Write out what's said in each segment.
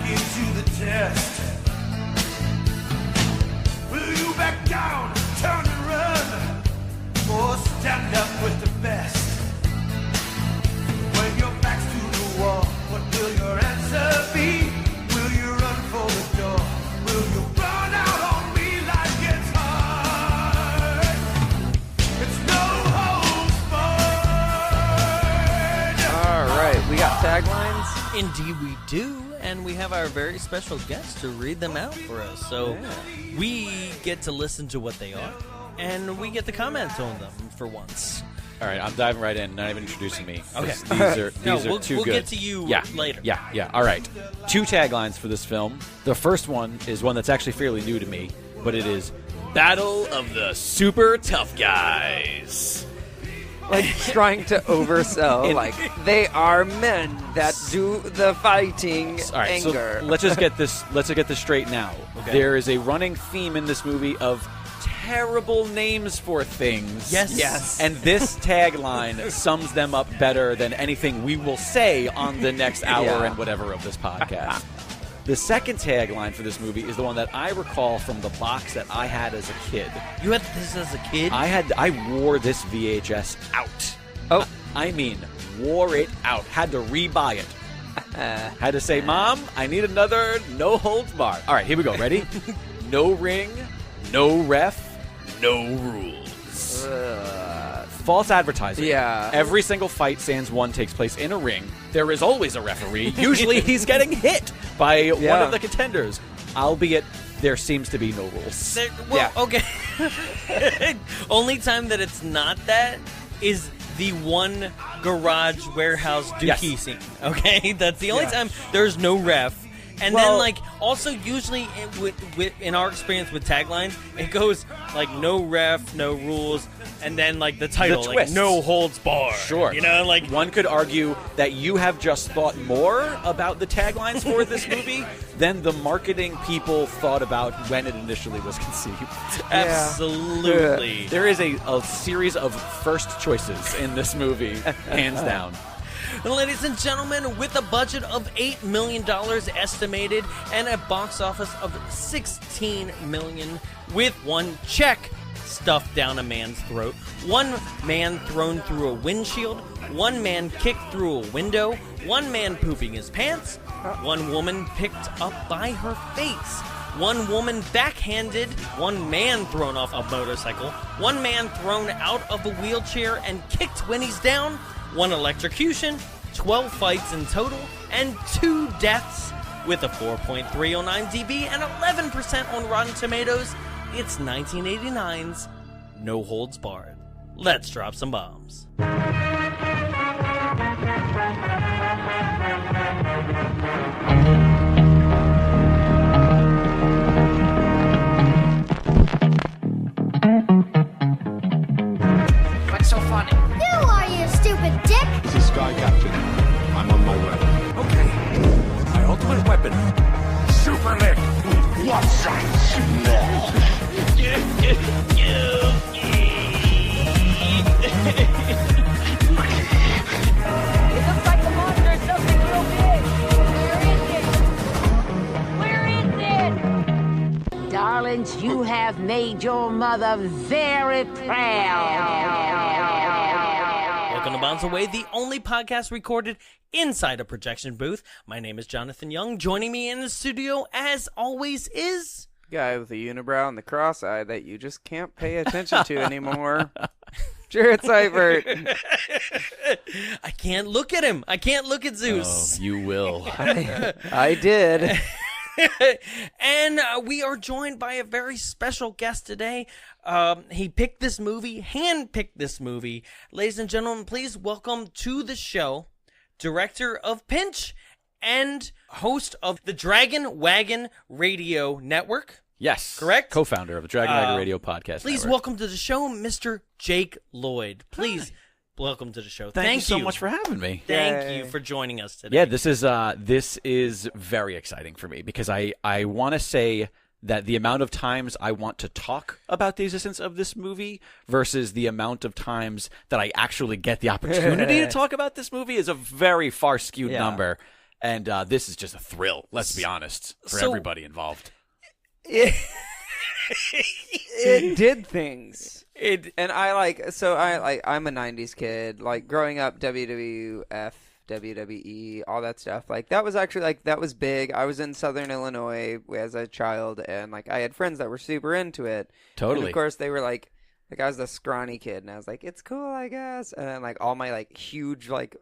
you to the test. Will you back down, turn and run, or stand up with the best? When your back's to the wall, what will your answer be? Will you run for the door? Will you run out on me like it's hard? It's no holds barred. All right, we got taglines. Indeed we do, and we have our very special guest to read them out for us. So we get to listen to what they are, and we get to comment on them for once. All right, I'm diving right in, not even introducing me. Okay. These are too we'll good. We'll get to you later. Yeah. All right. 2 taglines for this film. The first one is one that's actually fairly new to me, but it is Battle of the Super Tough Guys. Like trying to oversell, like they are men that do the fighting. All right, anger. so let's just get this straight now. Okay. There is a running theme in this movie of terrible names for things. Yes. And this tagline sums them up better than anything we will say on the next hour and whatever of this podcast. The second tagline for this movie is the one that I recall from the box that I had as a kid. You had this as a kid? I wore this VHS out. Oh. I mean, wore it out. Had to rebuy it. Had to say, Mom, I need another no holds barred. All right, here we go. Ready? No ring, no ref, no rules. False advertising. Yeah. Every single fight sans one takes place in a ring. There is always a referee. Usually he's getting hit by one of the contenders. Albeit there seems to be no rules. Okay. Only time that it's not that is the one garage warehouse dookie scene. Okay? That's the only time there's no ref. And then, like, also usually in our experience with taglines, it goes, like, no ref, no rules, and then, like, the title, the like, no holds barred. Sure. You know, like... One could argue that you have just thought more about the taglines for this movie than the marketing people thought about when it initially was conceived. Absolutely. There is a series of first choices in this movie, hands down. Ladies and gentlemen, with a budget of $8 million estimated and a box office of $16 million, with one check stuffed down a man's throat, one man thrown through a windshield, one man kicked through a window, one man pooping his pants, one woman picked up by her face, one woman backhanded, one man thrown off a motorcycle, one man thrown out of a wheelchair and kicked when he's down, one electrocution, 12 fights in total, and 2 deaths, with a 4.3 on IMDb and 11% on Rotten Tomatoes. It's 1989's No Holds Barred. Let's drop some bombs. What's so funny? Who are you, stupid dick? This is Sky Captain. I'm on my way. Okay, my ultimate weapon, Super Lick. What's that It looks like the monster is something real big. Where is it? Darlings, you have made your mother very proud. Welcome to Bombs Away, the only podcast recorded inside a projection booth. My name is Jonathan Young. Joining me in the studio, as always, is... Guy with the unibrow and the cross-eye that you just can't pay attention to anymore. Jarrett Seibert. I can't look at him. I can't look at Zeus. Oh, you will. I did. And we are joined by a very special guest today. He picked this movie, handpicked this movie. Ladies and gentlemen, please welcome to the show, director of Pinch and host of the Dragon Wagon Radio Network. Yes. Correct? Co-founder of the Dragon Wagon Radio Podcast Please Network. welcome to the show, Mr. Jake Lloyd. Please welcome to the show. Thank you so much for having me. Thank you for joining us today. Yeah, this is very exciting for me because I want to say that the amount of times I want to talk about the existence of this movie versus the amount of times that I actually get the opportunity to talk about this movie is a very far skewed number. And this is just a thrill, let's be honest, for everybody involved. It did things. I'm a 90s kid. Like, growing up, WWF, WWE, all that stuff. Like, that was actually, like, that was big. I was in Southern Illinois as a child, and, like, I had friends that were super into it. Totally. And, of course, they were, like, I was the scrawny kid, and I was like, it's cool, I guess. And then, like, all my, like, huge, like,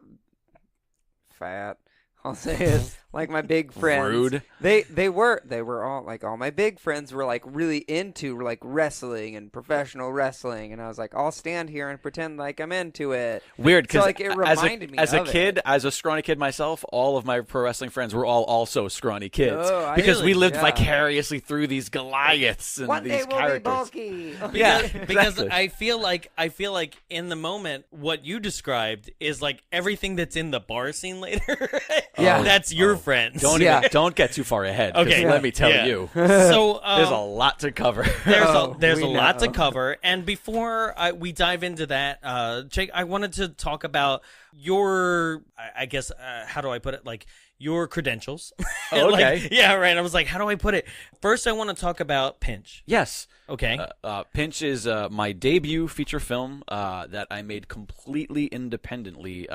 fat, I'll say it, like, my big friends. Rude. They were all, like, all my big friends were, like, really into, like, wrestling and professional wrestling. And I was like, I'll stand here and pretend like I'm into it. Weird, because so, like, it reminded me as a of kid, it. as a scrawny kid myself, all of my pro wrestling friends were all also scrawny kids. Oh, because we lived yeah. vicariously through these Goliaths and One these day we'll characters. be bulky. Yeah, Because exactly. I feel like in the moment, what you described is like everything that's in the bar scene later. Yeah. That's your friends. Don't get too far ahead. 'Cause Okay. let me tell Yeah. you, So there's a lot to cover. there's we a lot to know. cover, and before we dive into that, Jake, I wanted to talk about your, I guess, how do I put it? Like your credentials. Oh, okay. Like, yeah, right. I was like, how do I put it? First, I want to talk about Pinch. Yes. Okay. Pinch is my debut feature film that I made completely independently.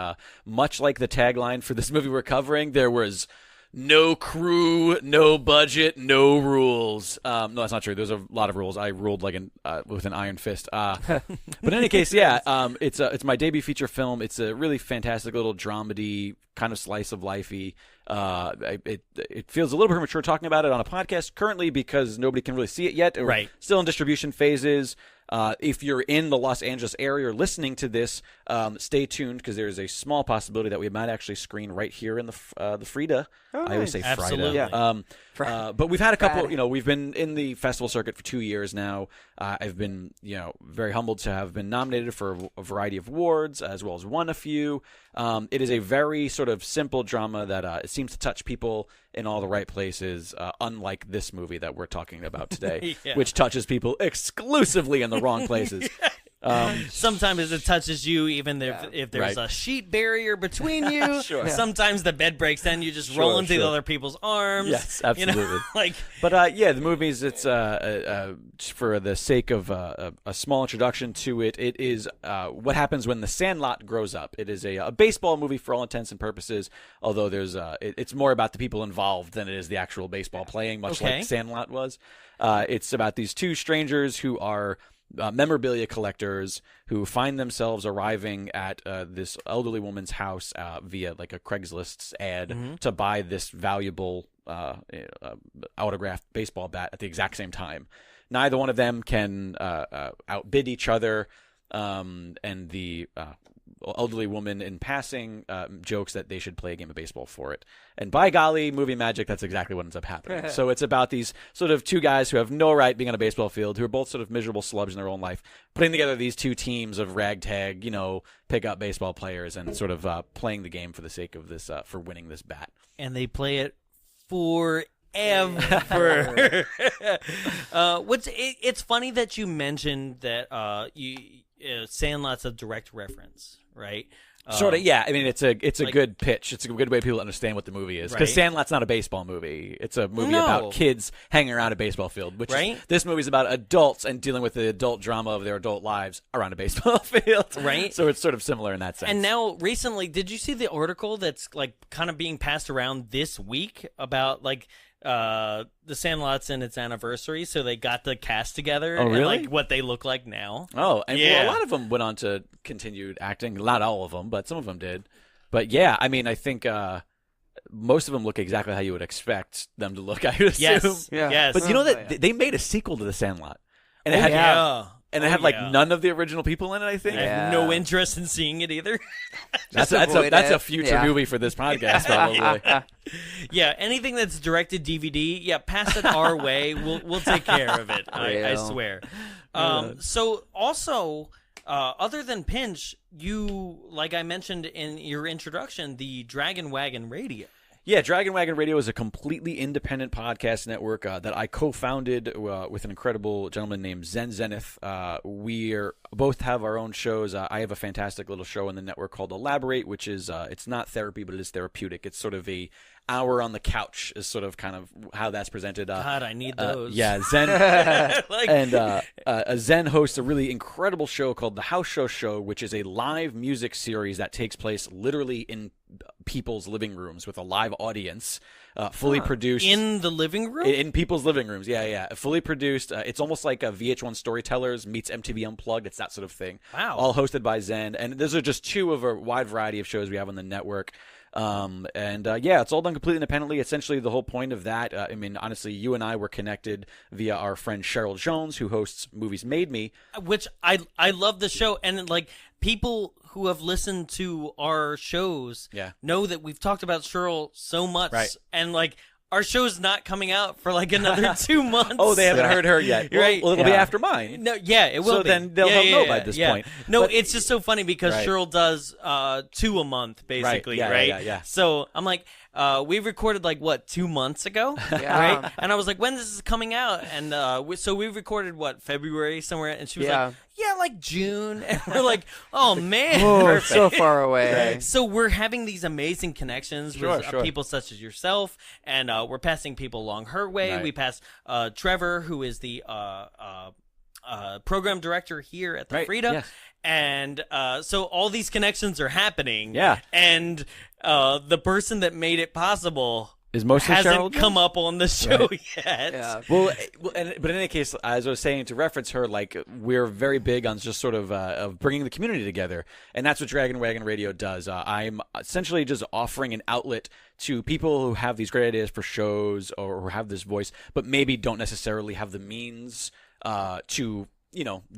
Much like the tagline for this movie we're covering, there was no crew, no budget, no rules. No, that's not true. There's a lot of rules. I ruled like with an iron fist. But in any case, yeah, it's my debut feature film. It's a really fantastic little dramedy kind of slice of lifey. It feels a little premature talking about it on a podcast currently because nobody can really see it yet. Right. Still in distribution phases. If you're in the Los Angeles area or listening to this, stay tuned because there is a small possibility that we might actually screen right here in the Frida. Oh, I always say nice. Absolutely. Frida. Yeah. But we've had a couple. Friday. You know, we've been in the festival circuit for 2 years now. I've been, very humbled to have been nominated for a variety of awards as well as won a few. It is a very sort of simple drama that it seems to touch people in all the right places, unlike this movie that we're talking about today, Yeah. which touches people exclusively in the wrong places. Sometimes it touches you, even if there's Right. a sheet barrier between you. Sure. Sometimes the bed breaks, then you just Sure, roll into the sure. other people's arms. Yes, You know, absolutely. like But yeah, the movies. It's for the sake of a small introduction to it. It is what happens when the Sandlot grows up. It is a baseball movie for all intents and purposes. Although there's it's more about the people involved than it is the actual baseball playing, much Okay. like Sandlot was. It's about these two strangers who are memorabilia collectors who find themselves arriving at this elderly woman's house via like a Craigslist ad to buy this valuable autographed baseball bat at the exact same time. Neither one of them can outbid each other, and the elderly woman in passing jokes that they should play a game of baseball for it. And by golly, movie magic, that's exactly what ends up happening. So it's about these sort of two guys who have no right being on a baseball field, who are both sort of miserable slubs in their own life, putting together these two teams of ragtag, pick-up baseball players and sort of playing the game for the sake of this, for winning this bat. and they play it forever. It's funny that you mentioned that Sandlot's a direct reference, right? Sort of, yeah. I mean, it's a like- good pitch. It's a good way people understand what the movie is. Because Right. Sandlot's not a baseball movie. It's a movie No. about kids hanging around a baseball field. Which Right. is, this movie's about adults and dealing with the adult drama of their adult lives around a baseball field. Right. So it's sort of similar in that sense. And now, recently, did you see the article that's like kind of being passed around this week about like the Sandlot's and its anniversary? So they got the cast together Oh, and really? like what they look like now. Oh, and Yeah. well, a lot of them went on to continued acting. Not all of them, but some of them did. But yeah, I mean, I think most of them look exactly how you would expect them to look, I would assume. Yes, Yeah. yes. But you know that Yeah. they made a sequel to The Sandlot. And it Oh, had yeah. And it Oh, had like yeah. none of the original people in it, I think. I have no interest in seeing it either. That's avoid a it. future Yeah. movie for this podcast, probably. Yeah, anything that's directed DVD, yeah, pass it our way. We'll take care of it. I Real. swear. So also, other than Pinch, you, like I mentioned in your introduction, the Dragon Wagon Radio. Yeah, Dragon Wagon Radio is a completely independent podcast network that I co-founded with an incredible gentleman named Zenith. We both have our own shows. I have a fantastic little show on the network called Elaborate, which is it's not therapy, but it is therapeutic. It's sort of a hour on the couch is sort of kind of how that's presented. God, I need those. Yeah, Zen Zen hosts a really incredible show called The House Show, which is a live music series that takes place literally in people's living rooms with a live audience, fully produced in the living room, in people's living rooms. Yeah, fully produced. It's almost like a VH1 Storytellers meets MTV Unplugged. It's that sort of thing. Wow. All hosted by Zen, and those are just two of a wide variety of shows we have on the network. It's all done completely independently. Essentially, the whole point of that, I mean, honestly, you and I were connected via our friend Cheryl Jones, who hosts Movies Made Me. Which I love the show, and like people who have listened to our shows know that we've talked about Cheryl so much, right. And like our show's not coming out for like another 2 months. Oh, they haven't heard her yet. Right. Well, it'll be after mine. No, yeah, it will so be. Then they'll know by this point. No, but it's just so funny because Cheryl does 2 a month, basically, right? Yeah. So I'm like, we recorded like, 2 months ago? Right? And I was like, when is this coming out? And so we recorded, February somewhere? And she was like, yeah, like June. And we're like, oh, man. Oh, so far away. Right. So we're having these amazing connections with people such as yourself, and we're passing people along her way. Right. We passed Trevor, who is the program director here at the Frida. Yes. And so all these connections are happening. Yeah. And the person that made it possible is mostly hasn't Cheryl come up on the show yet. Yeah. But in any case, as I was saying, to reference her, like, we're very big on just sort of bringing the community together, and that's what Dragon Wagon Radio does. I'm essentially just offering an outlet to people who have these great ideas for shows or who have this voice, but maybe don't necessarily have the means to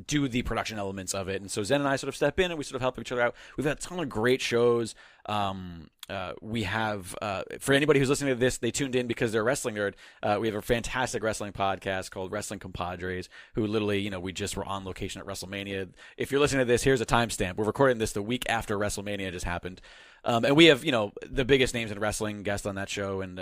do the production elements of it. And so Zen and I sort of step in and we sort of help each other out. We've had a ton of great shows. We have, for anybody who's listening to this, they tuned in because they're a wrestling nerd. We have a fantastic wrestling podcast called Wrestling Compadres, who literally, we just were on location at WrestleMania. If you're listening to this, here's a timestamp. We're recording this the week after WrestleMania just happened. And we have, the biggest names in wrestling guests on that show and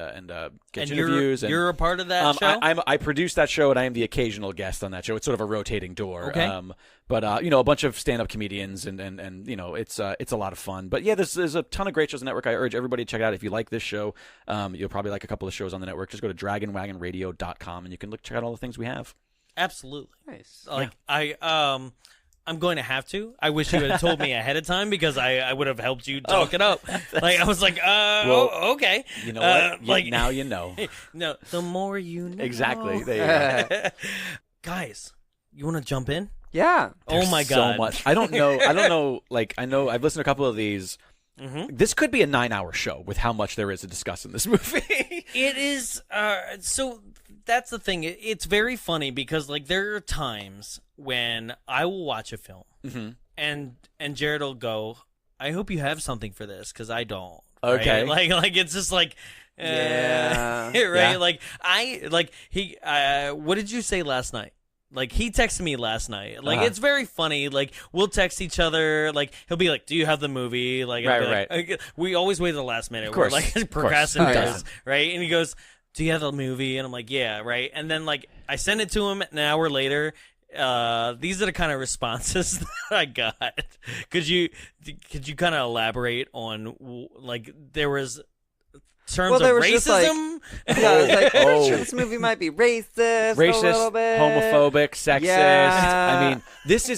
get interviews. You're a part of that show? I produce that show, and I am the occasional guest on that show. It's sort of a rotating door. Okay. But a bunch of stand-up comedians, and it's a lot of fun. But yeah, there's a ton of great shows on the network. I urge everybody to check it out. If you like this show, you'll probably like a couple of shows on the network. Just go to dragonwagonradio.com, and you can check out all the things we have. Absolutely. Nice. I'm going to have to. I wish you had told me ahead of time because I would have helped you talk it up. Like, I was like, okay. You know what? Now you know. No, the more you know. Exactly. There you go. Guys, you want to jump in? Yeah. Oh my God. So much. I don't know. Like, I know I've listened to a couple of these. Mm-hmm. This could be a 9-hour show with how much there is to discuss in this movie. It is. So that's the thing. It's very funny because like there are times when I will watch a film and Jared will go, I hope you have something for this because I don't. Okay. Right? Like it's just like. Yeah. Right. Yeah. Like he. What did you say last night? Like, he texted me last night. Like, it's very funny. Like, we'll text each other. Like, he'll be like, do you have the movie? Like, right. We always wait to the last minute. Of course. We're, like, procrastinators, Oh, yeah. right? And he goes, do you have the movie? And I'm like, yeah, right? And then, like, I send it to him an hour later. These are the kind of responses that I got. Could you kind of elaborate on, like, there was... terms of racism? I was like, I'm sure this movie might be racist, a little bit. Homophobic, sexist. Yeah. I mean, this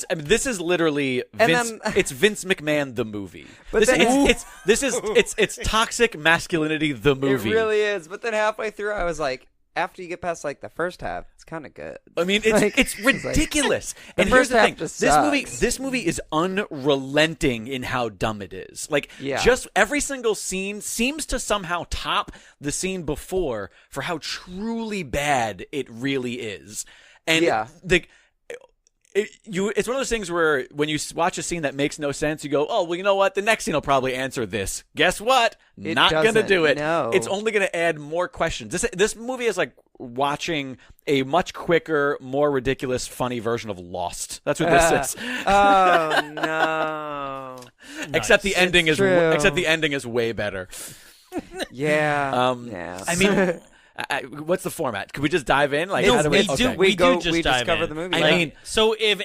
is literally Vince. It's Vince McMahon the movie. But it's toxic masculinity the movie. It really is. But then halfway through, I was like, after you get past like the first half, it's kind of good. I mean, it's ridiculous. And here's the thing: this movie is unrelenting in how dumb it is. Like, just every single scene seems to somehow top the scene before for how truly bad it really is. And it's one of those things where when you watch a scene that makes no sense, you go, oh, well, you know what? The next scene will probably answer this. Guess what? Not going to do it. No. It's only going to add more questions. This movie is like watching a much quicker, more ridiculous, funny version of Lost. That's what this is. Oh, no. Except the ending is way better. Yeah. I mean, what's the format? Could we just dive in? Like, No, how do we okay. do. We Just dive discover in. the movie. I yeah. mean, So if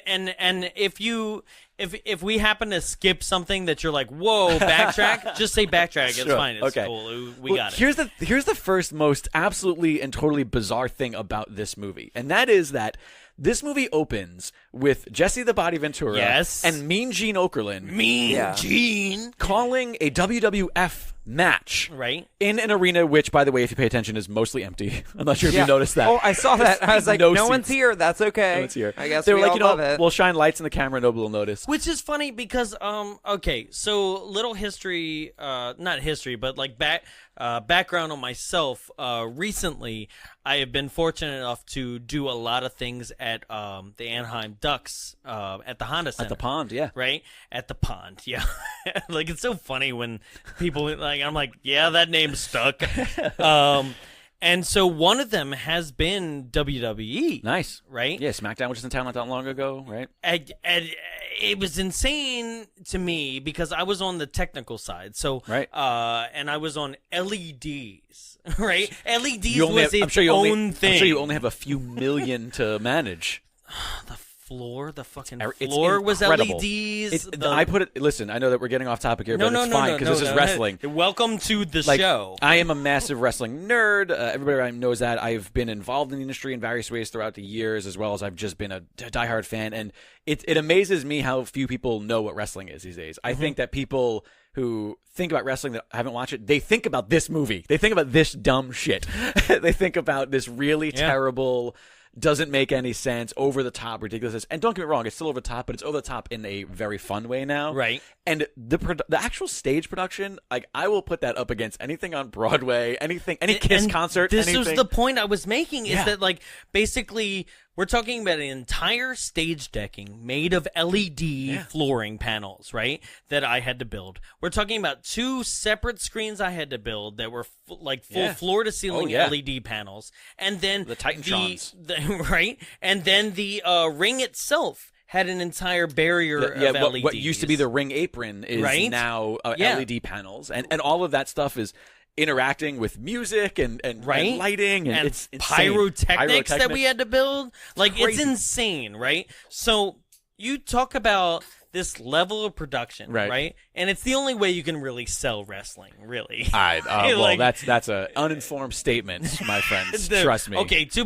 we happen to skip something that you're like, whoa, backtrack, just say backtrack. It's Sure. fine. It's Okay. cool. We got it. Here's the first most absolutely and totally bizarre thing about this movie, and that is that this movie opens with Jesse the Body Ventura Yes. and Mean Gene Okerlund Mean Gene. calling a WWF match Right. in an arena which, by the way, if you pay attention, is mostly empty. I'm not sure if Yeah. you noticed that. Oh, I saw that. I was like, No no one's seats. here. That's okay. No one's here. I guess they were we like, all you know, love it. we'll shine lights in the camera, nobody will notice. Which is funny because, okay, so little history, not history, but like background on myself. Recently, I have been fortunate enough to do a lot of things at the Anaheim Ducks at the Honda Center. At the pond, yeah. Right? At the pond, yeah. Like, it's so funny when people, like, I'm like, yeah, that name's stuck. And so one of them has been WWE. Nice. Right? Yeah, SmackDown, which was in town not that long ago, right? And it was insane to me because I was on the technical side. So, Right. And I was on LEDs, right? LEDs You only was have, its own thing. I'm sure you only have a few million to manage. The fucking It's floor was incredible. LEDs. I put it. Listen, I know that we're getting off topic here, but it's fine because this is wrestling. Welcome to the Like, show. I am a massive wrestling nerd. Everybody knows that. I've been involved in the industry in various ways throughout the years, as well as I've just been a diehard fan. And it amazes me how few people know what wrestling is these days. I think that people who think about wrestling that haven't watched it, they think about this movie. They think about this dumb shit. They think about this really terrible, doesn't make any sense, over the top, ridiculous. And don't get me wrong, it's still over the top, but it's over the top in a very fun way now. Right. And the actual stage production, like, I will put that up against anything on Broadway, any Kiss And concert. This anything. was the point I was making, is Yeah. that, like, basically we're talking about an entire stage decking made of LED flooring panels, right? That I had to build. We're talking about 2 separate screens I had to build that were full floor to ceiling LED panels, and then The Titantrons. right, and then the ring itself had an entire barrier of LEDs. What used to be the ring apron is Right? now LED panels, and all of that stuff is interacting with music and Right? lighting, and it's insane. pyrotechnics that we had to build. Like, it's Crazy. insane, right? So you talk about this level of production, right? And it's the only way you can really sell wrestling, really. Well, Like- that's an uninformed statement, my friends. Trust me. Okay, to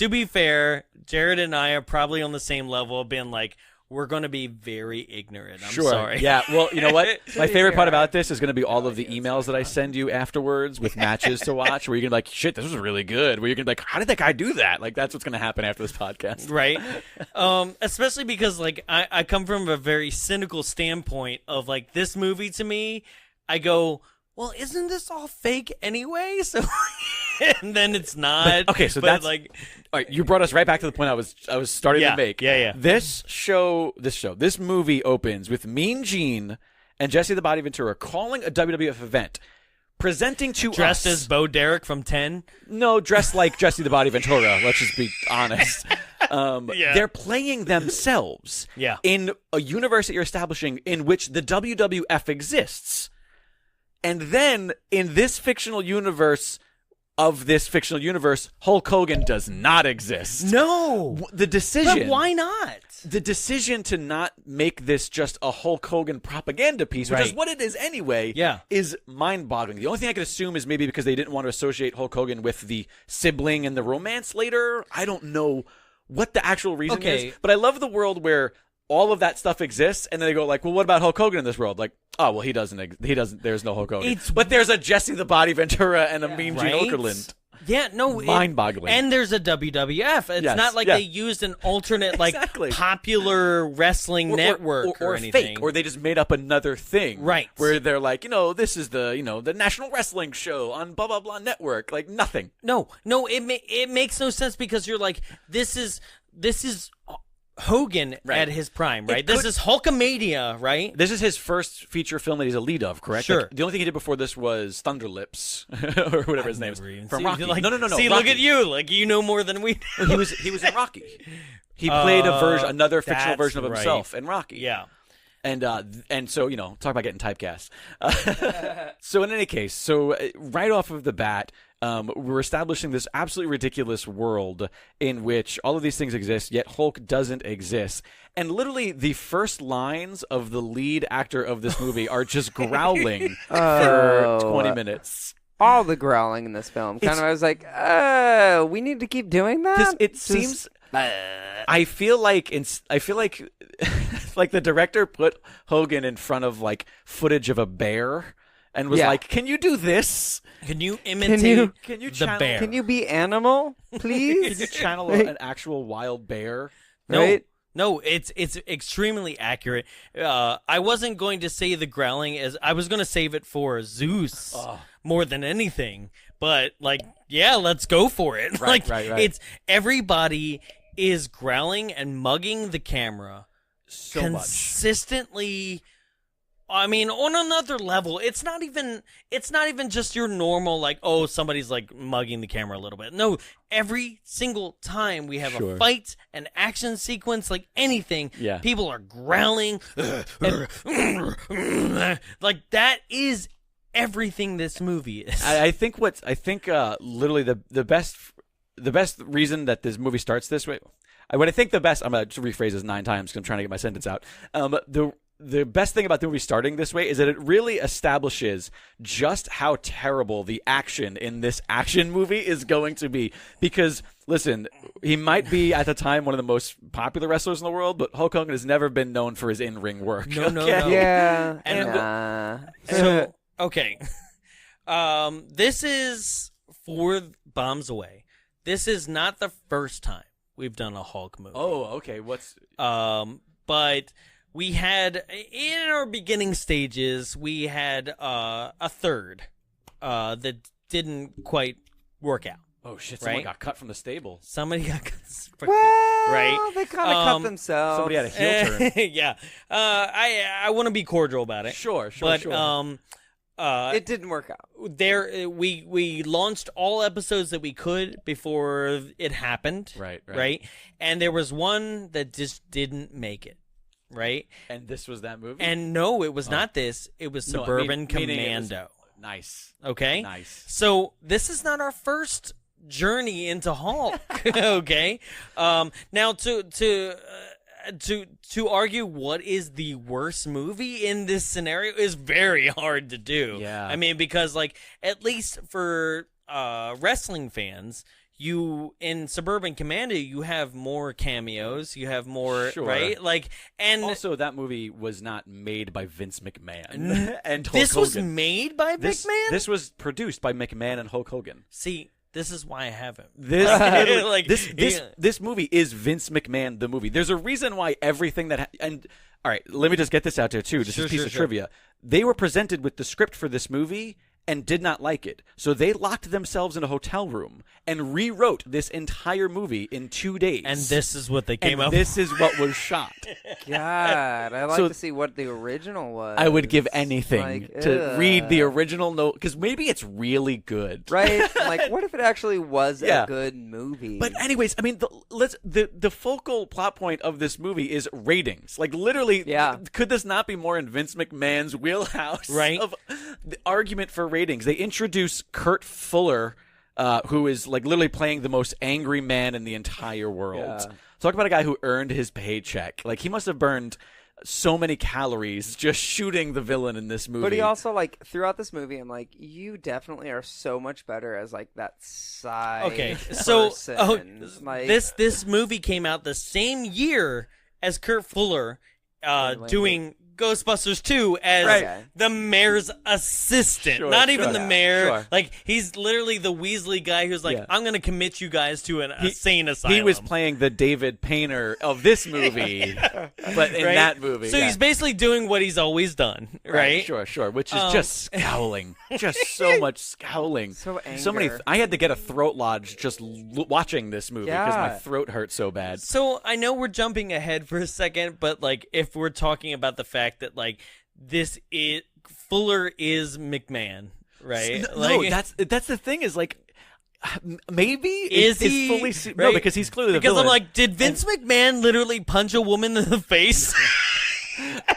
be fair, Jared and I are probably on the same level of being like, we're going to be very ignorant. I'm Sure. sorry. Yeah. Well, you know what? My favorite part about this is going to be all of the emails that I send you afterwards with matches to watch, where you're going to be like, shit, this was really good. Where you're going to be like, how did that guy do that? Like, that's what's going to happen after this podcast. Right. Especially because, like, I come from a very cynical standpoint of, like, this movie to me, I go, well, isn't this all fake anyway? So, and then it's not. Okay, so that's like, all right, you brought us right back to the point I was starting to make. Yeah. This movie opens with Mean Gene and Jesse the Body Ventura calling a WWF event, presenting to dressed us. as Bo Derek from 10. No, dressed like Jesse the Body Ventura. Let's just be honest. They're playing themselves in a universe that you're establishing in which the WWF exists. And then in this fictional universe of this fictional universe, Hulk Hogan does not exist. No. The decision. But why not? The decision to not make this just a Hulk Hogan propaganda piece, which is what it is anyway, is mind-boggling. The only thing I could assume is maybe because they didn't want to associate Hulk Hogan with the sibling and the romance later. I don't know what the actual reason is. But I love the world where all of that stuff exists, and then they go like, well, what about Hulk Hogan in this world? Like, oh, well, he doesn't, there's no Hulk Hogan. But there's a Jesse the Body Ventura and a Mean Gene Okerlund. Yeah, no. Mind-boggling. And there's a WWF. It's not like they used an alternate, like, popular wrestling network or anything. Fake, or they just made up another thing. Right. Where they're like, this is the National Wrestling Show on blah, blah, blah network. Like, nothing. No, it makes no sense because you're like, this is Hogan at his prime, right? This is Hulkamania, right? This is his first feature film that he's a lead of, correct? Sure. Like, the only thing he did before this was Thunder Lips, or whatever his name is. From Rocky. Like, No. See, Rocky. look at you. Like, you know more than we do. He was in Rocky. He played another fictional version of himself in Rocky. Yeah. And so, talk about getting typecast. So in any case, right off of the bat, we're establishing this absolutely ridiculous world in which all of these things exist, yet Hulk doesn't exist. And literally the first lines of the lead actor of this movie are just growling for 20 minutes. All the growling in this film. I was like, we need to keep doing that? Seems... I feel like like the director put Hogan in front of like footage of a bear and was like, "Can you do this? Can you imitate can you the bear? Can you be animal, please? Can you channel an actual wild bear?" Right? No, it's extremely accurate. I wasn't going to say the growling as I was going to save it for Zeus more than anything. But let's go for it. Right. It's everybody is growling and mugging the camera so consistently. I mean, on another level, it's not even just your normal somebody's mugging the camera a little bit. No, every single time we have a fight, an action sequence, anything, people are growling. That is everything this movie is. I think literally the best reason that this movie starts this way. What I think the best, I'm going to rephrase this 9 times because I'm trying to get my sentence out. The best thing about the movie starting this way is that it really establishes just how terrible the action in this action movie is going to be. Because, listen, he might be at the time one of the most popular wrestlers in the world, but Hulk Hogan has never been known for his in-ring work. No. Yeah. So, okay. This is 4 Bombs Away. This is not the first time we've done a Hulk movie. Oh, okay. But we had, in our beginning stages, we had a third that didn't quite work out. Oh, shit. Someone got cut from the stable. Somebody got cut. Well, they kind of cut themselves. Somebody had a heel turn. Yeah. I want to be cordial about it. Sure. But, it didn't work out. We launched all episodes that we could before it happened. Right. And there was one that just didn't make it. Right? And this was that movie? And no, it was not this. It was Suburban Commando. Nice. Okay? Nice. So this is not our first journey into Hulk. Okay? Now, to argue what is the worst movie in this scenario is very hard to do. Yeah. I mean, because, at least for wrestling fans, you in Suburban Commando, you have more cameos, you have more, right? And also that movie was not made by Vince McMahon and Hulk this Hogan. was made by McMahon. This was produced by McMahon and Hulk Hogan. See, this is why I haven't. This movie is Vince McMahon the movie. There's a reason why everything that and all right, let me just get this out there too. Just a piece of trivia. They were presented with the script for this movie and did not like it. So they locked themselves in a hotel room and rewrote this entire movie in 2 days. And this is what they came up with. This is what was shot. God, I'd like to see what the original was. I would give anything to read the original note, because maybe it's really good. Right? What if it actually was a good movie? But anyways, I mean, the focal plot point of this movie is ratings. Literally, could this not be more in Vince McMahon's wheelhouse of the argument for ratings? They introduce Kurt Fuller, who is literally playing the most angry man in the entire world. Yeah. Talk about a guy who earned his paycheck. He must have burned so many calories just shooting the villain in this movie. But he also, throughout this movie, I'm like, you definitely are so much better as, that side person. This movie came out the same year as Kurt Fuller doing Ghostbusters 2 as the mayor's assistant. Not even the mayor. He's literally the Weasley guy who's I'm going to commit you guys to an insane asylum. He was playing the David Painter of this movie, but in that movie. So he's basically doing what he's always done, right? Sure. Which is just scowling. Just so much scowling. So angry. So many. I had to get a throat lodge just watching this movie because my throat hurt so bad. So I know we're jumping ahead for a second, but if we're talking about the fact that Fuller is McMahon, right? No, that's the thing is maybe is he fully no, because he's clearly the villain. I'm did Vince McMahon literally punch a woman in the face?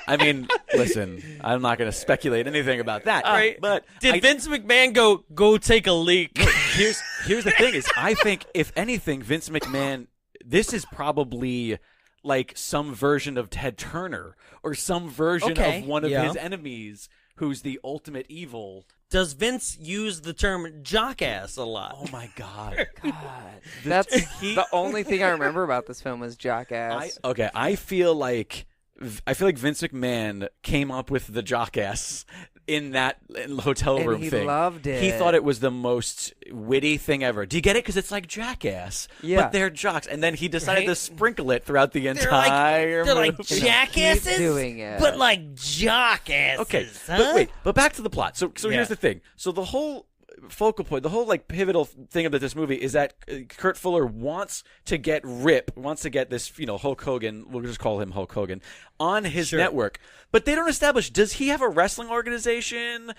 I mean, listen, I'm not going to speculate anything about that. Right. But Did Vince McMahon go take a leak? Here's the thing is, I think, if anything, Vince McMahon, this is probably like some version of Ted Turner or some version of one of his enemies who's the ultimate evil. Does Vince use the term jockass a lot? Oh, my God. That's the only thing I remember about this film was Jackass. I feel like Vince McMahon came up with the jockass in that hotel room he thing. He loved it. He thought it was the most witty thing ever. Do you get it? Because it's like Jackass, but they're jocks. And then he decided to sprinkle it throughout the entire they're movie. like jackasses, Keep doing it. but like jockasses. Okay, huh? but back to the plot. So here's the thing. So the whole focal point, the whole like pivotal thing about this movie is that Kurt Fuller wants to get this, Hulk Hogan, we'll just call him Hulk Hogan, on his network. But they don't establish, does he have a wrestling organization?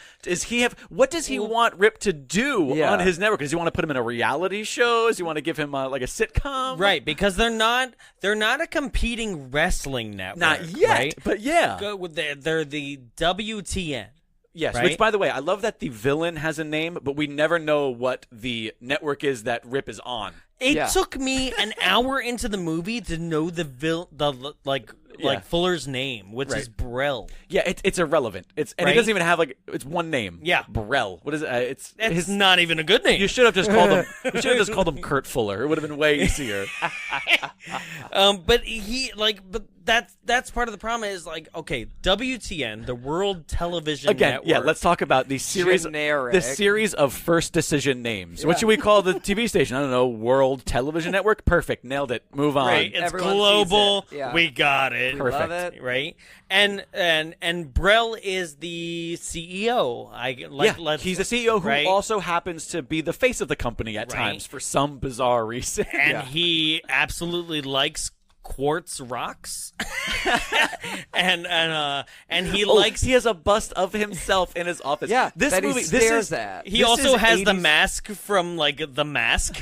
What does he want Rip to do on his network? Does he want to put him in a reality show? Does he want to give him like a sitcom? Right, because they're not a competing wrestling network. Not yet, right? but yeah. They're the WTN. Yes, right? Which, by the way, I love that the villain has a name, but we never know what the network is that Rip is on. It took me an hour into the movie to know Fuller's name, which is Brell. Yeah, it's irrelevant. He doesn't even have it's one name. Yeah, Brell. What is it? It's not even a good name. You should have just called him. You should have just called him Kurt Fuller. It would have been way easier. But that's part of the problem is WTN, the World Television Network. Yeah, let's talk about the series. Generic. The series of first decision names. Yeah. What should we call the TV station? I don't know. World Television Network. Perfect. Nailed it. Move on. Right. It's Everyone global. sees it. Yeah. We got it. Perfect. Love it. Right. And Brell is the CEO. He's the CEO who also happens to be the face of the company at Right. times for some bizarre reason. And he absolutely likes quartz rocks. and he likes. He has a bust of himself in his office. Yeah, this that movie. he stares at. He this also is has the 80s mask from The Mask.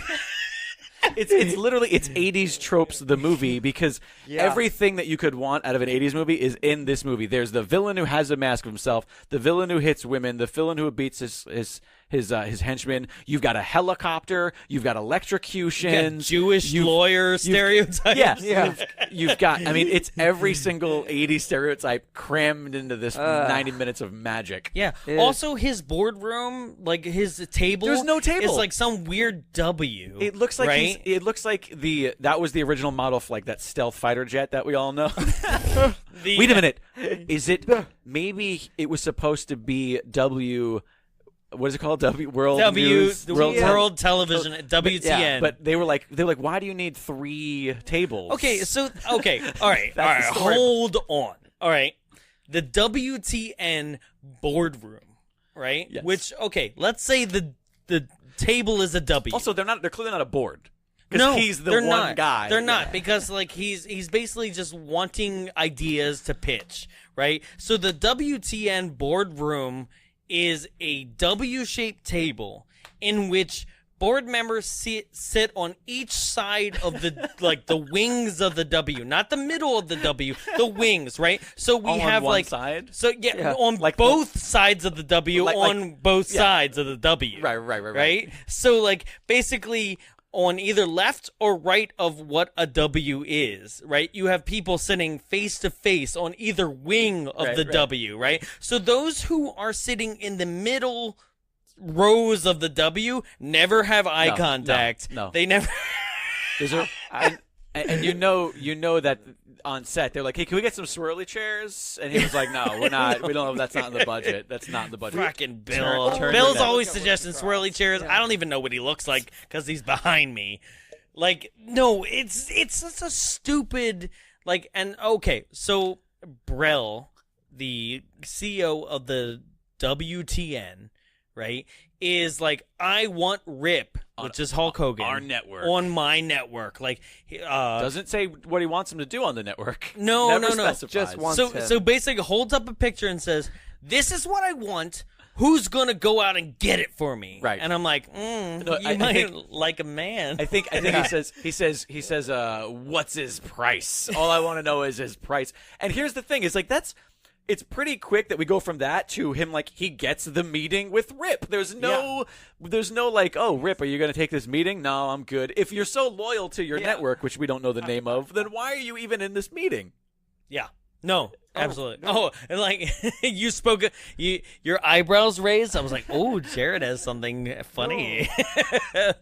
It's literally 80s tropes, the movie, because everything that you could want out of an 80s movie is in this movie. There's the villain who has a mask of himself, the villain who hits women, the villain who beats his henchmen. You've got a helicopter. You've got electrocutions. Jewish lawyer stereotypes. Yes. You've got. I mean, it's every single 80s stereotype crammed into this 90 minutes of magic. Yeah. Also, his boardroom, his table. There's no table. It's like some weird W. It looks like right? It looks like that was the original model for that stealth fighter jet that we all know. Wait a minute. Is it maybe it was supposed to be W? What is it called? World News? World Television, WTN. Yeah, but they were like, why do you need 3 tables? Okay, all right, hold on. All right, the WTN boardroom, right? Yes. Which, let's say the table is a W. Also, they're clearly not a board. No, he's the they're one not. guy. They're not because he's basically just wanting ideas to pitch, right? So the WTN boardroom is a W-shaped table in which board members sit on each side of the the wings of the W, not the middle of the W, the wings, right? So we have on one side. So on both sides of the W, both sides of the W. Right. So basically on either left or right of what a W is, right? You have people sitting face to face on either wing of the W, right? So those who are sitting in the middle rows of the W never have eye contact. No. They never. And you know that on set they're like, hey, can we get some swirly chairs? And he was like, no, we're not. We don't know. That's not in the budget. That's not in the budget. Fucking Bill. Bill's always suggesting swirly chairs. I don't even know what he looks like because he's behind me. No, it's such a stupid so Brell, the CEO of the WTN, right, is I want Rip, which is Hulk Hogan, our network, on my network. Doesn't say what he wants him to do on the network. No. Specifies. Just wants him. So basically holds up a picture and says, "This is what I want. who's going to go out and get it for me? Right. And I'm like, I might like a man. I think he says, what's his price? All I want to know is his price. And here's the thing, is like, it's pretty quick that we go from that to him, like, he gets the meeting with Rip. There's no like, oh, Rip, are you going to take this meeting? No, I'm good. If you're so loyal to your network, which we don't know the name of, then why are you even in this meeting? Yeah. No, absolutely. Oh, and like you spoke, your eyebrows raised. I was like, oh, Jarrett has something funny.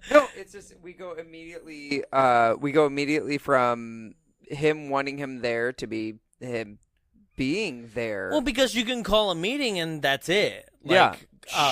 No, it's just we go immediately from him wanting him there to be him being there. Well, because you can call a meeting and that's it. Like,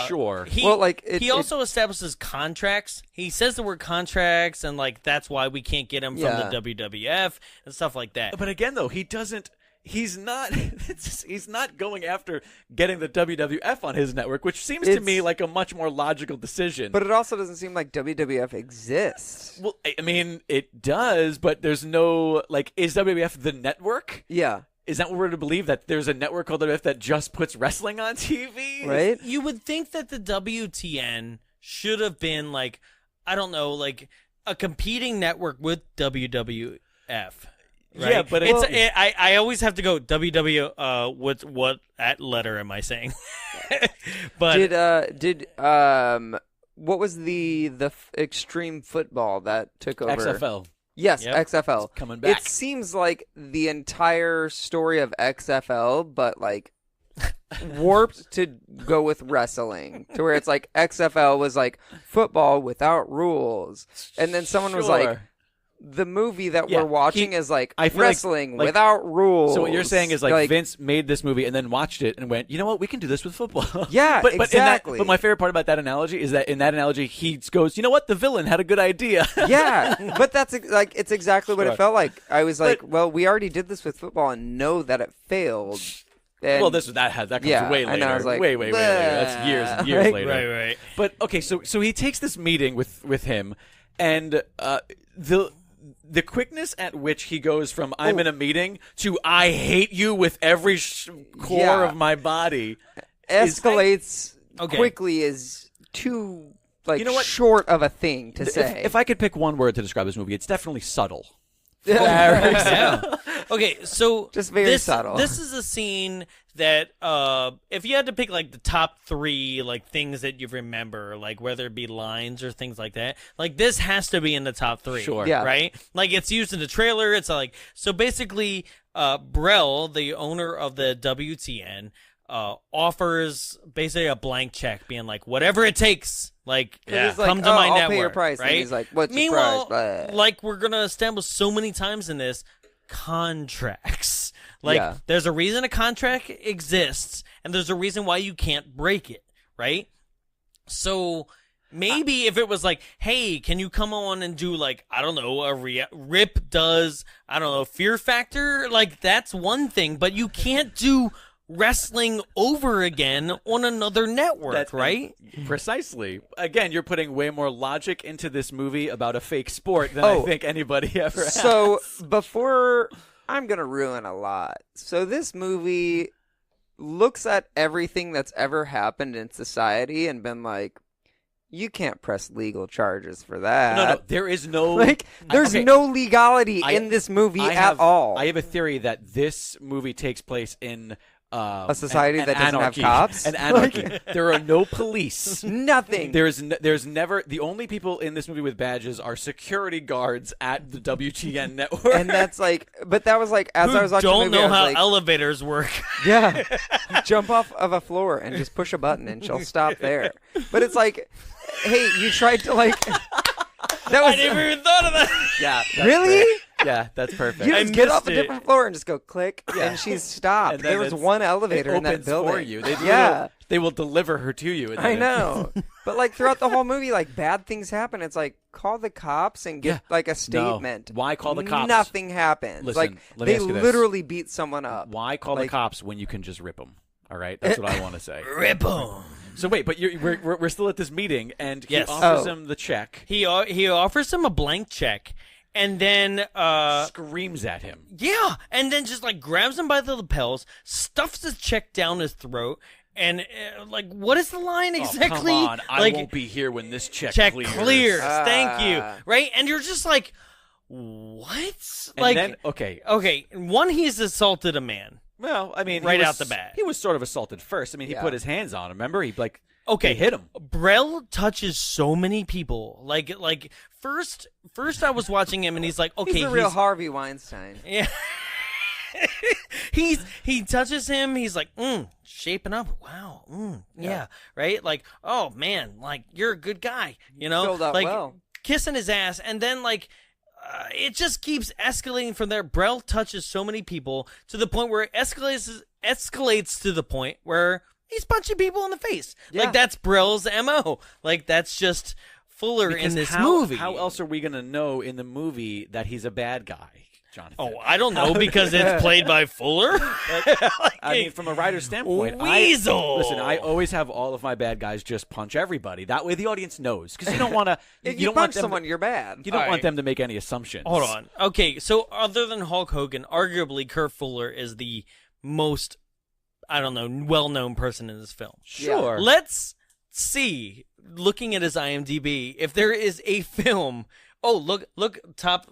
sure. He also establishes contracts. He says the word contracts, and like that's why we can't get him from the WWF and stuff like that. But again, though, he doesn't. He's not. He's not going after getting the WWF on his network, which seems to me like a much more logical decision. But it also doesn't seem like WWF exists. Well, I mean, it does, but there's no like. Is WWF the network? Yeah. Is that what we're to believe, that there's a network called WWF that just puts wrestling on TV? Right. You would think that the WTN should have been like, I don't know, like a competing network with WWF. Right? Yeah, but I always have to go what letter am I saying? But did what was the extreme football that took over? XFL. Yes, Yep. XFL. It's coming back. It seems like the entire story of XFL, but like warped to go with wrestling, to where it's like XFL was like football without rules, and then someone was like, the movie that we're watching is like wrestling without rules. So what you're saying is like Vince made this movie and then watched it and went, you know what, we can do this with football. Yeah, exactly. But my favorite part about that analogy is that in that analogy he goes, you know what, the villain had a good idea. Yeah, but that's like it's exactly what it felt like. I was like, well, we already did this with football and know that it failed. And, well, that comes way later. And I was like, way later. That's years and years later. Right. But okay, so he takes this meeting with him, and the quickness at which he goes from I'm in a meeting to I hate you with every core of my body escalates quickly is too short of a thing to say. If I could pick one word to describe this movie, it's definitely subtle. Yeah. Okay, so just very subtle. This is a scene that if you had to pick like the top 3 like things that you remember, like whether it be lines or things like that, like this has to be in the top 3. Sure. Yeah. Right? Like it's used in the trailer. It's like, so basically Brell, the owner of the WTN, offers basically a blank check, being like, whatever it takes, like, come to my I'll network, pay your price. right? And he's like, what's Meanwhile, your price? like we're gonna establish so many times in this, contracts. Like, there's a reason a contract exists, and there's a reason why you can't break it, right? So maybe if it was like, hey, can you come on and do like, I don't know, Rip does, I don't know, Fear Factor, like that's one thing, but you can't do wrestling over again on another network, right? Precisely. Again, you're putting way more logic into this movie about a fake sport than I think anybody ever has. So before, I'm going to ruin a lot. So this movie looks at everything that's ever happened in society and been like, you can't press legal charges for that. No, there is no... there's no legality in this movie at all. I have a theory that this movie takes place in... a society that doesn't anarchy. have cops? An anarchy. There are no police. Nothing. There's never... The only people in this movie with badges are security guards at the WTN network. And that's like... But that was like, as I was watching the movie, don't know how like, elevators work. Yeah. Jump off of a floor and just push a button and she'll stop there. But it's like, hey, you tried to like... That was, I never even thought of that. Yeah. Really? Great. Yeah, that's perfect. You just get off a different floor and just go click, and she's stopped. And there was one elevator in that building. For you. They will deliver her to you. I know. But like throughout the whole movie, like bad things happen. It's like, call the cops and get like a statement. No. Why call the cops? Nothing happens. Listen, like let me they ask you this. literally beat someone up. Why call the cops when you can just rip them? All right, that's what I want to say. Rip them. So wait, but we're still at this meeting, and he offers him the check. He offers him a blank check, and then screams at him. Yeah, and then just like grabs him by the lapels, stuffs the check down his throat, And like, what is the line exactly? Oh, come on. I like, won't be here when this check clears. Thank you. Right? And you're just like, what? And like, then, okay. One, he's assaulted a man. Well, I mean, right out the bat. He was sort of assaulted first. I mean, he put his hands on him. Remember? He Okay, they hit him. Brell touches so many people. Like first I was watching him and he's like, okay, he's a real Harvey Weinstein. Yeah. He touches him. He's like, shaping up. Wow. Yeah. Right. Like, oh man, like you're a good guy. You know, filled out like well. Kissing his ass, and then like. It just keeps escalating from there. Brell touches so many people to the point where it escalates to the point where he's punching people in the face. Yeah. Like, that's Brell's MO. Like, that's just Fuller in this movie. How else are we going to know in the movie that he's a bad guy, Jonathan? Oh, I don't know, because it's played by Fuller? I mean, from a writer's standpoint, Weasel! Listen, I always have all of my bad guys just punch everybody. That way the audience knows. Because you don't want to... If you punch someone, you're bad. You don't want them to make any assumptions. Hold on. Okay, so other than Hulk Hogan, arguably Kurt Fuller is the most, I don't know, well-known person in this film. Sure. Let's see, looking at his IMDb, if there is a film... Oh, look, top,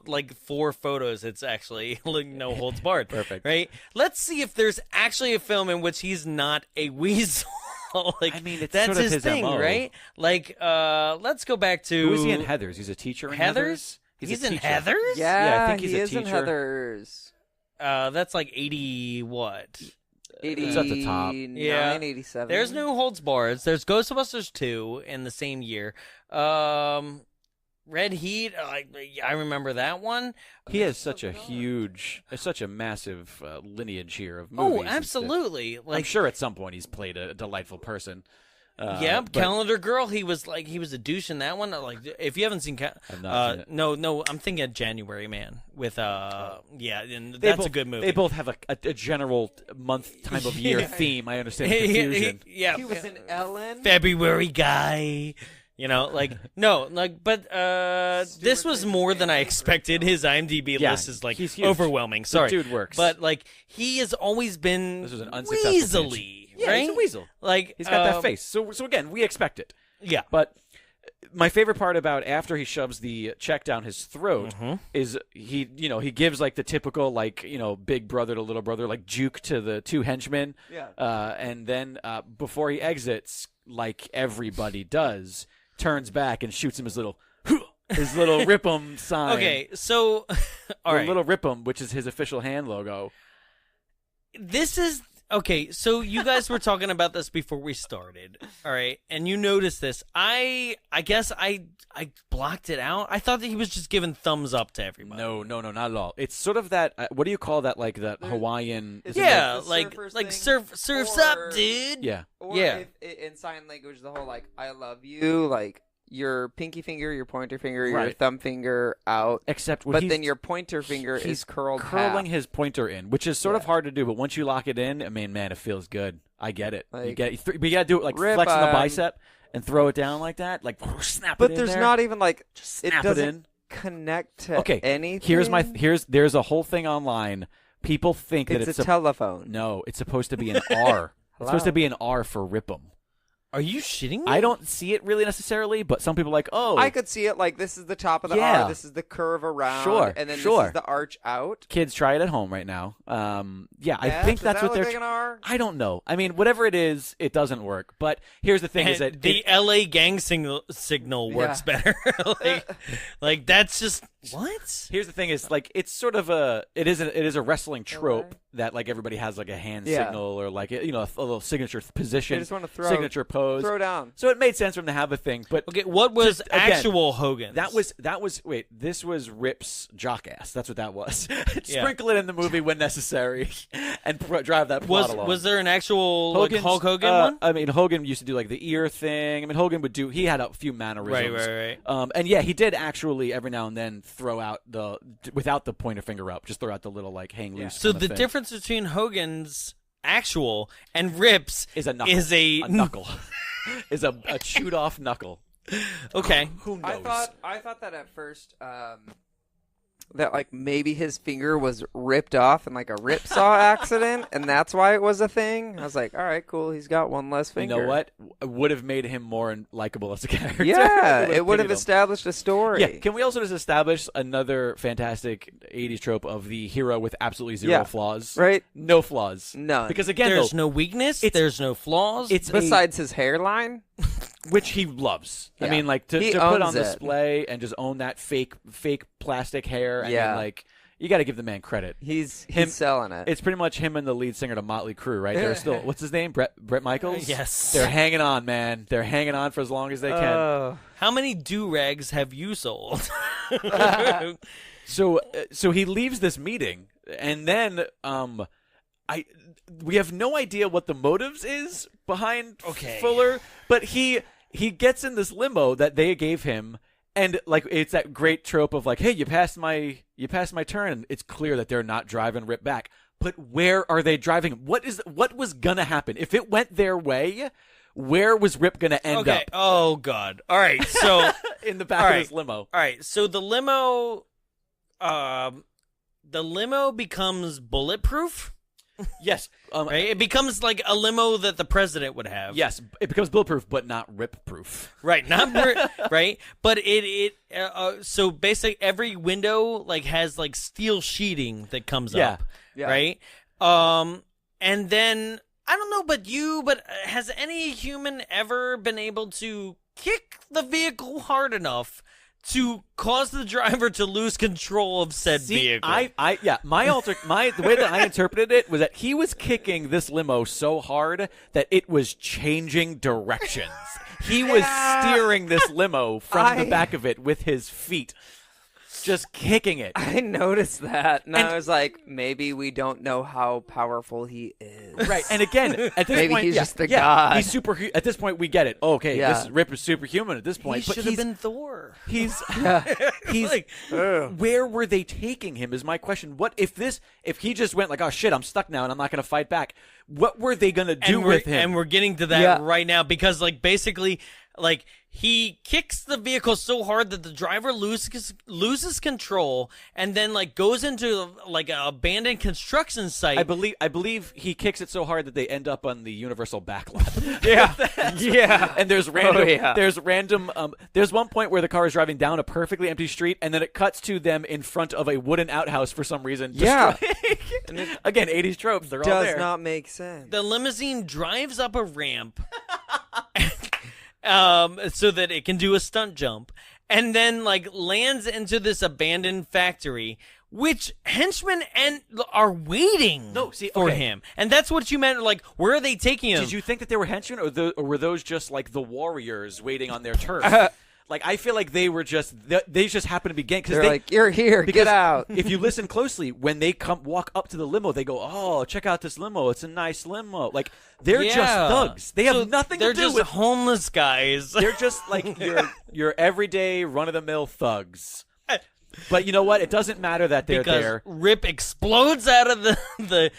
4 photos. It's actually no holds barred. Perfect. Right? Let's see if there's actually a film in which he's not a weasel. I mean, it's that's sort of his thing, MO. Right? Let's go back to... Who is he in Heathers? He's a teacher in Heathers? He's a in teacher. Heathers? Yeah, I think he's he a is in teacher. Heathers. That's like 80 what? 80, It's at the top. Yeah. 87. There's no holds barred. There's Ghostbusters 2 in the same year. Red Heat, I remember that one. He has such a massive lineage here of movies. Oh, absolutely. I'm sure at some point he's played a delightful person. Calendar Girl. He was a douche in that one. Like, if you haven't seen, I've not seen it. No, I'm thinking of January Man with and that's a good movie. They both have a general month time of year theme. I understand the confusion. He was in Ellen. February guy. You know, but this was more than I expected. His IMDb list is he's huge. overwhelming. Sorry, the dude works. But he has always been this was an unsuccessful weaselly, pitch. right? He's a weasel. He's got that face. So again, we expect it. Yeah. But my favorite part about after he shoves the check down his throat is he gives the typical big brother to little brother juke to the 2 henchmen. Yeah. And then before he exits, like everybody does, turns back and shoots him his little rip 'em sign. Okay, so all right, little rip 'em, which is his official hand logo. This is okay. So you guys were talking about this before we started, all right? And you noticed this. I guess I blocked it out. I thought that he was just giving thumbs up to everybody. No, not at all. It's sort of that. What do you call that? That Hawaiian. Yeah, like surfs up, dude. Yeah. Or Yeah. if, in sign language, the whole I love you, your pinky finger, your pointer finger, your Right. thumb finger out. Except But then your pointer finger is curled curling half. his pointer in, which is sort of hard to do. But once you lock it in, I mean, man, it feels good. I get it. You get it. But you got to do it flexing the bicep and throw it down like that, snap But it in there's there. not even Just it snap doesn't it in. connect to anything. There's a whole thing online. People think that it's a telephone. No, it's supposed to be an R. It's supposed to be an R for Rip'em. Are you shitting me? I don't see it really necessarily, but some people are like, oh. I could see it this is the top of the Yeah. R, this is the curve around, Sure, and then sure. this is the arch out. Kids, try it at home right now. I think Does that's that what look they're. like an R? I don't know. I mean, whatever it is, it doesn't work. But here's the thing: is that the LA gang signal works better. That's just what? Here's the thing: is it's sort of it is a wrestling trope that everybody has a hand signal or a little signature position. They just want to throw signature pose, throw down. So it made sense for him to have a thing. But Okay, what was actual Hogan? That was wait. This was Rip's jock ass. That's what that was. Sprinkle it in the movie when necessary, and drive that plot along. Was there an actual Hulk Hogan one? I mean, Hogan used to do the ear thing. I mean, Hogan would do. He had a few mannerisms. Right. And yeah, he did actually every now and then throw out without the pointer finger up, just throw out the little hang loose. So kind the of thing. difference between Hogan's actual and Rip's is a knuckle. A knuckle. Is a chewed off knuckle. Okay. Who knows? I thought that at first that like maybe his finger was ripped off in like a rip saw accident, and that's why it was a thing. I was like, all right, cool. He's got one less finger. You know what? Would have made him more likable as a character. Yeah, it would have established a story. Yeah. Can we also just establish another fantastic 80s trope of the hero with absolutely zero flaws? Right? No flaws. None. Because again, There's no weakness. There's no flaws. It's besides his hairline, which he loves. Yeah. I mean, like to put on display and just own that fake plastic hair. I mean, like you got to give the man credit. He's selling it. It's pretty much him and the lead singer to Motley Crue, right? They're still what's his name? Brett Michaels. Yes. They're hanging on, man. They're hanging on for as long as they can. How many do-rags have you sold? So he leaves this meeting, and then we have no idea what the motives is behind Fuller, but he gets in this limo that they gave him, and like it's that great trope of like, hey, you passed my turn. It's clear that they're not driving Rip back, but where are they driving? What was gonna happen if it went their way? Where was Rip gonna end up? Oh God! All right, so in the back of his limo. All right, so the limo becomes bulletproof. Yes, right. It becomes like a limo that the president would have. Yes, it becomes bulletproof, but not rip-proof. Right, not right. But so basically every window like has like steel sheeting that comes up. Yeah. Right. And then I don't know, but has any human ever been able to kick the vehicle hard enough to cause the driver to lose control of said vehicle? The way that I interpreted it was that he was kicking this limo so hard that it was changing directions. He was steering this limo from the back of it with his feet. Just kicking it. I noticed that, and I was like, maybe we don't know how powerful he is. Right, and again, at this maybe point, he's just the god. He's super. At this point, we get it. Okay, this Rip is superhuman at this point. He should have been Thor. He's like, where were they taking him? Is my question. What if he just went like, oh shit, I'm stuck now and I'm not going to fight back? What were they going to do with him? And we're getting to that right now because like basically. Like, he kicks the vehicle so hard that the driver loses control and then, like, goes into, like, an abandoned construction site. I believe he kicks it so hard that they end up on the Universal backlot. Yeah. And there's random, there's one point where the car is driving down a perfectly empty street, and then it cuts to them in front of a wooden outhouse for some reason. Yeah. Again, 80s tropes. They're all there. Does not make sense. The limousine drives up a ramp. So that it can do a stunt jump, and then like lands into this abandoned factory, which henchmen are waiting for him, and that's what you meant. Like, where are they taking him? Did you think that they were henchmen, or were those just like the warriors waiting on their turf? Like, I feel like they just happened to be gang. They're like, you're here, get out. If you listen closely, when they walk up to the limo, they go, oh, check out this limo. It's a nice limo. Like, they're just thugs. They have nothing to do with... They're just homeless guys. They're just like your everyday run-of-the-mill thugs. But you know what? It doesn't matter that they're there. Rip explodes out of the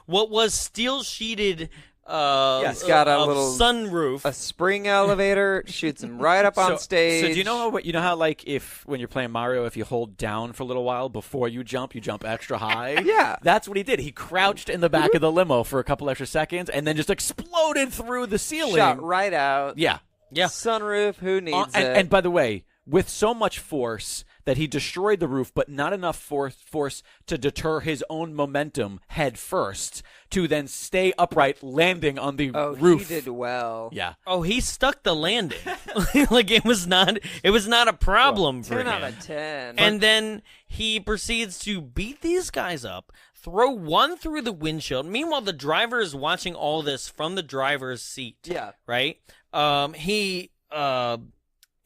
what was steel-sheeted... It's got a little sunroof, a spring elevator, shoots him right up on stage. So do you know how like when you're playing Mario, if you hold down for a little while before you jump extra high? Yeah. That's what he did. He crouched in the back of the limo for a couple extra seconds and then just exploded through the ceiling. Shot right out. Yeah. Sunroof, who needs it? And by the way, with so much force that he destroyed the roof, but not enough force to deter his own momentum head first to then stay upright, landing on the roof. He did well. Yeah. Oh, he stuck the landing. Like it was not a problem for him. 10 out of 10. And then he proceeds to beat these guys up, throw one through the windshield. Meanwhile, the driver is watching all this from the driver's seat. Yeah. Right?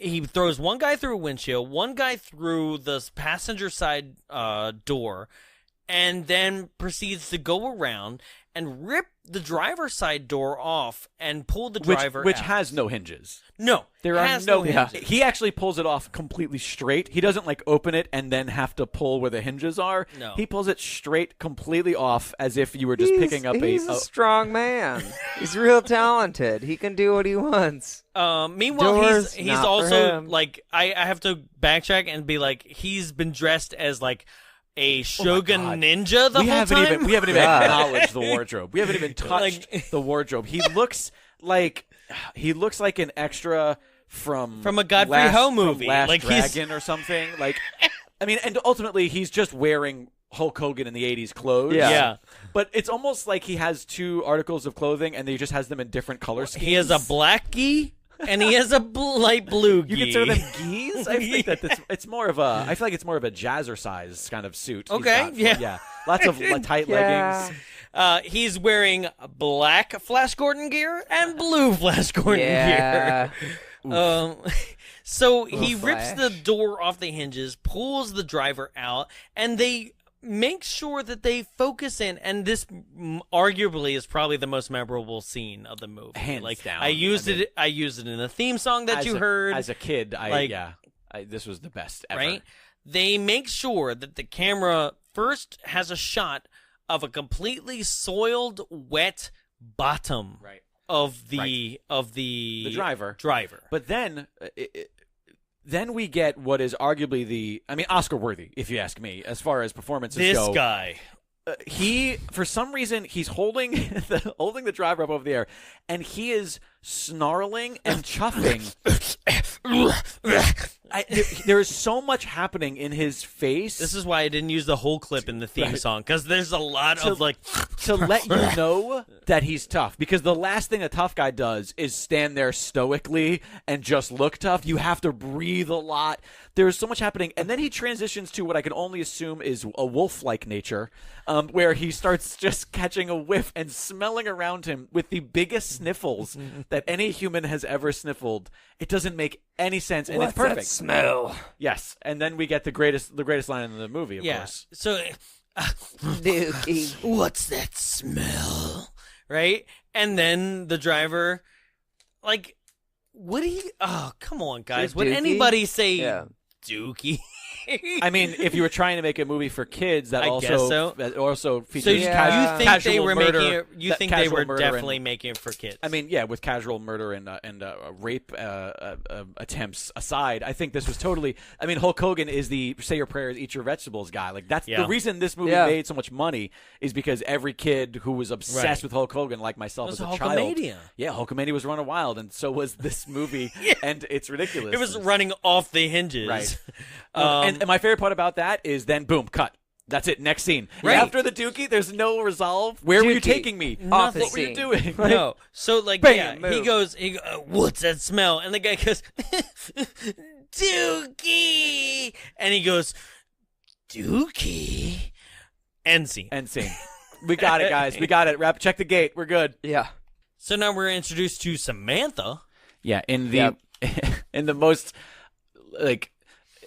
He throws one guy through a windshield, one guy through the passenger side door, and then proceeds to go around and rip the driver's side door off and pull the driver which out. has no hinges. No, There it are has no hinges. hinges. He actually pulls it off completely straight. He doesn't like open it and then have to pull where the hinges are. No. He pulls it straight, completely off, as if you were just picking up He's a strong man. He's real talented. He can do what he wants. Meanwhile, Doors, he's not for also him. like I have to backtrack and be like he's been dressed as like a Shogun ninja the we whole haven't time. even acknowledged the wardrobe. We haven't even touched Like- the wardrobe. He looks like an extra from a Godfrey Ho from movie. Last Like, he's- Dragon or something. Like, I mean, and ultimately he's just wearing Hulk Hogan in the '80s clothes. Yeah. But it's almost like he has two articles of clothing and he just has them in different color schemes. He has a black gi and he has a light blue gi. You consider them geese? I think that it's more of a. I feel like it's more of a jazzercise kind of suit. he's Okay, got. yeah. Lots of tight leggings. He's wearing black Flash Gordon gear and blue Flash Gordon Yeah. gear. So he Oof, rips Flash. the door off the hinges, pulls the driver out, and they make sure that they focus in. And this arguably is probably the most memorable scene of the movie. Hands like, down. I used it in the theme song that you heard. As a kid, this was the best ever. Right? They make sure that the camera first has a shot of a completely soiled, wet bottom Right. of the driver. Driver. But then, then we get what is arguably Oscar worthy, if you ask me, as far as performances This go. guy. He, for some reason, he's holding the driver up over the air, and he is snarling and chuffing. There is so much happening in his face. This is why I didn't use the whole clip in the theme song, because there's a lot of like to let you know that he's tough. Because the last thing a tough guy does is stand there stoically and just look tough. You have to breathe a lot. There's so much happening. And then he transitions to what I can only assume is a wolf-like nature, where he starts just catching a whiff and smelling around him with the biggest sniffles that any human has ever sniffled. It doesn't make any sense, and What's it's perfect. that smell? Yes, and then we get the greatest line in the movie, of course. So Dookie. what's that smell? Right? And then the driver, like, would he? Oh, come on, guys. Say Would Dookie? anybody say Yeah. Dookie? I mean, if you were trying to make a movie for kids that I also guess so. that also features So Yeah. you think casual they were murder, making it? You think they casual were murder definitely and, making it for kids? I mean, yeah, with casual murder and rape attempts aside, I think this was totally. I mean, Hulk Hogan is the say your prayers, eat your vegetables guy. Like that's Yeah. the reason this movie Yeah. made so much money is because every kid who was obsessed Right. with Hulk Hogan, like myself It was as a child, Hulkamania. yeah, Hulkamania was running wild, and so was this movie, and it's ridiculous. it was running off the hinges. Right. And my favorite part about that is then boom, cut. That's it. Next scene. Right. After the Dookie, there's no resolve. Where were you Dookie. taking me? Office What were you scene. doing? No. So like, Bam, yeah, move. he goes, what's that smell? And the guy goes, Dookie. And he goes, Dookie. End scene. End scene. We got it, guys. We got it. Check the gate. We're good. Yeah. So now we're introduced to Samantha. Yeah. In the in the most like.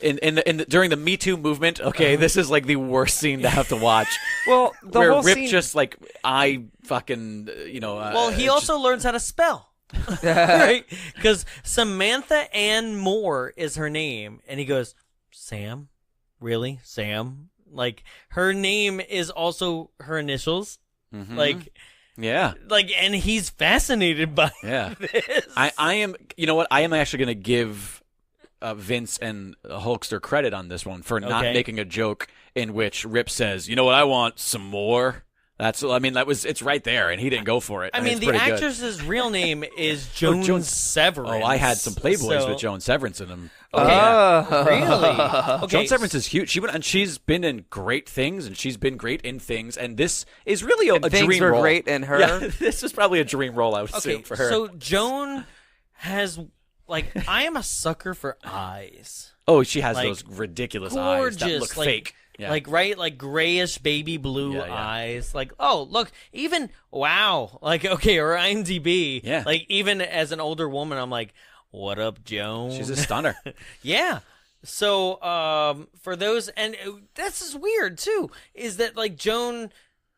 During the Me Too movement, okay, this is like the worst scene to have to watch. Well, the where whole Rip scene. just like I fucking Well, he also learns how to spell. Right? Because Samantha Ann Moore is her name. And he goes, Sam? Really? Sam? Like, her name is also her initials. Like, yeah. and he's fascinated by Yeah. this. I am. You know what? I am actually going to give Vince and Hulkster credit on this one for not Okay. making a joke in which Rip says, "You know what? I want some more." It's right there, and he didn't go for it. I and mean, it's the pretty good. actress's real name is Joan Joan- Severance. Oh, I had some Playboys So- with Joan Severance in them. Okay. Oh. Really? Okay. Joan Severance is huge. She's been in great things, and she's been great in things. And this is really a things dream were role. great in her? Yeah, this is probably a dream role, I would assume, Okay, for her. so Joan has, like, I am a sucker for eyes. oh, she has like, those ridiculous eyes that Gorgeous, look like, fake. Yeah. Like, right, like grayish baby blue Yeah, yeah. eyes. Like, oh, look, even, wow. Like, okay, or IMDb. Yeah. Like, even as an older woman, I'm like, what up, Joan? She's a stunner. Yeah. So, for those, and this is weird too, is that like Joan,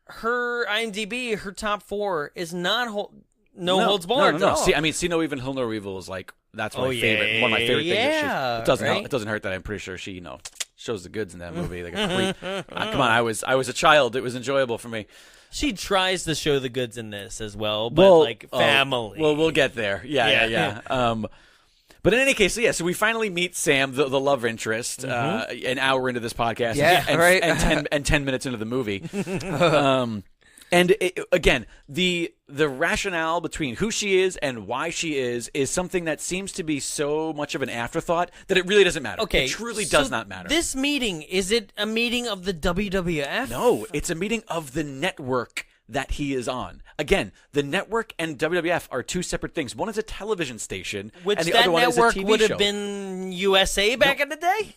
her IMDb, her top 4 is not no holds barred. No. See no even, he'll no evil is like, that's my favorite, one of my favorite things. It doesn't hurt that I'm pretty sure she, shows the goods in that movie like a creep. Come on, I was a child. It was enjoyable for me. She tries to show the goods in this as well, but family. Well, we'll get there. Yeah. But in any case, so we finally meet Sam, the love interest, an hour into this podcast, and 10 minutes into the movie. And again, the rationale between who she is and why she is something that seems to be so much of an afterthought that it really doesn't matter. Okay, it truly does not matter. This meeting, is it a meeting of the WWF? No, it's a meeting of the network that he is on. Again, the network and WWF are two separate things. One is a television station, which and the that other one network is a TV would show. have been USA back in the day.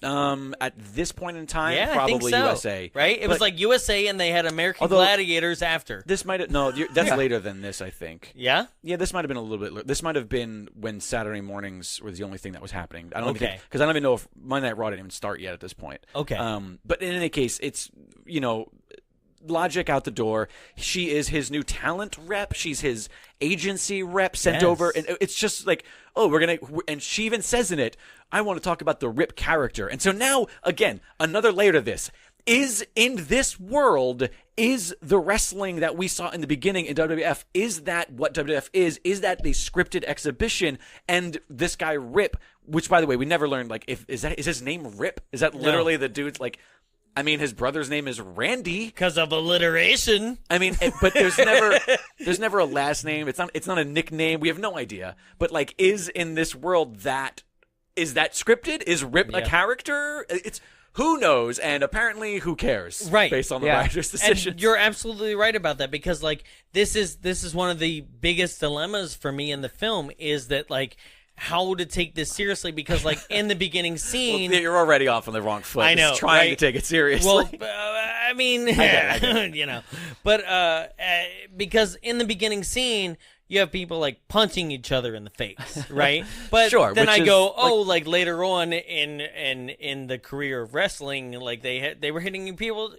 At this point in time, I probably think so. USA. Right? It was like USA, and they had American Gladiators after. This might have that's later than this, I think. Yeah. Yeah, this might have been a little bit. This might have been when Saturday mornings was the only thing that was happening. I don't because I don't even know if Monday Night Raw didn't even start yet at this point. Okay. But in any case, it's logic out the door. She is his new talent rep. She's his agency rep sent over. And it's just like, and she even says in it, I want to talk about the Rip character. And so now, again, another layer to this. Is in this world, is the wrestling that we saw in the beginning in WWF, is that what WWF is? Is that the scripted exhibition? And this guy Rip, which by the way, we never learned, is his name Rip? Is that literally the dude's his brother's name is Randy because of alliteration. But there's never a last name. It's not a nickname. We have no idea. But is in this world is that scripted? Is Rip a character? It's who knows, and apparently who cares? Right, based on the writer's decision. And you're absolutely right about that because this is one of the biggest dilemmas for me in the film is that how to take this seriously because in the beginning scene you're already off on the wrong foot. I know, trying to take it seriously. Well, I get it. But because in the beginning scene you have people punching each other in the face, right? But sure, then I go, later on in the career of wrestling, they were hitting people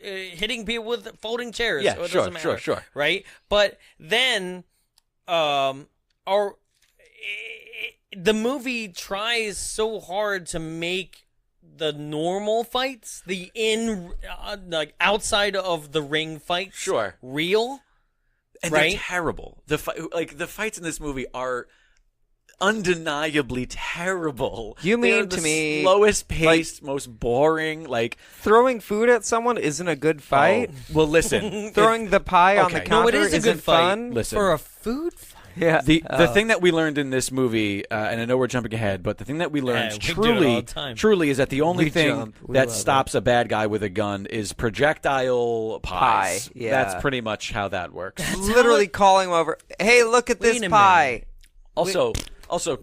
with folding chairs. Yeah, so it doesn't matter, sure, right? But then, the movie tries so hard to make the normal fights, the outside of the ring fights, real, and they're terrible. The fights in this movie are undeniably terrible. You mean the to me slowest paced, most boring, throwing food at someone isn't a good fight? Well, listen, throwing the pie on the counter it is a good fight fun? Listen, for a food fight. Yeah. The thing that we learned in this movie, and I know we're jumping ahead, but the thing that we learned truly is that the only thing that stops a bad guy with a gun is projectile pies. Yeah. That's pretty much how that works. Literally calling him over. Hey, look at this pie. Also,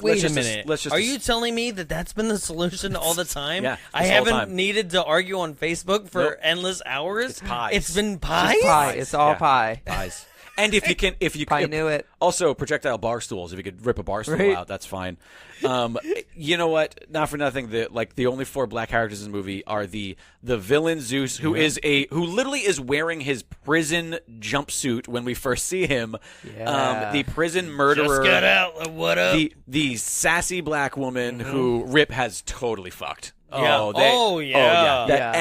wait a minute. Are you telling me that's been the solution all the time? Yeah, I haven't needed to argue on Facebook for endless hours. It's pies. It's been pies. It's all pie. Pies. And if you I knew it. Also, projectile bar stools. If you could rip a bar stool out, that's fine. You know what? Not for nothing. The only 4 black characters in the movie are the villain Zeus, who who literally is wearing his prison jumpsuit when we first see him. Yeah. The prison murderer. Just got out. What up? The sassy black woman who Rip has totally fucked. Yeah.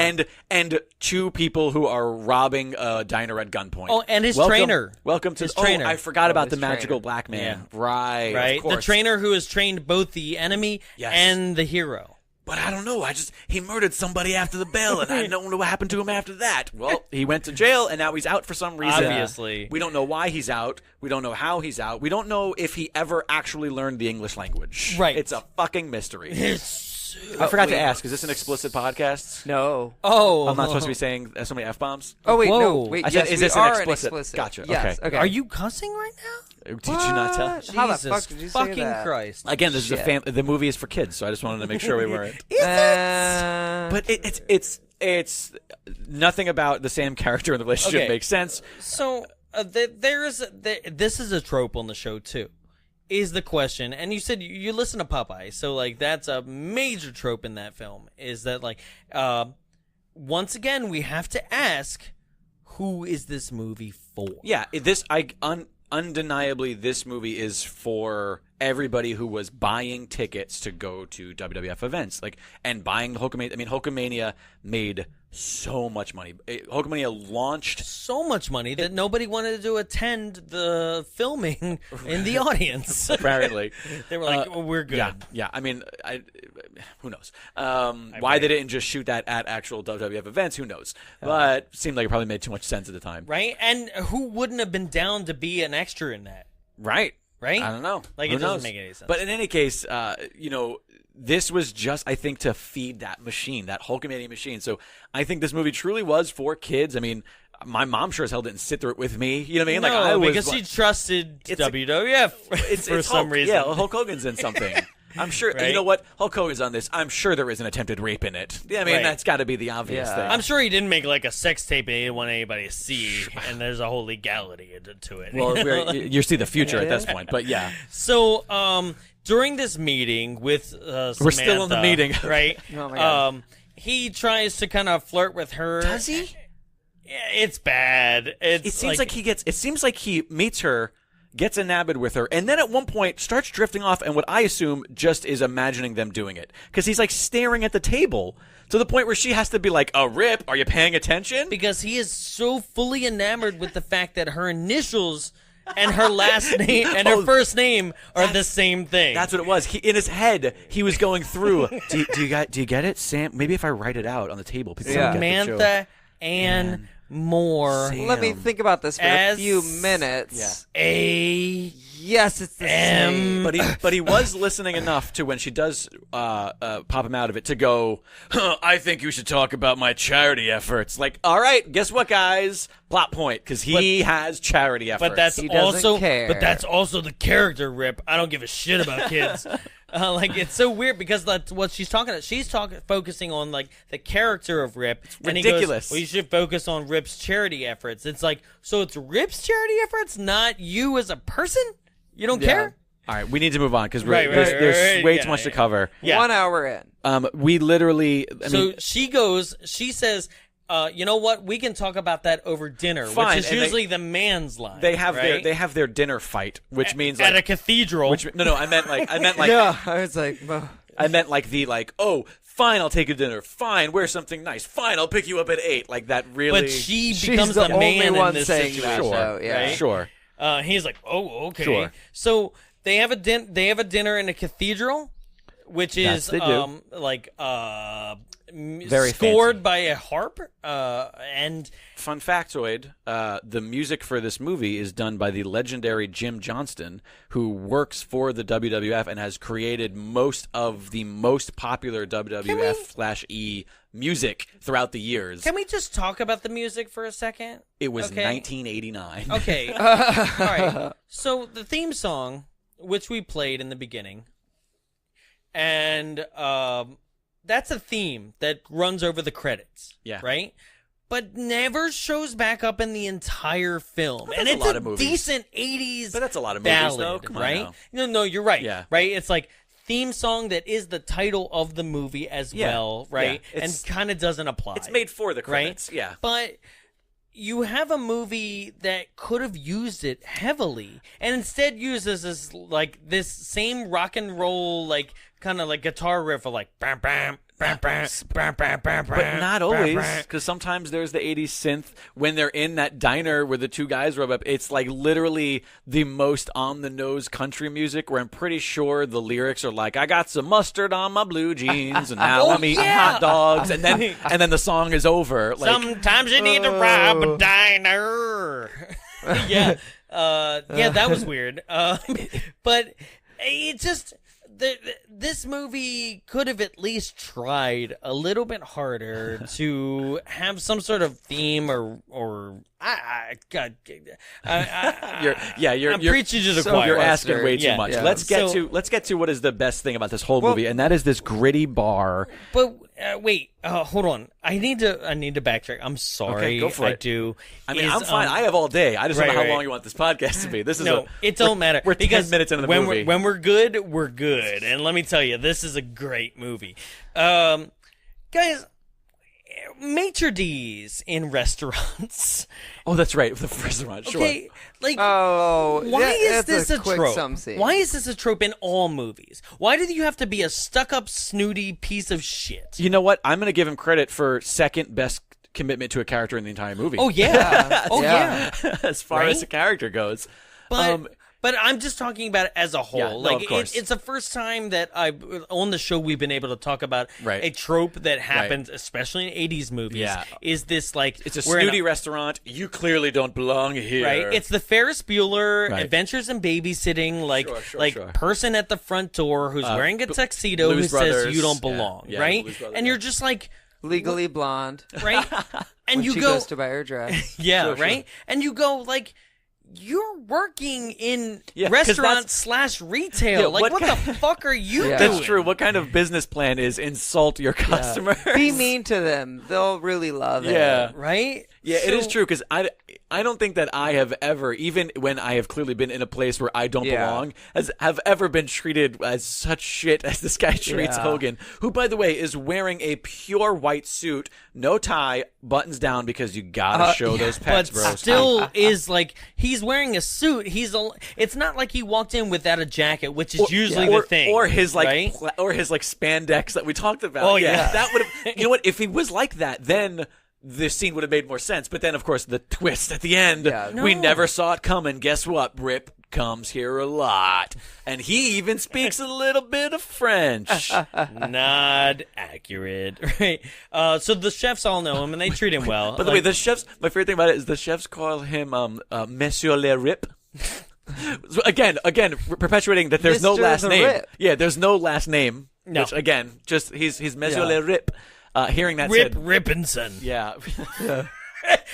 And 2 people who are robbing a diner at gunpoint. Oh, and his trainer. Welcome to his trainer. I forgot about the magical black man. Yeah. Right. Of course. The trainer who has trained both the enemy and the hero. But I don't know. He murdered somebody after the bell, and I don't know what happened to him after that. Well, he went to jail, and now he's out for some reason. Obviously. We don't know why he's out. We don't know how he's out. We don't know if he ever actually learned the English language. Right. It's a fucking mystery. I forgot to ask, is this an explicit podcast? No. Oh. I'm not supposed to be saying so many F-bombs? Oh, wait, Whoa. no. Wait, I said, is this an explicit? Gotcha. Yes, okay. Are you cussing right now? Did you not tell? How the fuck did you say fucking that? Christ. Again, this is the movie is for kids, so I just wanted to make sure we weren't. But it's nothing about the same character in the relationship makes sense. So this is a trope on the show too. is the question, and you said you listen to Popeye, so like that's a major trope in that film. Is that like, once again, we have to ask, who is this movie for? Yeah, undeniably, this movie is for everybody who was buying tickets to go to WWF events, and buying the Hulkamania. I mean, Hulkamania made so much money. Hulkamania launched so much money that nobody wanted to attend the filming in the audience. Apparently, they were like, "We're good." Yeah. I mean, who knows? Why they didn't just shoot that at actual WWF events? Who knows? But it seemed like it probably made too much sense at the time, right? And who wouldn't have been down to be an extra in that? Right. Right? I don't know. Like, Who it doesn't knows? make any sense. But in any case, this was just, I think, to feed that machine, that Hulkamania machine. So I think this movie truly was for kids. I mean, my mom sure as hell didn't sit through it with me. You know what I mean? No, I was, because she trusted WWF for some Hulk, reason. Yeah, Hulk Hogan's in something. I'm sure. Right? You know what? Hulk Hogan's on this. I'm sure there is an attempted rape in it. Yeah, I mean, Right. that's got to be the obvious thing. I'm sure he didn't make like a sex tape and he didn't want anybody to see, and there's a whole legality to it. Well, you see the future at this point, but yeah. So, during this meeting with Samantha, We're still in the meeting. right? Oh my God. He tries to kind of flirt with her. Does he? Yeah, it's bad. It seems like he gets. It seems like he meets her, gets enamored with her, and then at one point starts drifting off, and what I assume just is imagining them doing it. Because he's like staring at the table to the point where she has to be like, Rip, are you paying attention? because he is so fully enamored with the fact that her initials and her last name and her first name are the same thing. That's what it was. In his head, he was going through. do you get it, Sam? Maybe if I write it out on the table, people will get the joke. Samantha and Moore. Sam. Let me think about this for a few minutes. A Yes, it's the same. But he was listening enough to when she does pop him out of it to go, I think you should talk about my charity efforts. Like, all right, guess what, guys? Plot point, because he has charity efforts. But that's He doesn't also care. But that's also the character, Rip. I don't give a shit about kids. It's so weird because that's what she's talking about. She's focusing on like the character of Rip. And ridiculous. He goes, well, you should focus on Rip's charity efforts. It's like, so it's Rip's charity efforts, not you as a person? You don't care? All right, we need to move on because Right, there's way yeah, too much to yeah. cover. Yeah. 1 hour in. We literally. She says, you know what? We can talk about that over dinner, Fine, which is and usually the man's line. They have right? their dinner fight, which means at like, a cathedral. I meant like Yeah, I was like, well, I meant like fine, I'll take you to dinner. Fine, wear something nice. Fine, I'll pick you up at 8. Like that really. But she she's becomes the the only man one in this saying situation. that. So, yeah. right? Sure. He's like, oh, okay. Sure. So they have a dinner in a cathedral, which is Yes, they do. Very scored fancy. by a harp. And Fun factoid, the music for this movie is done by the legendary Jim Johnston, who works for the WWF and has created most of the most popular WWF/E music throughout the years. can we just talk about the music for a second? It was Okay. 1989. Okay. All right. So the theme song, which we played in the beginning, and that's a theme that runs over the credits. Yeah. Right? But never shows back up in the entire film. But And that's it's a lot of movies. decent 80s But that's a lot of movies, ballad, though. Come on right? now. No, you're right. Yeah. Right? It's like theme song that is the title of the movie as Yeah. well, right? Yeah. And kind of doesn't apply. It's made for the right? credits. Yeah. But you have a movie that could have used it heavily and instead uses this same rock and roll kind of guitar riff of bam bam bam bam bam bam bam But bam, not bam, always, bam. because sometimes there's the 80s synth. When they're in that diner where the two guys rub up, it's like literally the most on-the-nose country music where I'm pretty sure the lyrics are like, I got some mustard on my blue jeans, and now I'm eating hot dogs, and then the song is over. Like, Sometimes you need to rob a diner. Yeah. That was weird. But it just... This movie could have at least tried a little bit harder to have some sort of theme or God, you're preaching to the choir. You're asking way too Yeah. much. Yeah. Let's get to what is the best thing about this whole movie, and that is this gritty bar. But wait, hold on. I need to backtrack. I'm sorry. Okay, go for it. I mean, I'm fine. I have all day. I just don't know how long you want this podcast to be. This is it don't matter. We're because 10 minutes into the when movie. When we're good, we're good. And let me tell you, this is a great movie. Guys, maitre d's in restaurants. Oh, that's right. The restaurant. Sure. Okay, like, why is this a quick trope? sum scene. Why is this a trope in all movies? Why do you have to be a stuck-up, snooty piece of shit? You know what? I'm going to give him credit for second best commitment to a character in the entire movie. Oh yeah, yeah. As far as the character goes. But I'm just talking about it as a whole. Yeah, no, like of course. it's the first time that on the show we've been able to talk about Right. a trope that happens, especially in 80s movies. Yeah. Is this like It's a we're in snooty restaurant. You clearly don't belong here. Right, it's the Ferris Bueller Right. Adventures in Babysitting, like Sure. person at the front door who's wearing a tuxedo Blues who says Brothers. you don't belong, Yeah, right? Blues Brothers, And you're just like, Legally Blonde. right? And When you she go, goes to buy her dress. yeah, right? And you go like, you're working in 'cause restaurant / retail. Yeah, like, what what the fuck are you doing? That's true. What kind of business plan is insult your customers? Be mean to them. They'll really love it. Yeah. Right? Yeah, it is So- true because I don't think that I have ever, even when I have clearly been in a place where I don't belong, have ever been treated as such shit as this guy treats Hogan, who, by the way, is wearing a pure white suit, no tie, buttons down because you gotta show those pecs, But bro. still is like, he's wearing a suit. It's not like he walked in without a jacket, which is usually the thing. Or his like, right? or his like spandex that we talked about. Oh, yeah. That would have. You know what? If he was like that, then this scene would have made more sense. But then, of course, the twist at the end, we No. never saw it coming. Guess what? Rip comes here a lot, and he even speaks a little bit of French. Not accurate, right? So the chefs all know him and they treat him well. By the way, the chefs. My favorite thing about it is the chefs call him Monsieur Le Rip. So again, perpetuating that there's no Mr. last the name. Rip. Yeah, there's no last name. No. Which again, just he's Monsieur Le Rip. Hearing that Rip said, Rippinson. yeah.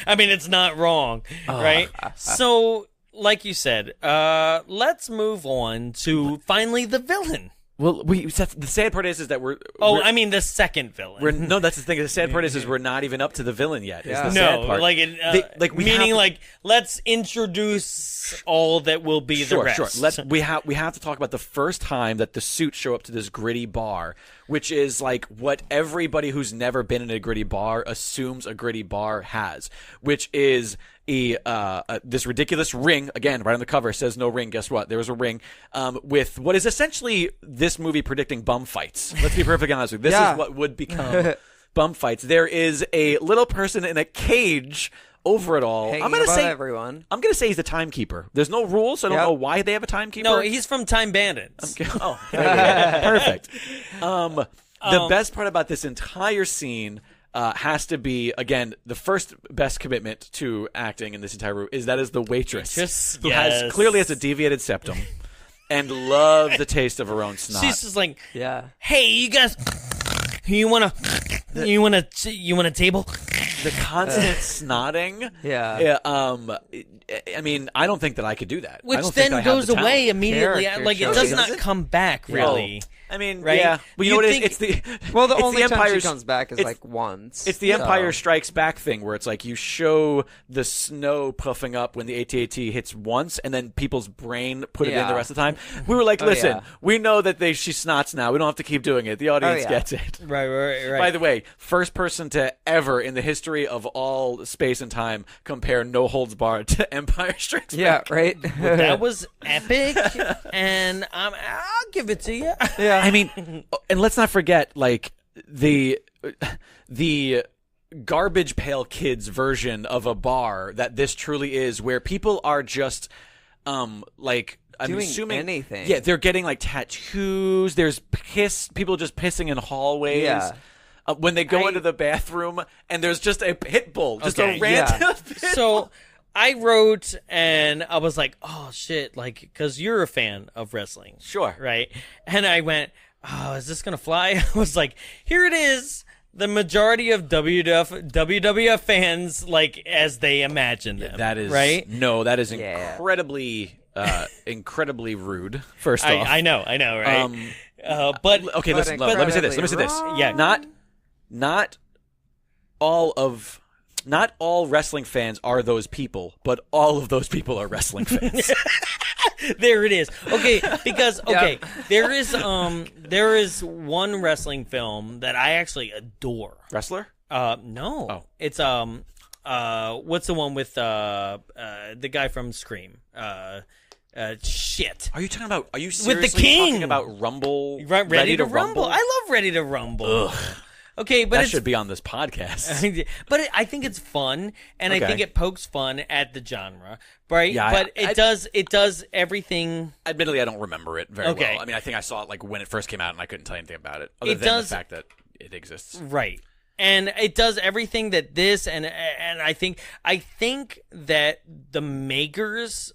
I mean, it's not wrong, right? So, like you said, let's move on to finally the villain. Well, the sad part is that we're. I mean the second villain. No, that's the thing. The sad part is we're not even up to the villain yet. Is the sad No, part. like let's introduce all that will be the rest. Sure. We have to talk about the first time that the suits show up to this gritty bar, which is like what everybody who's never been in a gritty bar assumes a gritty bar has, which is this ridiculous ring. Again, right on the cover says no ring. Guess what? There was a ring with what is essentially this movie predicting bum fights. Let's be perfectly honest with you. This is what would become bum fights. There is a little person in a cage over it all. Hanging I'm going to above say everyone. I'm going to say he's a timekeeper. There's no rules, so I don't know why they have a timekeeper. No, he's from Time Bandits. Okay. Oh, perfect. The best part about this entire scene has to be, again, the first best commitment to acting in this entire movie is the waitress who clearly has a deviated septum and loves the taste of her own snot. She's just like, hey, you guys, you want a table? The constant snotting. Yeah. I mean, I don't think that I could do that. I Which don't think then I have goes the talent. away immediately. Character Like, it choice. does not come back, really. I mean, Right? yeah. Well, you know what it is? It's the Well, the it's only the time Empire's, she comes back is it's- like once. It's the Empire Strikes Back thing where it's like you show the snow puffing up when the AT-AT hits once, and then people's brain put it in the rest of the time. We were like, listen, we know that she snots now. We don't have to keep doing it. The audience gets it. Right. By the way, first person to ever in the history of all space and time compare No Holds Barred to Empire Strikes Back. Yeah, right? That was epic, and I'll give it to you. Yeah. I mean, and let's not forget, like, the garbage pail kids version of a bar that this truly is, where people are just, like, I'm Doing assuming anything. Yeah, they're getting like tattoos. There's people just pissing in hallways. Yeah. When they go into the bathroom, and there's just a pit bull, just a Okay, random pit bull. So I wrote, and I was like, oh, shit, like, because you're a fan of wrestling. Sure. Right? And I went, oh, is this going to fly? I was like, here it is. the majority of WWF fans like as they imagine them. That is right. No, that is incredibly rude. First off, I know, right? But okay, listen. Let me say this. Yeah, not all wrestling fans are those people, but all of those people are wrestling fans. There it is. Okay, because there is one wrestling film that I actually adore. Wrestler? No. Oh. It's what's the one with the guy from Scream? Shit. Are you seriously with the King talking about Rumble? Ready to Rumble? I love Ready to Rumble. Ugh. Okay, but that should be on this podcast. But I think it's fun, and I think it pokes fun at the genre, right? Yeah, but it does everything. Admittedly, I don't remember it very well. I mean, I think I saw it like when it first came out, and I couldn't tell you anything about it, other than the fact that it exists. Right, and it does everything that this, and I think that the makers.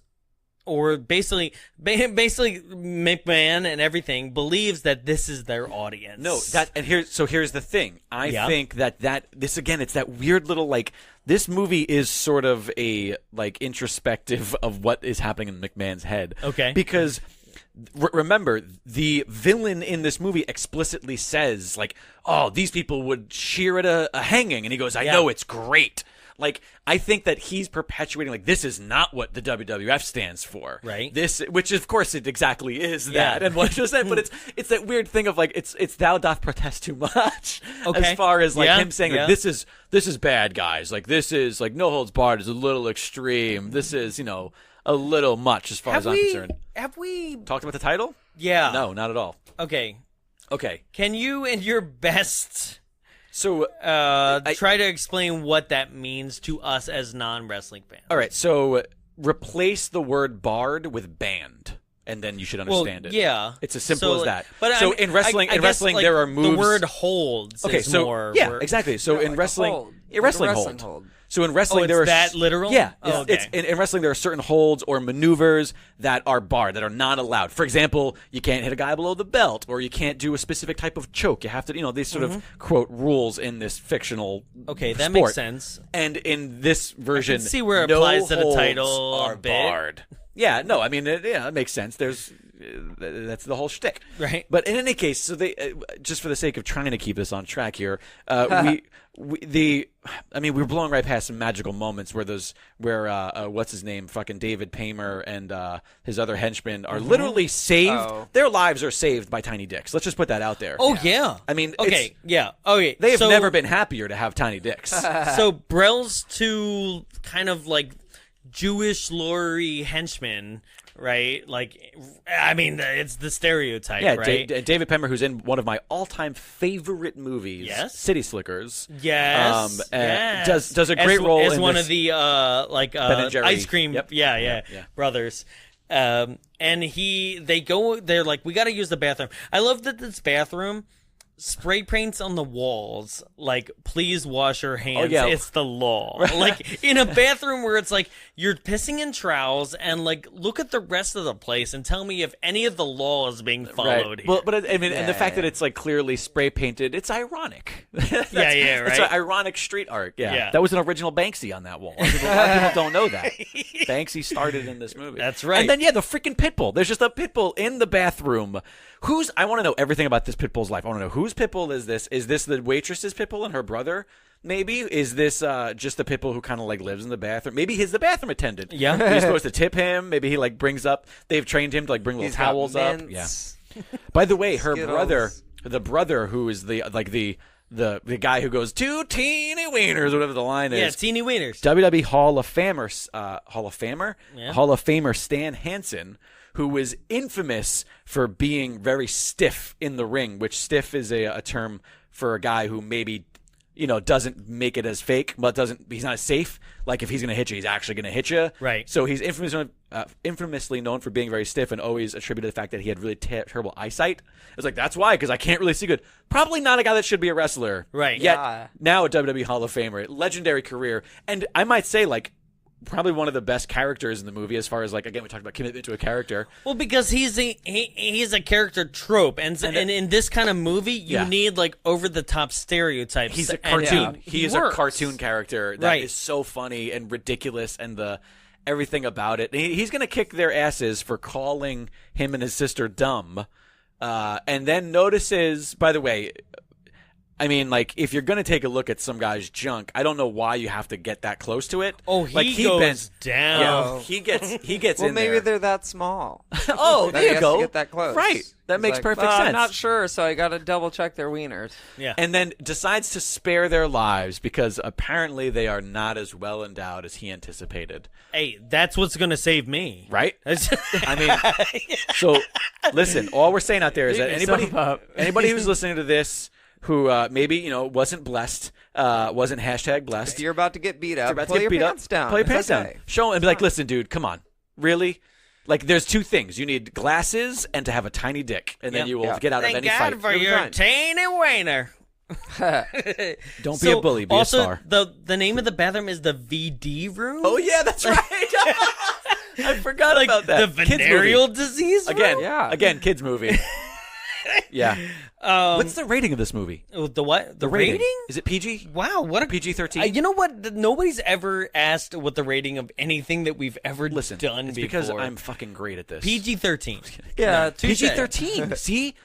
Or basically, McMahon and everything believes that this is their audience. No, here's the thing. I think that this again, it's that weird little like this movie is sort of a like introspective of what is happening in McMahon's head. Okay, because remember the villain in this movie explicitly says like, "Oh, these people would cheer at a hanging," and he goes, "I know it's great." Like, I think that he's perpetuating, like, this is not what the WWF stands for. Right. Which, of course, it exactly is that. And what you said, but it's that weird thing of, like, it's thou doth protest too much. Okay. As far as, like, him saying, like, this is bad, guys. Like, this is, like, no holds barred is a little extreme. This is, a little much as far as I'm concerned. Have we talked about the title? Yeah. No, not at all. Okay. Okay. Can you, in your best... So try to explain what that means to us as non-wrestling fans. All right, so replace the word barred with banned, and then you should understand it. Yeah, it's as simple as that. But so in wrestling, like, there are moves. The word holds. Okay, is so more exactly. So in wrestling, wrestling hold. So in it's wrestling, there are that literal. Yeah, okay. In wrestling there are certain holds or maneuvers that are barred, that are not allowed. For example, you can't hit a guy below the belt, or you can't do a specific type of choke. You have to, these sort of quote rules in this fictional. Okay, that sport. makes sense. And in this version, I can see where it applies to the title are barred. Yeah, no, I mean, it makes sense. That's the whole shtick, right? But in any case, so they just for the sake of trying to keep this on track here, we're blowing right past some magical moments where what's his name, fucking David Paymer and his other henchmen are literally saved. Oh. Their lives are saved by tiny dicks. Let's just put that out there. Oh yeah. I mean, okay, yeah, okay. They have never been happier to have tiny dicks. So Brell's two kind of like Jewish lorry henchmen. Right, like, I mean, it's the stereotype, right? David Paymer, who's in one of my all-time favorite movies, City Slickers. Yes, does a great role as in one this, of the ice cream, brothers. And they're like, we got to use the bathroom. I love that this bathroom spray paints on the walls like, please wash your hands. Oh, yeah. It's the law. Like in a bathroom where it's like you're pissing in trowels and like look at the rest of the place and tell me if any of the law is being followed. Here. Well, but I mean, and the fact that it's like clearly spray painted, it's ironic. Right. It's an ironic street art. Yeah, that was an original Banksy on that wall. A lot of people don't know that Banksy started in this movie. That's right. And then the freaking pit bull. There's just a pit bull in the bathroom. I want to know everything about this pit bull's life. I want to know whose pit bull is this? Is this the waitress's pit bull and her brother? Maybe is this just the pit bull who kind of like lives in the bathroom? Maybe he's the bathroom attendant. Yeah, he's supposed to tip him. Maybe he like brings up. They've trained him to like bring little towels up. Yeah. By the way, her brother, the brother who is the guy who goes 2 teeny wieners, whatever the line is. Yeah, teeny wieners. WWE Hall of Famer, Hall of Famer Stan Hansen, who was infamous for being very stiff in the ring, which stiff is a term for a guy who maybe, doesn't make it as fake, but he's not as safe. Like if he's going to hit you, he's actually going to hit you. Right. So he's infamously known for being very stiff and always attributed to the fact that he had really terrible eyesight. It's like, that's why, because I can't really see good. Probably not a guy that should be a wrestler. Right. Yet, now a WWE Hall of Famer, legendary career. And I might say, like, probably one of the best characters in the movie as far as, like, again, we talked about commitment to a character. Well, because he's a character trope, and in this kind of movie, you need like over the top stereotypes. He's a cartoon. He is works. a cartoon character that is so funny and ridiculous, and everything about it. He's gonna kick their asses for calling him and his sister dumb, and then notices. By the way, I mean, like, if you're going to take a look at some guy's junk, I don't know why you have to get that close to it. Oh, he goes bends down. Yeah, he gets well, in maybe there. they're that small. Oh, there you go. To get that close. Right. That makes perfect sense. I'm not sure, so I got to double check their wieners. Yeah. And then decides to spare their lives because apparently they are not as well endowed as he anticipated. Hey, that's what's going to save me. Right? I mean, so listen, all we're saying out there is that anybody who's listening to this who maybe, wasn't blessed, wasn't hashtag blessed. If you're about to get beat up, pull your pants down. Pull your pants down. Show and be like, listen, dude, come on. Really? Like, there's two things. You need glasses and to have a tiny dick, and then you will get out of any fight. fight. Thank God for your tiny wiener. Don't be a bully, be also, a star. The name of the bathroom is the VD room. Oh, yeah, that's right. I forgot about that. The venereal disease room? Again, kids movie. Yeah. What's the rating of this movie? The what? The rating? Is it PG? Wow, what a PG-13? You know what? Nobody's ever asked what the rating of anything that we've ever done it's before. because I'm fucking great at this. PG-13. Yeah, PG-13. See?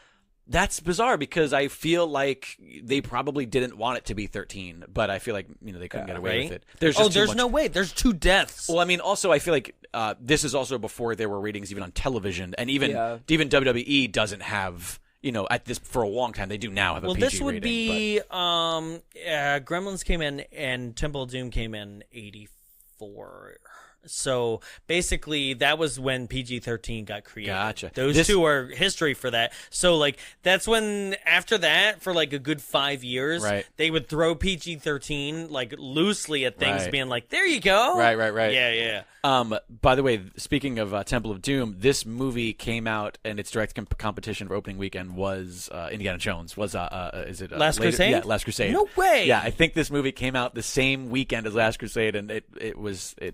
That's bizarre because I feel like they probably didn't want it to be 13, but I feel like they couldn't get away with it. There's no way. There's 2 deaths. Well, I mean, also I feel like this is also before there were ratings even on television, and even WWE doesn't have. At this for a long time, they do now have a PG rating. Well, this would be Gremlins came in and Temple of Doom came in 84. So basically, that was when PG-13 got created. Gotcha. Those two are history for that. So like that's when after that for like a good 5 years, they would throw PG-13 like loosely at things, being like, "There you go." Right. Yeah. By the way, speaking of Temple of Doom, this movie came out and its direct competition for opening weekend was Indiana Jones. Was Last Crusade? Yeah, Last Crusade. No way. Yeah, I think this movie came out the same weekend as Last Crusade, and it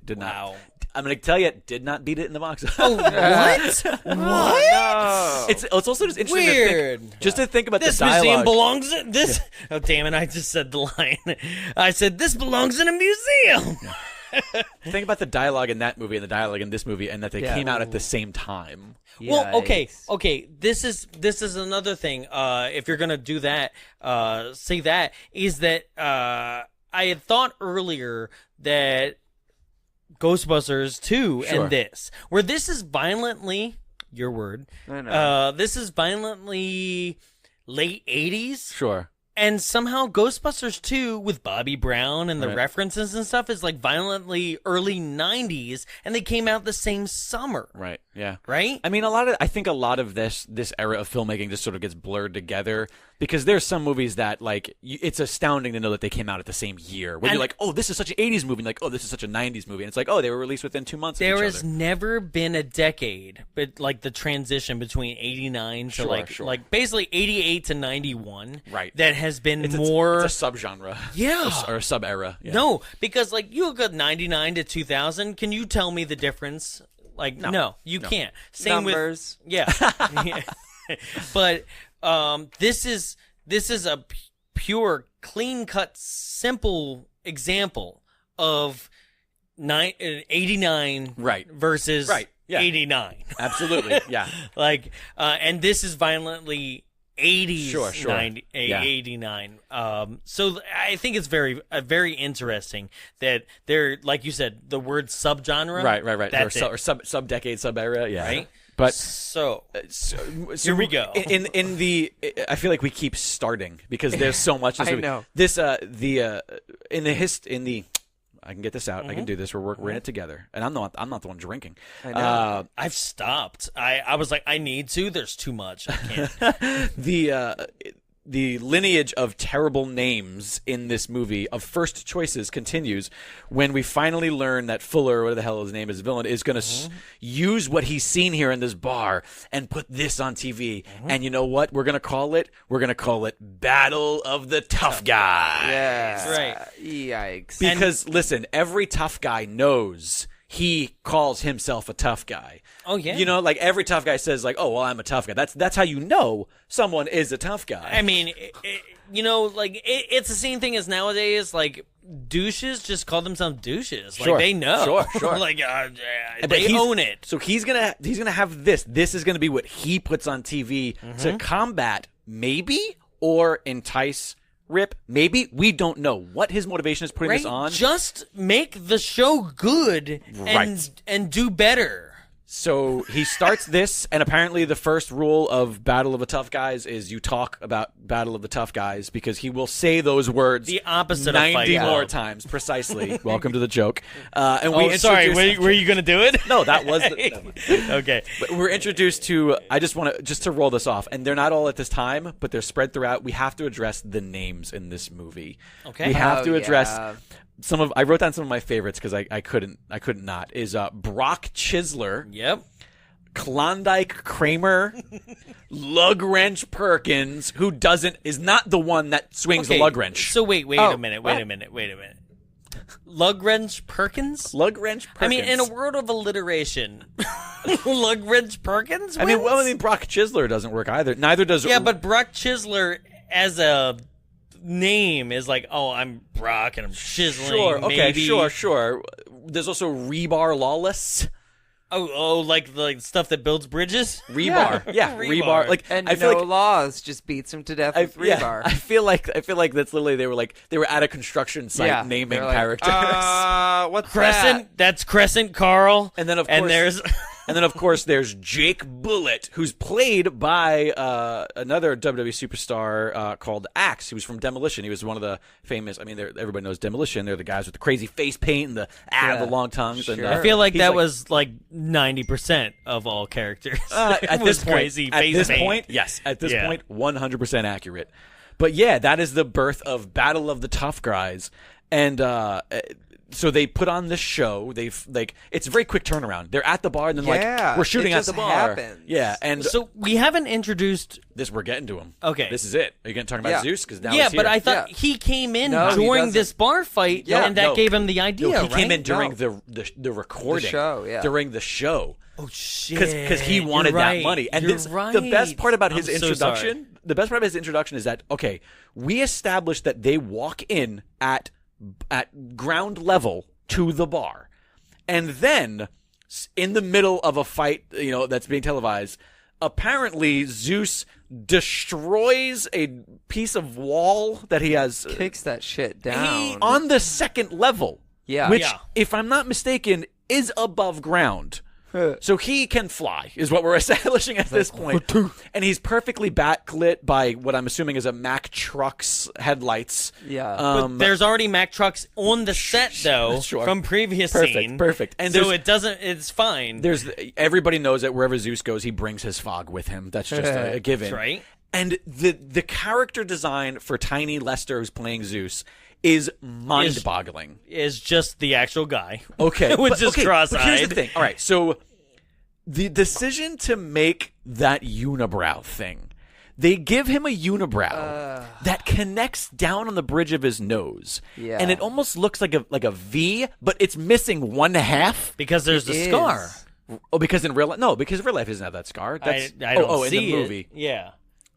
did not. Wow. I'm going to tell you, it did not beat it in the box office. Oh, what? What? No. It's also just interesting Weird. to think about this the dialogue. museum belongs in this. Yeah. Oh, damn it! I just said the line. I said this belongs in a museum. Yeah. Think about the dialogue in that movie and the dialogue in this movie, and that they came out at the same time. Well, okay. This is another thing. If you're gonna do that, say that is that I had thought earlier that Ghostbusters 2 and this, where this is violently, your word, I know. This is violently late 80s. Sure. And somehow Ghostbusters 2 with Bobby Brown and the references and stuff is like violently early 90s, and they came out the same summer. Right, yeah. Right? I mean, I think a lot of this era of filmmaking just sort of gets blurred together because there's some movies that, like, it's astounding to know that they came out at the same year. When you're like, oh, this is such an 80s movie, and like, oh, this is such a 90s movie. And it's like, oh, they were released within 2 months of each other. There has never been a decade, but like the transition between 89 to like basically 88 to 91. Right. That has been more. It's a subgenre. Yeah. Or a sub-era. Yeah. No, because like you look at 99 to 2000, can you tell me the difference? Like, no you can't. Same numbers. With. Yeah. But this is a pure, clean-cut, simple example of 89 versus 89. Absolutely, yeah. Like, and this is violently 80s, 90, 89. So I think it's very interesting that they're, like you said, the word subgenre. Right. That's or sub-decade, sub-era, yeah. Right? But so here we go. In the, I feel like we keep starting because there's so much. I know. This I can get this out. I can do this. We're in it together, and I'm not the one drinking. I know. I've stopped. I was like, I need to. There's too much. I can't. the lineage of terrible names in this movie, of first choices, continues when we finally learn that Fuller, whatever the hell his name is, villain, is going to use what he's seen here in this bar and put this on TV. And you know what we're going to call it? We're going to call it Battle of the Tough Guys. Yeah. That's right. Yikes. Because, listen, every tough guy knows he calls himself a tough guy. Oh, yeah. You know, like every tough guy says, like, oh, well, I'm a tough guy. That's how you know someone is a tough guy. I mean, it's the same thing as nowadays, like, douches just call themselves douches. Sure. Like, they know. Sure. Like, But they own it. So he's gonna have this. This is gonna be what he puts on TV to combat, maybe, or entice Rip. Maybe. We don't know what his motivation is putting this on. Just make the show good and do better. So he starts this, and apparently the first rule of Battle of the Tough Guys is you talk about Battle of the Tough Guys, because he will say those words The opposite of 90 Fight more Club. times, precisely. Welcome to the joke. And Sorry, were you going to do it? No, that was Okay. But we're introduced to, I just want to roll this off, and they're not all at this time, but they're spread throughout. We have to address the names in this movie. Okay. We have to address yeah. I wrote down some of my favorites because I couldn't not, is Brock Chisler. Yep. Klondike Kramer, Lug Wrench Perkins, who is not the one that swings the lug wrench. So wait a minute. Lug Wrench Perkins? Lug Wrench Perkins. I mean, in a world of alliteration, Lug Wrench Perkins wins? I mean, Brock Chisler doesn't work either. Neither does. Yeah, but Brock Chisler as a name is like, oh, I'm Brock and I'm chiseling. Sure. Okay. Maybe. Sure. There's also Rebar Lawless. Oh, like the stuff that builds bridges? Rebar. Yeah, Rebar. Like, And I feel no like laws just beats him to death with rebar. I feel like that's literally they were at a construction site naming characters. What's Crescent. That's Crescent Carl. And then of course there's Jake Bullet, who's played by another WWE superstar called Axe. He was from Demolition. He was one of the famous. I mean, everybody knows Demolition. They're the guys with the crazy face paint and the long tongues. Sure. And I feel like that was like 90% of all characters. At this point, crazy at face this paint. point, yes. At this point, 100% accurate. But yeah, that is the birth of Battle of the Tough Guys, and so they put on this show. It's a very quick turnaround. They're at the bar, and then we're shooting at the bar. Happens. Yeah, and So we haven't introduced. this we're getting to him. Okay. This is it. Are you going to talk about Zeus? Because now Yeah, he's here. but I thought he came in No, he during doesn't. this bar fight, and that gave him the idea. No, he came right? in during the recording. The show, yeah. During the show. Oh shit! Because he wanted You're that right. money, and You're the best part about his I'm so introduction, sorry. the best part of his introduction is that we established that they walk in at ground level to the bar, and then in the middle of a fight, that's being televised, apparently Zeus destroys a piece of wall that he has Kicks that shit down. on the second level. Yeah. Which, Yeah. if I'm not mistaken, is above ground. So he can fly, is what we're establishing at this point. And he's perfectly backlit by what I'm assuming is a Mack truck's headlights. Yeah. But there's already Mack trucks on the set though Sure. from previous Perfect, scene. perfect. And so there's- it doesn't. It's fine. Everybody knows that wherever Zeus goes, he brings his fog with him. That's just a given. That's right. And the character design for Tiny Lester, who's playing Zeus, is mind-boggling. Is just the actual guy. Okay. Which is but cross-eyed. here's the thing. All right, so the decision to make that unibrow thing, they give him a unibrow that connects down on the bridge of his nose. Yeah. And it almost looks like a V, but it's missing one half. Because there's the It scar. is. Oh, because in real life, no, because real life doesn't have that scar. That's, I don't in see the movie. it. Yeah.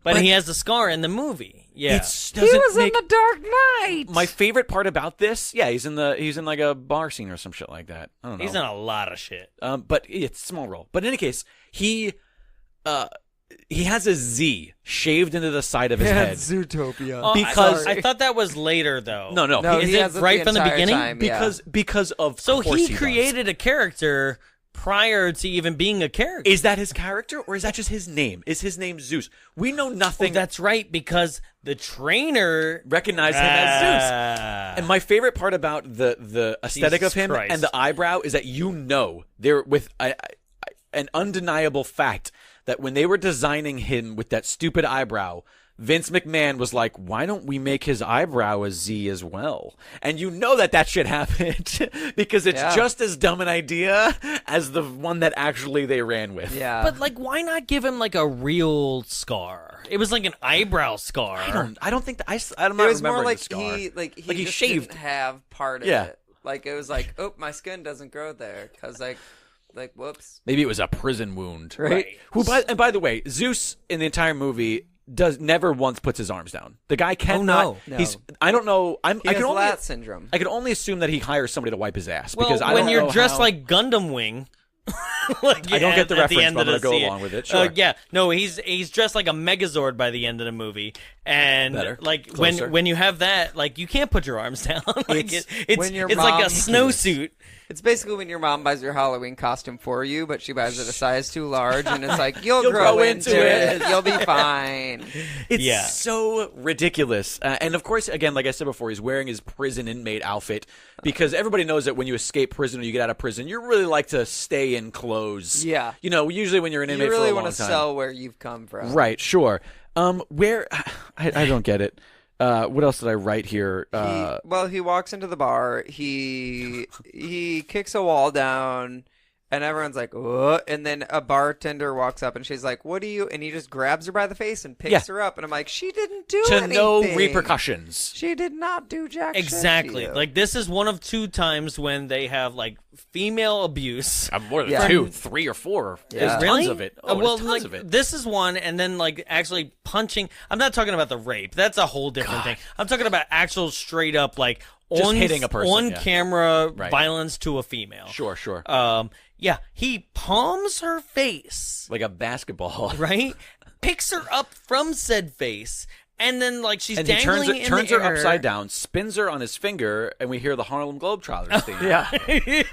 But he has the scar in the movie. Yeah. It He doesn't was make in the Dark Knight. my favorite part about this. Yeah, he's in like a bar scene or some shit like that. I don't know. He's in a lot of shit. But it's a small role. But in any case, he has a Z shaved into the side of his head. Zootopia. Oh, Because- I thought that was later though. No. No, Is he it has it right from the entire beginning? time, yeah. Because of So course he does. created a character prior to even being a character. Is that his character or is that just his name? Is his name Zeus? We know Oh, nothing. that's right, because the trainer Recognize him as Zeus. Ah. And my favorite part about the aesthetic Jesus of him Christ. and the eyebrow is that they're with an undeniable fact that when they were designing him with that stupid eyebrow, Vince McMahon was like, why don't we make his eyebrow a Z as well? And you know that shit happened because it's just as dumb an idea as the one that actually they ran with. Yeah. But, like, why not give him, like, a real scar? It was like an eyebrow scar. I don't think that I'm It not was more remembering like the scar. he just shaved. didn't have part of it. Like, it was like, oh, my skin doesn't grow there. Because, like, whoops. Maybe it was a prison wound. Right. And by the way, Zeus in the entire movie never once puts his arms down. The guy cannot. No. I don't know. He has lat syndrome. I can only assume that he hires somebody to wipe his ass. Well, because I when don't you're know dressed how... like Gundam Wing. Like, I don't get the at reference, end but I'm of going to the go scene. along with it. Sure. Yeah, no, he's dressed like a Megazord by the end of the movie, and Better. like Closer. when you have that, like you can't put your arms down. Like it's when your it's like a mom- snowsuit. It's basically when your mom buys your Halloween costume for you, but she buys it a size too large, and it's like, you'll grow into it. You'll be fine. It's so ridiculous. And of course, again, like I said before, he's wearing his prison inmate outfit because everybody knows that when you escape prison or you get out of prison, you really like to stay in clothes. Yeah. You know, usually when you're an inmate You really for a long want to time. sell where you've come from. Right, sure. Where I don't get it. What else did I write here? He walks into the bar. He kicks a wall down, and everyone's like, "What?" And then a bartender walks up, and she's like, "What do you?" And he just grabs her by the face and picks her up. And I'm like, "She didn't do to anything. no repercussions. She did not do jack shit to Exactly. you." Like this is one of two times when they have like female abuse. More than Yeah. 2, 3, or 4. There's tons Really? of it. Well, There's tons like of it. this is one, and then like actually punching. I'm not talking about the rape. That's a whole different thing. I'm talking about actual straight up like Just hitting a person, on yeah. camera Right. violence to a female. Sure. Yeah, he palms her face, Like a basketball. right? Picks her up from said face, and then like she's And he dangling in turns the her air. upside down, spins her on his finger, and we hear the Harlem Globetrotters theme.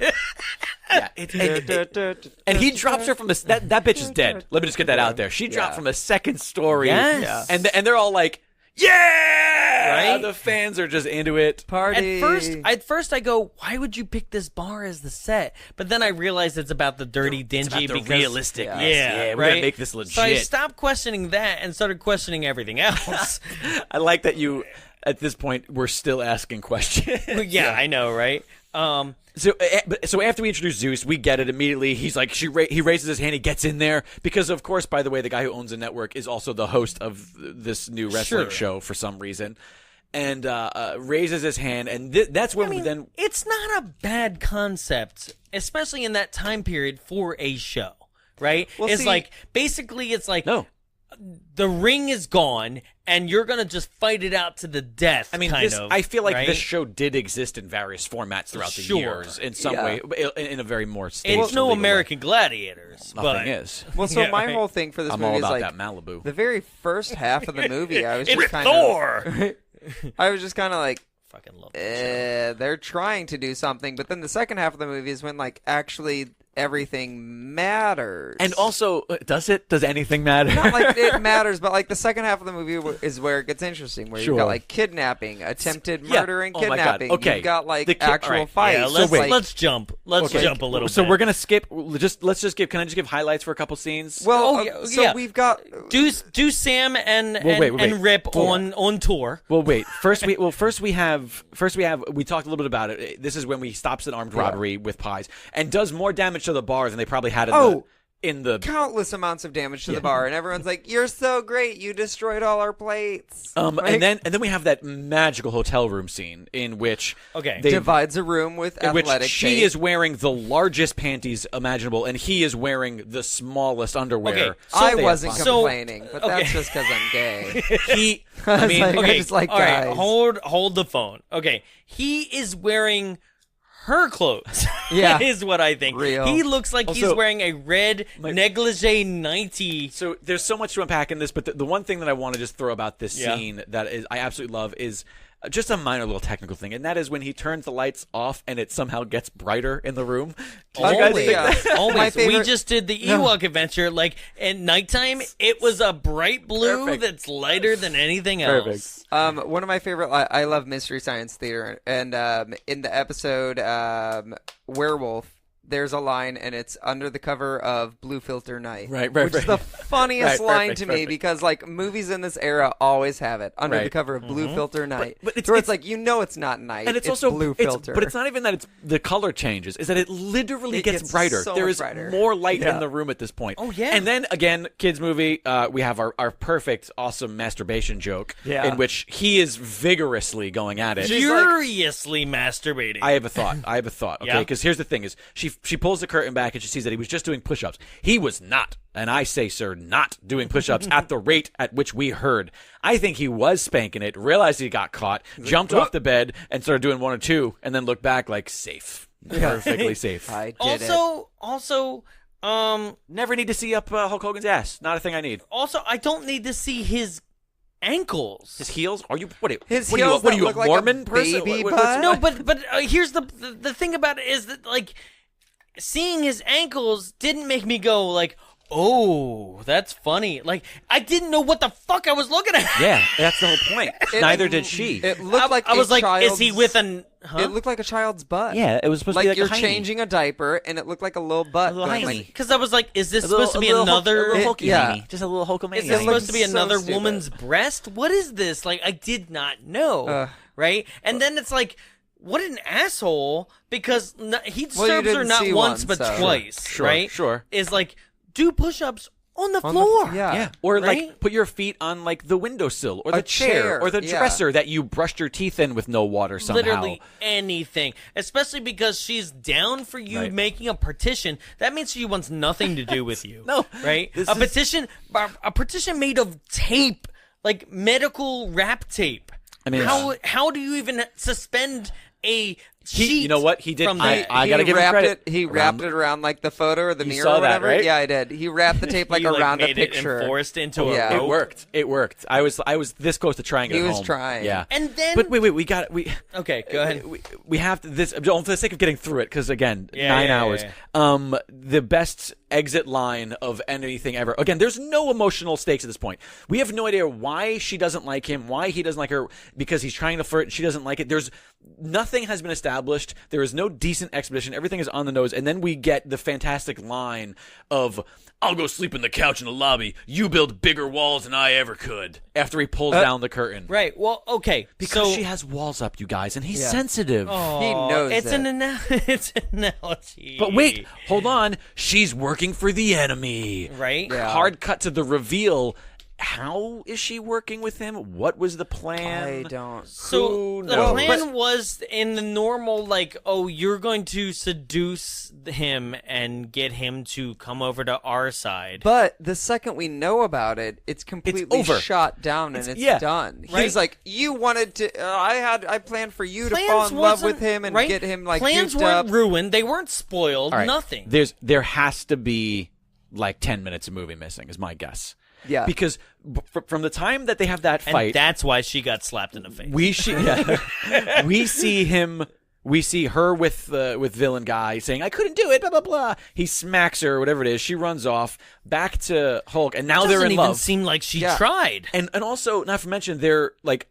And he drops her from that bitch is dead. Let me just get that out there. She dropped from a second story. Yes. And they're all like, yeah! Right? The fans are just into it. Party. At first, I go, "Why would you pick this bar as the set?" But then I realized it's about the dirty, dingy, about the because realistic. Yeah, Yeah, we right? gotta make this legit. So I stopped questioning that and started questioning everything else. I like that you, at this point, we're still asking questions. yeah, I know, right? So after we introduce Zeus, we get it immediately. He's like, he raises his hand, he gets in there because, of course, by the way, the guy who owns the network is also the host of this new wrestling show for some reason, and raises his hand, and that's when it's not a bad concept, especially in that time period for a show, right? Well, it's see- like basically it's like no. the ring is gone, and you're gonna just fight it out to the death. I mean, I feel like this show did exist in various formats throughout the years in some way, in a very more staged. It's no legal way. American Gladiators. Nothing is. Well, so my whole thing for this I'm movie all is about like that Malibu. the very first half of the movie. I was It's just kind Thor. of. I was just kind of like, Fucking love that show. they're trying to do something, but then the second half of the movie is when like actually everything matters. And also, does it? Does anything matter? Not like it matters, but like the second half of the movie is where it gets interesting. Where you've got like kidnapping, attempted murder, and Oh my God. kidnapping. Okay. You've got like The actual all right. fights. Yeah, let's jump. Let's jump a little So bit. we're gonna skip. Let's just give. Can I just give highlights for a couple scenes? Well, so yeah. we've got. do Sam and wait. and Rip on tour. Well, wait. First, we talked a little bit about it. This is when we stops an armed robbery with pies and does more damage to the bar than they probably had in the Countless amounts of damage to the bar, and everyone's like, "You're so great! You destroyed all our plates." and then we have that magical hotel room scene in which Okay. they divides a room with in which athletic she tape. is wearing the largest panties imaginable, and he is wearing the smallest underwear. Okay, So I they wasn't have- complaining, but that's just because I'm gay. He, I mean, like, Okay, I just like all right, guys. hold the phone. Okay, he is wearing her clothes. Yeah. is what I think. Real. He looks like he's Also- wearing a red negligee 90. So there's so much to unpack in this, but the one thing that I want to just throw about this scene that I absolutely love is just a minor little technical thing, and that is when he turns the lights off and it somehow gets brighter in the room. Did you guys think that? Always. My favorite- We just did the Ewok adventure. Like at nighttime, it was a bright blue Perfect. that's lighter than anything else. One of my favorite. I love Mystery Science Theater, and in the episode Werewolf, there's a line, and it's under the cover of Blue Filter Night. Right, which is the funniest line to me because, like, movies in this era always have it under the cover of Blue Filter Night. But it's like, it's not night. And it's also Blue Filter. But it's not even that it's the color changes. Is that it literally gets brighter. So there is brighter. more light in the room at this point. Oh, yeah. And then, again, kids movie, we have our perfect, awesome masturbation joke in which he is vigorously going at it. Furiously masturbating. I have a thought. Okay, because here's the thing: is she pulls the curtain back and she sees that he was just doing push-ups. He was not, and I say, sir, not doing push-ups at the rate at which we heard. I think he was spanking it, realized he got caught, jumped off the bed, and started doing 1 or 2, and then looked back like safe, perfectly safe. I did Also, never need to see up Hulk Hogan's ass. Not a thing I need. Also, I don't need to see his ankles. His heels? Are you what? His what heels are you, look a like Mormon a person? baby What- butt? No, but here's the thing about it is that, like, seeing his ankles didn't make me go like, oh, that's funny. Like, I didn't know what the fuck I was looking at. Yeah, that's the whole point. Neither did she. It looked like I was like, child's, is he with an? Huh? It looked like a child's butt. Yeah, it was supposed like to be like you're a hiney. changing a diaper, and it looked like a little butt. going like, Because I was like, is this supposed to be another? Just a little Hulkamania. Is this supposed to be so another stupid. woman's breast? What is this? Like, I did not know. Right? And then it's like, what an asshole! Because he disturbs her not once but twice. Sure, right? sure. Is like, do push-ups on the floor. Yeah, or right? like put your feet on like the windowsill or the A chair chair, or the yeah. dresser that you brushed your teeth in with no water somehow. Literally anything, especially because she's down for you making a partition. That means she wants nothing to do with you. No, right? A partition made of tape, like medical wrap tape. I mean, how do you even suspend a sheet? You know what he did? From I that? gotta give him credit. He wrapped it around like the photo or the You mirror saw or that, whatever. right? Yeah, I did. He wrapped the tape like He, around made a picture. It enforced into Yeah. a It rope. worked. It worked. I was this close to trying it. He at was home. trying. Yeah. And then, But wait, okay, go ahead. We have to, this for the sake of getting through it, because again, 9 hours. Yeah. The best exit line of anything ever. Again, there's no emotional stakes at this point. We have no idea why she doesn't like him, why he doesn't like her, because he's trying to flirt and she doesn't like it. There's nothing has been established. There is no decent exposition. Everything is on the nose, and then we get the fantastic line of, "I'll go sleep in the couch in the lobby. You build bigger walls than I ever could." After he pulls down the curtain. Right. Well, okay. Because so, she has walls up, you guys, and he's sensitive. Oh, He knows it's it. it's an analogy. But wait, hold on. She's working for the enemy. Right? Yeah. Hard cut to the reveal. How is she working with him? What was the plan? I don't. So Who the knows? plan was in the normal, like, oh, you're going to seduce him and get him to come over to our side. But the second we know about it, it's completely over. shot down and it's yeah. done. Right? He's like, you wanted to. I planned for you to Plans fall in love wasn't- with him and right? get him like Plans duped weren't up. ruined. They weren't spoiled. All right. Nothing. There has to be like 10 minutes of movie missing, is my guess. Yeah. Because from the time that they have that And fight, that's why she got slapped in the face. we see him. We see her with villain guy saying, "I couldn't do it." Blah blah blah. He smacks her, or whatever it is. She runs off back to Hulk, and now they're in doesn't even love. seem like she Yeah. tried. And also, not to mention, they're like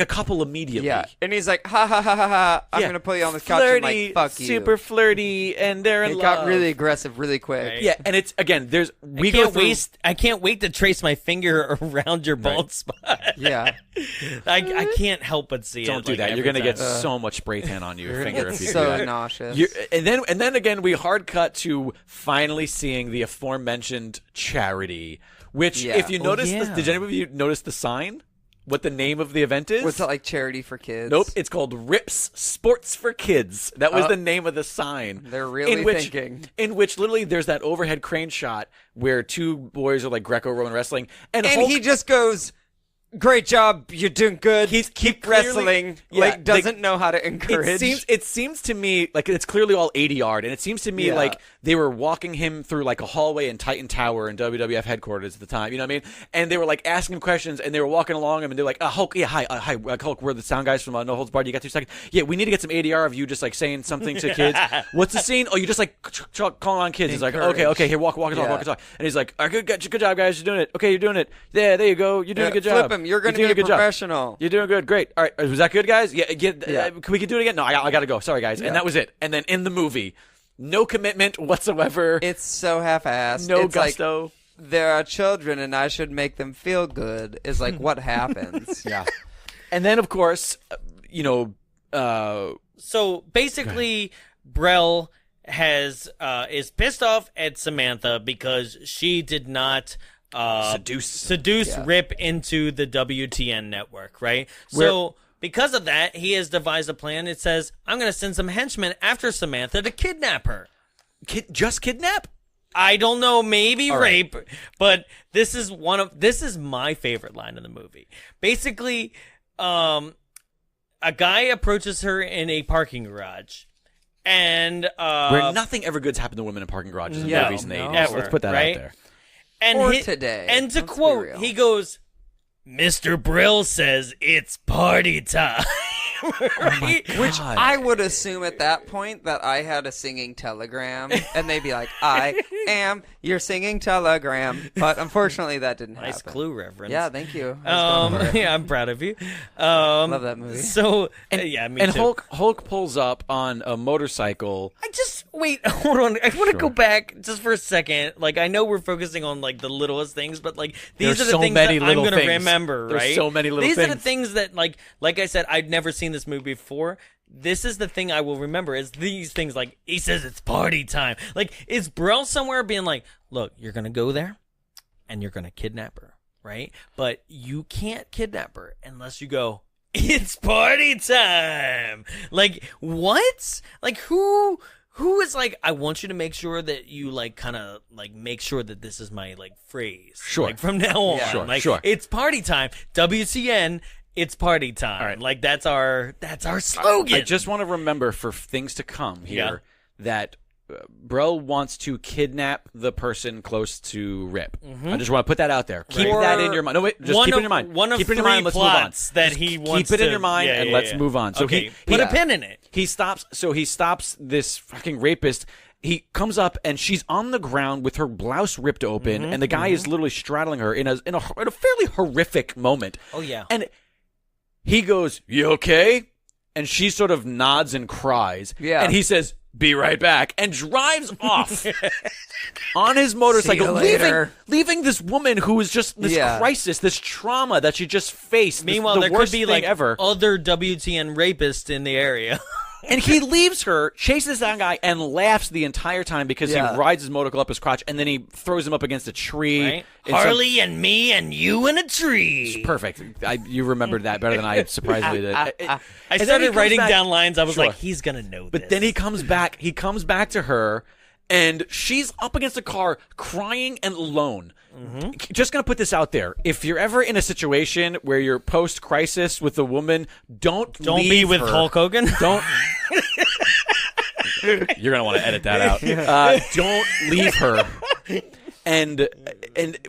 a couple immediately. Yeah, and he's like, ha ha ha ha ha! I'm Yeah. gonna put you on this couch Flirty, and like fuck you. super flirty, and they're in It love. got really aggressive really quick. Right. Yeah, and it's again. There's I can't wait to trace my finger around your bald spot. Yeah. I can't help but see it. Don't do like, that. You're every gonna get time. so much spray tan on your finger if you do so that. nauseous. And then again, we hard cut to finally seeing the aforementioned charity. Which, Yeah. if you Oh, notice, yeah. did any of you notice the sign? What the name of the event is? What's that, like charity for kids? Nope, it's called Rips Sports for Kids. That was the name of the sign. They're really thinking. In which literally there's that overhead crane shot where two boys are like Greco-Roman wrestling, and And Hulk, he just goes, "Great job, you're doing good. Keep clearly- wrestling." yeah, like doesn't know how to encourage. It seems to me like it's clearly all 80-yard, and it seems to me Yeah. like they were walking him through like a hallway in Titan Tower in WWF headquarters at the time. You know what I mean? And they were like asking him questions, and they were walking along him, and they're like, "Hulk, yeah, hi, Hulk, we're the sound guys from No Holds Barred. You got 2 seconds? Yeah, we need to get some ADR of you just like saying something to kids. What's the scene? Oh, you just like calling on kids. He's like, okay, here, walk and talk. And he's like, all right, good job, guys, you're doing it. Okay, you're doing it. Yeah, there you go. You're doing a good job. Flip him. You're going to doing be a good job. professional. You're doing good. Great. All right. Was that good, guys? Yeah. Yeah. We can do it again? No, I got to go. Sorry, guys. And that was it. And then in the movie, No commitment whatsoever. It's so half-assed. No it's gusto. Like, there are children, and I should make them feel good. Is like what happens. Yeah. And then, of course, So basically, Brell is pissed off at Samantha because she did not seduce Rip into the WTN network, right? So because of that, he has devised a plan. It says, I'm going to send some henchmen after Samantha to kidnap her. Just kidnap? I don't know, maybe All rape, but this is my favorite line in the movie. Basically, a guy approaches her in a parking garage, and where nothing ever good's happened to women in parking garages in movies in the 80s. Ever, Let's put that right? out there. And today. And to Let's be quote, real. he goes, Mr. Brill says it's party time. Right? Which I would assume at that point that I had a singing telegram, and they'd be like, I am your singing telegram. But unfortunately, that didn't happen. Nice clue reference. Yeah, thank you. I was going for it. Yeah, I'm proud of you. Love that movie. So, Me too. Hulk pulls up on a motorcycle. Wait, hold on. I want to go back just for a second. Like, I know we're focusing on, like, the littlest things, but, like, these There's are the so things many that I'm little going to things. remember, There's right? so many little these are the things. things that, like I said, I'd never seen this movie before. This is the thing I will remember is these things, like, he says it's party time. Like, is Brell somewhere being like, look, you're going to go there, and you're going to kidnap her, right? But you can't kidnap her unless you go, it's party time. Like, what? Like, who is like, I want you to make sure that you, like, kind of, like, make sure that this is my, like, phrase. Sure. Like, from now on. Yeah. Sure, Like, sure. it's party time. WCN, it's party time. All right. Like, that's our slogan. I just want to remember for things to come here that Brell wants to kidnap the person close to Rip. I just want to put that out there. Keep that in your mind. No, wait, just keep it in your mind. One of keep it in your three mind. Let's move on. plots that he wants Keep it in to- your mind yeah, and yeah, let's yeah. move on. So Okay, he put a pin in it. He stops this fucking rapist. He comes up and she's on the ground with her blouse ripped open, and the guy is literally straddling her in a fairly horrific moment. Oh, yeah. And he goes, "You okay?" And she sort of nods and cries. Yeah. And he says, "Be right back," and drives off on his motorcycle, See you later. leaving this woman who is just this crisis, this trauma that she just faced. Meanwhile, the there could worst be, thing like, ever. other WTN rapists in the area. And he leaves her, chases that guy, and laughs the entire time because he rides his motorcycle up his crotch, and then he throws him up against a tree. Right? Harley and me and you in a tree. Perfect. You remembered that better than I surprisingly did. I started writing down lines. I was Sure. like, he's going to know this. But then he comes back. He comes back to her, and she's up against a car, crying and alone. Just gonna put this out there: if you're ever in a situation where you're post-crisis with a woman, don't Don't leave be with her. Hulk Hogan. Don't. You're gonna want to edit that out. Don't leave her. And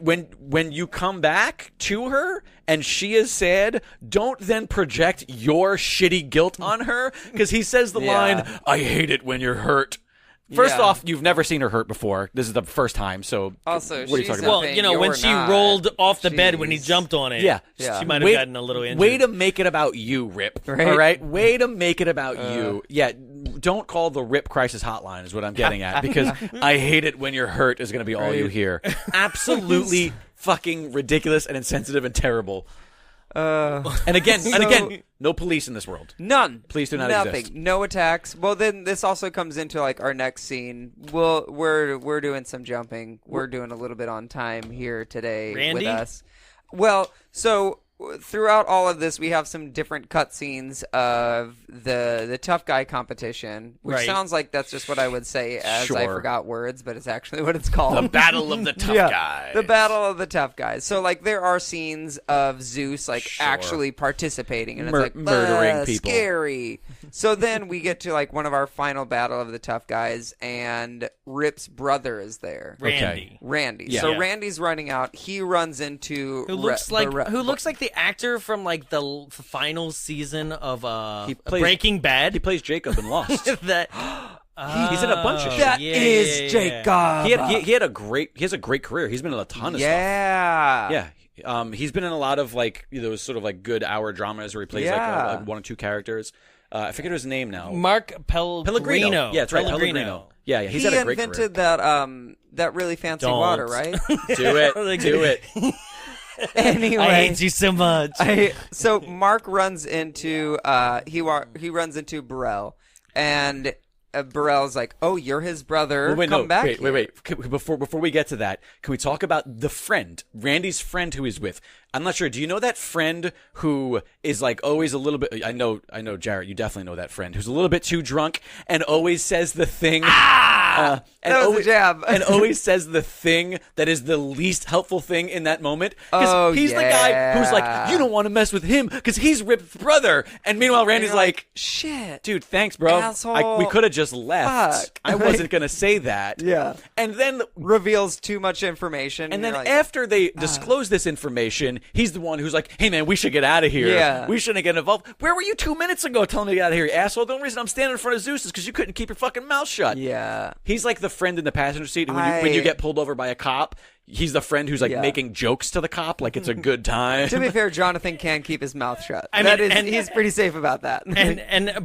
when you come back to her and she is sad, don't then project your shitty guilt on her, because he says the line, "I hate it when you're hurt." First off, you've never seen her hurt before. This is the first time, so Also, what are you she's talking in about? Well, you know, You're when she not. rolled off the bed when he Jeez. jumped on it. Yeah. She might have gotten a little injured. Way to make it about you, Rip. Right? All right? Way to make it about you. Yeah, don't call the Rip Crisis Hotline is what I'm getting at, because I hate it when you're hurt is going to be all you hear. Absolutely fucking ridiculous and insensitive and terrible. And again, no police in this world. None. Police do not Nothing. exist. No attacks. Well, then this also comes into like our next scene. We're doing some jumping. We're doing a little bit on time here today Randy? with us. Well, so throughout all of this, we have some different cutscenes of the tough guy competition, which Right. sounds like that's just what I would say as I Sure. forgot words, but it's actually what it's called. The Battle of the Tough Guys. The Battle of the Tough Guys. So, like, there are scenes of Zeus, like, Sure. actually participating, and it's like, murdering people. Scary. So then we get to, like, one of our final Battle of the Tough Guys, and Rip's brother is there. Randy. Randy. Yeah. So Yeah. Randy's running out. He runs into Who looks like the actor from like the final season of He plays- Breaking Bad. He plays Jacob in Lost. that He's in a bunch of shit. That yeah, is yeah, yeah. Jacob. He has a great career. He's been in a ton of stuff. Yeah. Yeah. He's been in a lot of like those sort of like good hour dramas where he plays Yeah. like one or two characters. I forget his name now. Mark Pellegrino. Yeah, that's right. Pellegrino. Pellegrino. Yeah, he's he had a great invented career. that really fancy Don't. water, right? Do it. Anyway, I hate you so much. So Mark runs into he runs into Burrell, and Burrell's like, "Oh, you're his brother. Come back." Wait. Before we get to that, can we talk about the friend, Randy's friend who he's with? I'm not sure. Do you know that friend who is like always a little bit? I know, Jarrett. You definitely know that friend who's a little bit too drunk and always says the thing. That was a jab. And always says the thing that is the least helpful thing in that moment. Oh, he's the guy who's like, you don't want to mess with him because he's Rip's brother. And meanwhile, Randy's like, shit, dude, thanks, bro. Asshole. We could have just left. Fuck. I wasn't gonna say that. Yeah. And then reveals too much information. And then you're like, after they disclose this information, he's the one who's like, hey, man, we should get out of here. Yeah. We shouldn't get involved. Where were you 2 minutes ago telling me to get out of here, you asshole? The only reason I'm standing in front of Zeus is because you couldn't keep your fucking mouth shut. Yeah. He's like the friend in the passenger seat. When you get pulled over by a cop, he's the friend who's like making jokes to the cop like it's a good time. To be fair, Jonathan can keep his mouth shut. He's pretty safe about that.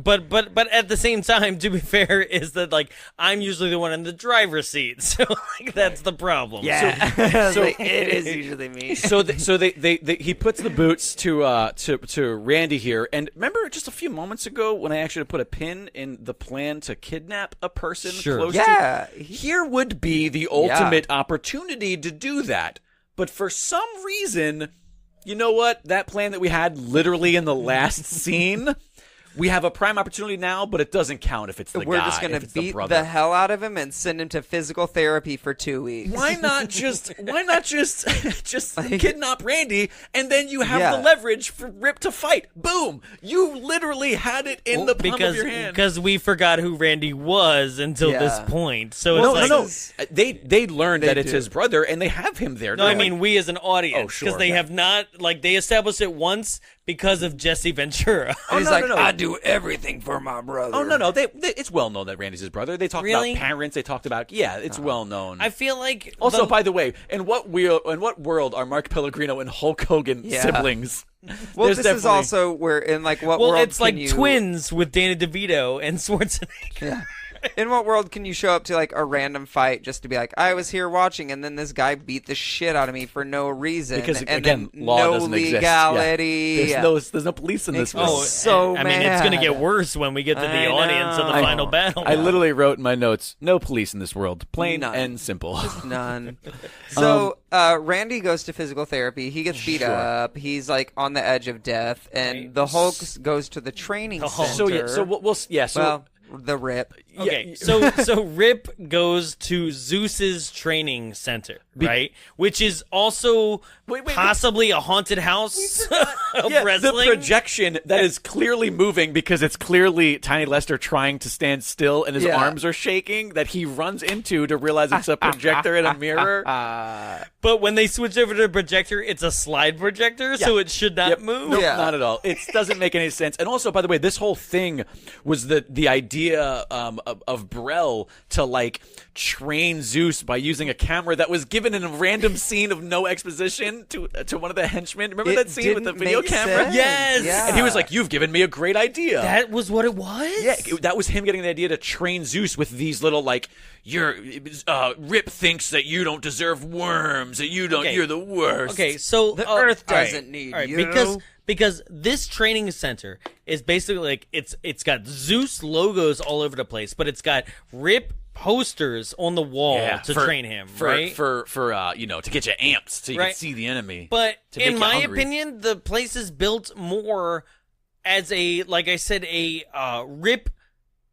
But at the same time, to be fair, is that like I'm usually the one in the driver's seat, so like that's the problem. Yeah. So it is usually me. So he puts the boots to Randy here, and remember just a few moments ago when I actually put a pin in the plan to kidnap a person close to. Here would be the ultimate opportunity to do that, but for some reason, you know what? That plan that we had literally in the last scene. We have a prime opportunity now, but it doesn't count if it's the guy. We're just going to beat the hell out of him and send him to physical therapy for 2 weeks. Why not just kidnap Randy, and then you have the leverage for Rip to fight? Boom! You literally had it in the palm of your hand. Because we forgot who Randy was until this point. So no. They learned that it's his brother, and they have him there. No, I mean we as an audience, because they have not they established it once because of Jesse Ventura. And he's I do everything for my brother. Oh no, it's well known that Randy's his brother. They talked about parents. They talked about it's well known. I feel like also, by the way, in what world are Mark Pellegrino and Hulk Hogan siblings? Well, this is also where in what world it's like twins with Danny DeVito and Schwarzenegger. Yeah. In what world can you show up to a random fight just to be like, I was here watching, and then this guy beat the shit out of me for no reason? Because and again, then law no doesn't legality. exist. There's no police in this world. I mean, it's going to get worse when we get to the audience of the final battle. I literally wrote in my notes, no police in this world. Plain and simple. None. So Randy goes to physical therapy. He gets beat up. He's on the edge of death, and the Hulk goes to the training center. The Rip. Okay, so Rip goes to Zeus's training center, right? Which is also possibly a haunted house of wrestling. The projection that is clearly moving because it's clearly Tiny Lester trying to stand still and his arms are shaking that he runs into to realize it's a projector in a mirror. But when they switch over to the projector, it's a slide projector, so it should not move. No, not at all. It doesn't make any sense. And also, by the way, this whole thing was the idea of Burrell to train Zeus by using a camera that was given in a random scene of no exposition to one of the henchmen. Remember that scene with the video camera? Sense. Yes. Yeah. And he was like, "You've given me a great idea." That was what it was? Yeah, that was him getting the idea to train Zeus with these little Rip thinks that you don't deserve worms, that you don't. Okay. You're the worst. Okay, so the Earth doesn't need you. Because this training center is basically it's got Zeus logos all over the place, but it's got Rip posters on the wall to train him, right? For to get you amped so you can see the enemy. But to in my hungry. opinion, the place is built more as a Rip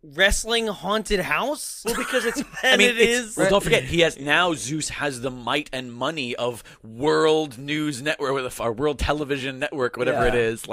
wrestling haunted house. Well, because it's it is. Well, don't forget, Zeus has the might and money of World News Network, or World Television Network, whatever it is.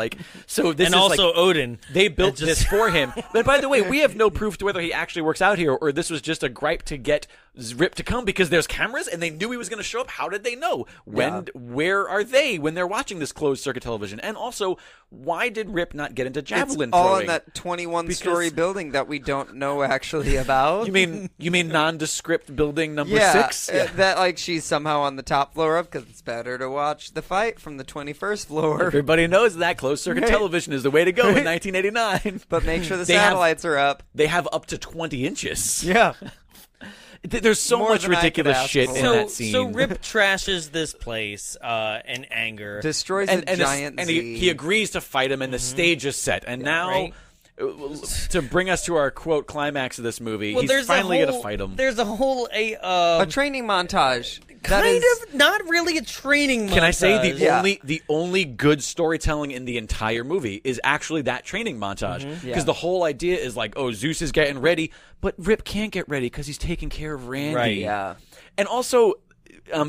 So this and is also Odin. They built this for him. But by the way, we have no proof to whether he actually works out here or this was just a gripe to get Rip to come because there's cameras and they knew he was going to show up. How did they know? Where are they when they're watching this closed circuit television? And also, why did Rip not get into javelin throwing? All in that 21-story building that we don't know actually about. You mean nondescript building number 6? That she's somehow on the top floor of because it's better to watch the fight from the 21st floor. Everybody knows that closed circuit television is the way to go in 1989. But make sure the satellites are up. They have up to 20 inches. Yeah. There's so More much than I could ridiculous ask shit for. in that scene. So Rip trashes this place in anger. Destroys a giant and Z. he agrees to fight him, and the stage is set. And now, right. to bring us to our quote climax of this movie, Well, he's finally going to fight him. There's a whole a training montage. kind of not really a training montage. Can I say Yeah. the only good storytelling in the entire movie is actually that training montage? Because the whole idea is like, oh, Zeus is getting ready, but Rip can't get ready because he's taking care of Randy. Right. Yeah. And also,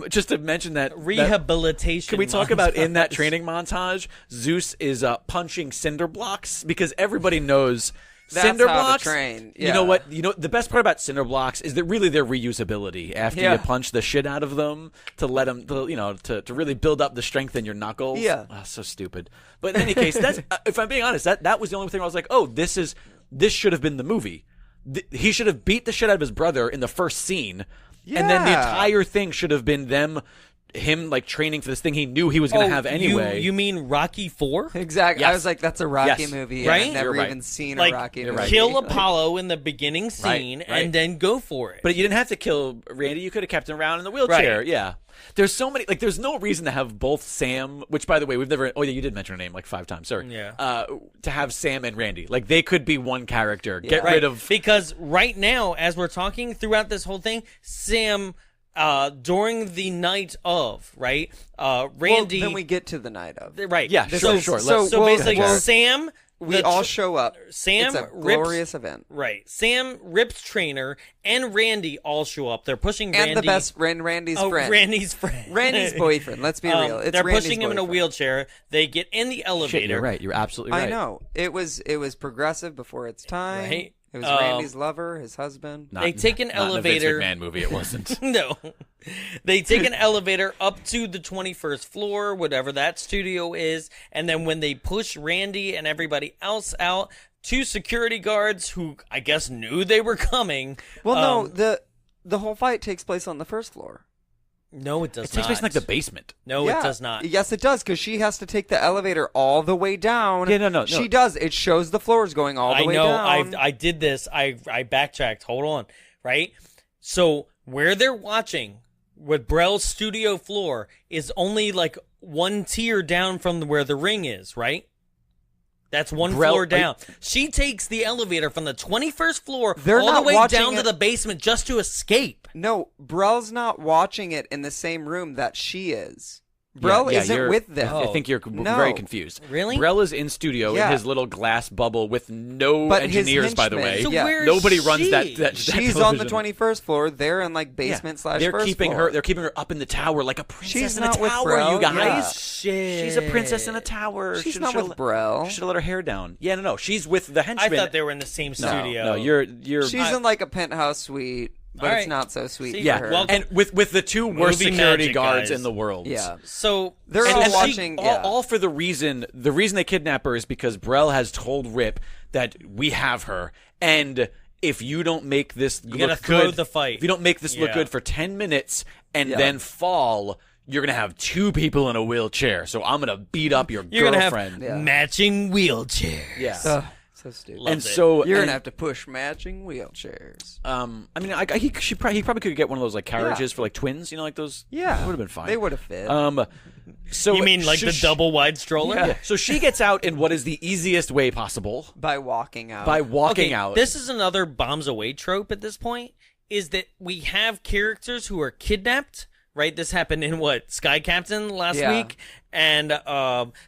just to mention that rehabilitation. Can we talk about in that montage. training montage, Zeus is punching cinder blocks because everybody knows That's cinder how to blocks. train. You know Yeah. what? You know the best part about cinder blocks is that really their reusability. After Yeah. you punch the shit out of them to let them, to really build up the strength in your knuckles. Yeah. Oh, so stupid. But in any case, that's if I'm being honest, that was the only thing I was like, oh, this should have been the movie. He should have beat the shit out of his brother in the first scene. And then the Yeah. entire thing should have been him like training for this thing he knew he was going to have anyway. You mean Rocky 4? Exactly. I Yes. was like, that's a Rocky Yes. movie. Right? I've never You're right. even seen Like, a Rocky You're movie. right. kill Like, Apollo in the beginning scene right. and then go for it. But you didn't have to kill Randy. You could have kept him around in the wheelchair. Right. Yeah. There's so many. Like, there's no reason to have both Sam, which, by the way, we've never. Oh, yeah, you did mention her name like 5 times. Sorry. Yeah. To have Sam and Randy. Like, they could be one character. Get Right. rid of. Because right now, as we're talking throughout this whole thing, Sam, during the night of, right? Randy. Well, then we get to the night of. Right. Yeah, So, sure. So, Let's- basically, go ahead. Sam. We the all tr- show up. Sam It's a rips- glorious event. Right. Sam, Rip's trainer, and Randy all show up. They're pushing Randy. And the best Randy's friend. Randy's friend. Randy's boyfriend. Let's be real. It's they're Randy's pushing him in a boyfriend. wheelchair. They get in the elevator. Shit, you're right. You're absolutely right. I know. It was progressive before its time. Right. It was Randy's lover, his husband. They take an Not elevator. In a Vince McMahon movie, it wasn't. No. They take an elevator up to the 21st floor, whatever that studio is, and then when they push Randy and everybody else out, 2 security guards who I guess knew they were coming. Well, no, the whole fight takes place on the first floor. No, it does It not. takes place in like the basement. No, Yeah. it does not. Yes, it does, because she has to take the elevator all the way down. Yeah, no. She does. It shows the floors going all the way know. down. I did this. I backtracked. Hold on. Right? So where they're watching with Brell's studio floor is only like 1 tier down from where the ring is, right? That's 1 Brell- floor down. She takes the elevator from the 21st floor They're all the not way watching down to it- the basement just to escape. No, Brell's not watching it in the same room that she is. Brell isn't with them. I think you're No. very confused. Really? Brell is in studio Yeah. in his little glass bubble with no But his engineers, by the henchmen- way. So Yeah. where is Nobody runs she? that She's on the television. 21st floor. They're in like basement slash They're first keeping floor. her. They're keeping her up in the tower like a princess She's in a not with tower. Brell, You guys, yeah. Shit. she's a princess in a tower. She's Should've- not with should've- Brell. Should have let her hair down. Yeah, no. She's with the I henchmen. thought they were in the same studio. No, you're. She's in like a penthouse suite, but All it's right. not so sweet See, for yeah, her. well- and with the 2 worst Movie security magic, guards guys. in the world. Yeah. So They're and- all and she- watching. all for the reason they kidnap her is because Brell has told Rip that we have her, and if you don't make this You gotta look throw good, the fight. if you don't make this look Yeah. good for 10 minutes and Yeah. then fall, you're gonna have 2 people in a wheelchair. So I'm gonna beat up your You're girlfriend. gonna have matching wheelchairs. yeah. Ugh, so stupid. Loved and it. so You're and, gonna have to push matching wheelchairs. I mean, he probably could get one of those like carriages for like twins. You know, like those. Yeah, would have been fine. They would have fit. So You mean like the double wide stroller? Yeah. So she gets out in what is the easiest way possible by walking out. by walking Okay, out. This is another bombs away trope at this point, is that we have characters who are kidnapped, right? This happened in Sky Captain last Yeah. week. And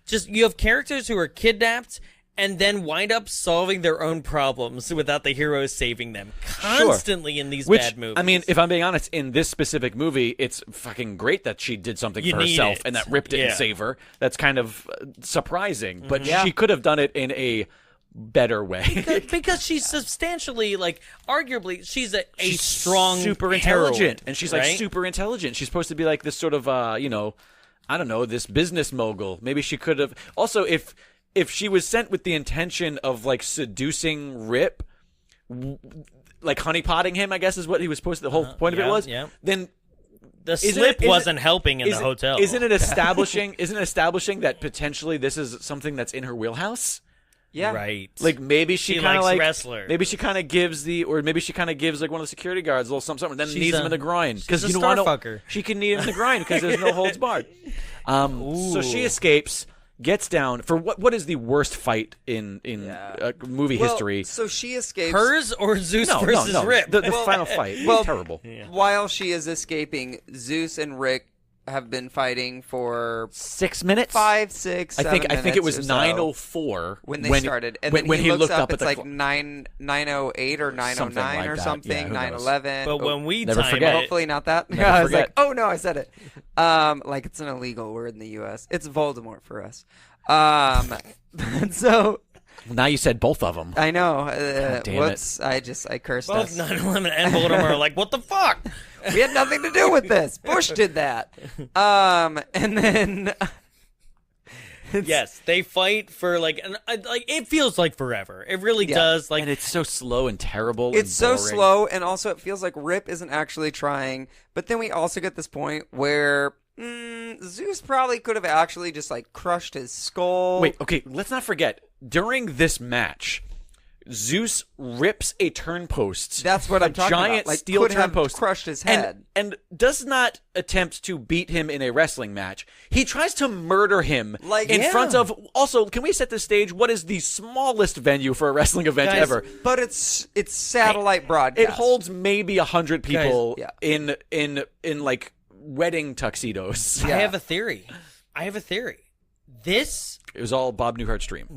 just you have characters who are kidnapped and then wind up solving their own problems without the heroes saving them constantly in these bad movies. I mean, if I'm being honest, in this specific movie, it's fucking great that she did something You for need herself it. and that Rip didn't Yeah. save her. That's kind of surprising, but Yeah. she could have done it in a better way. because she's substantially, arguably, she's a She's strong, super intelligent, heroine, and she's right? super intelligent. She's supposed to be like this sort of, I don't know, this business mogul. Maybe she could have. Also, if she was sent with the intention of seducing Rip, honeypotting him, I guess is what he was supposed to. The whole point of it was. yeah. Then The slip wasn't helping in the isn't- hotel. Isn't it establishing? Isn't it establishing that potentially this is something that's in her wheelhouse? Yeah. Right. Like maybe she kind likes of like wrestler. Maybe she kind of gives like one of the security guards a little something, and then knees him in the groin she's a you star know fucker. she can knee him in the groin because there's no holds barred. So she escapes, gets down for what is the worst fight in movie history? So she escapes. Hers or Zeus versus Rip? The final fight. Well, terrible. While she is escaping, Zeus and Rick have been fighting for 6 minutes, 5, 6, 7 I think it was minutes or so 9:04 when they started, and then when he he looks looked up it's at the like 9:08 or 9:09 Something like or that. something, Yeah, who knows? 9:11. But when we Never time forget. it, Hopefully not that. Never I was forget. like, oh no, I said it. Like it's an illegal word in the U.S. It's Voldemort for us. So now you said both of them. I know. damn whoops! I cursed both us. 9/11 and Voldemort are like, what the fuck? We had nothing to do with this. Bush did that. And then. Yes, they fight for like it feels like forever. It really does. Like, and it's so slow and terrible. It's and so boring. slow, and also it feels like Rip isn't actually trying. But then we also get this point where Zeus probably could have actually just like crushed his skull. Wait, okay, let's not forget. During this match, Zeus rips a turnpost. That's what I'm talking about. Giant Like, steel could have turnpost. crushed his head. And does not attempt to beat him in a wrestling match. He tries to murder him in front of. Also, can we set the stage? What is the smallest venue for a wrestling event Guys, ever? But it's satellite broadcast. It holds maybe 100 people Guys, in like wedding tuxedos. I have a theory. This It was all Bob Newhart's dream.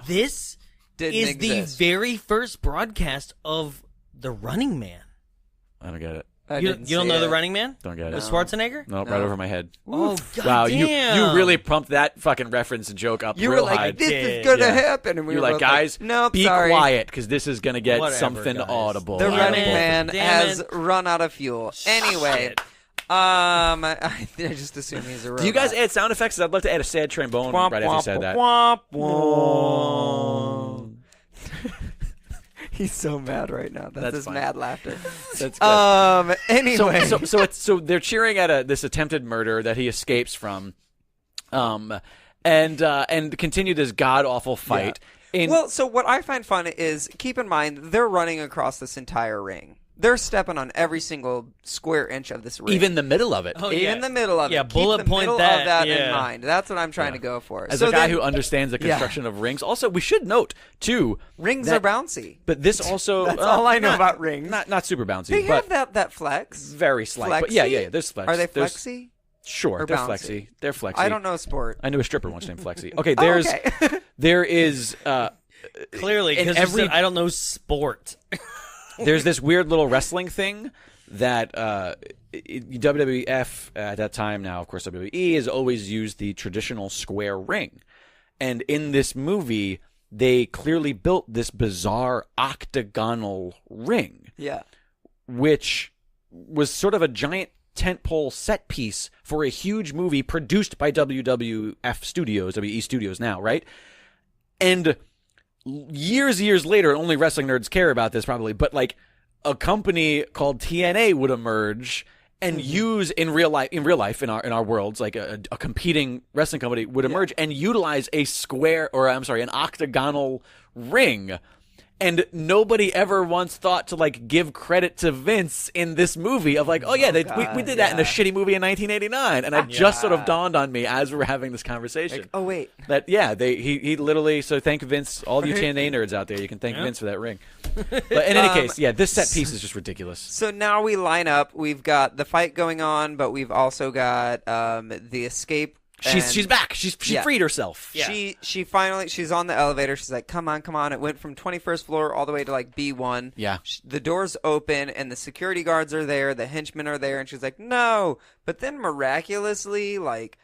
this Didn't is exist. the very first broadcast of The Running Man. I don't get it. You don't know The Running Man? Don't get it. With Schwarzenegger? Nope, right over my head. Oh, Wow, goddamn. you really pumped that fucking reference and joke up You real were like, high. this is going to Yeah. happen. And we You're were like, both guys, nope, be sorry. quiet, because this is going to get Whatever, something guys. audible. The Damn Running it. Man Damn has it. run out of fuel. Anyway, I just assume he's a robot. Do you guys add sound effects? 'Cause I'd love to add a sad trombone right after you said that. He's so mad right now. That's his fine. mad laughter. That's good. Anyway, So they're cheering at this attempted murder that he escapes from, and continue this god awful fight. so what I find fun is, keep in mind, they're running across this entire ring. They're stepping on every single square inch of this ring. even the middle of it. Oh, Even yeah. the middle of Yeah, it. Keep bullet the point middle that, of that yeah. in mind. That's what I'm trying to go for. As so a guy then, who understands the construction of rings, also we should note too rings that- are bouncy. But this also That's all I know not- about rings. Not super bouncy, They but have that flex. very slight. But Flexy? yeah. There's flex. Are they There's- flexy? Sure, or they're bouncy? flexy. They're flexy. I don't know sport. I knew a stripper once named Flexi. Okay, Oh, there's okay. there is Clearly, in because every- I don't know sport. there's this weird little wrestling thing that WWF at that time, now of course WWE, has always used the traditional square ring, and in this movie they clearly built this bizarre octagonal ring, Yeah. which was sort of a giant tentpole set piece for a huge movie produced by WWF Studios, WE Studios now, right? And years later, only wrestling nerds care about this probably, but like a company called TNA would emerge and use in real life in our worlds, like a competing wrestling company would emerge and utilize an octagonal ring. And nobody ever once thought to like give credit to Vince in this movie of like, we did that in a shitty movie in 1989, and it just sort of dawned on me as we were having this conversation. Like, oh wait, That he literally, so thank Vince, all you TNA nerds out there, you can thank Vince for that ring. But in any case, this set piece is just ridiculous. So now we line up. We've got the fight going on, but we've also got the escape. She's back. She freed herself. Yeah. She finally, she's on the elevator. She's like, come on. It went from 21st floor all the way to like B1. Yeah. The doors open and the security guards are there. The henchmen are there. And she's like, no. But then miraculously, like,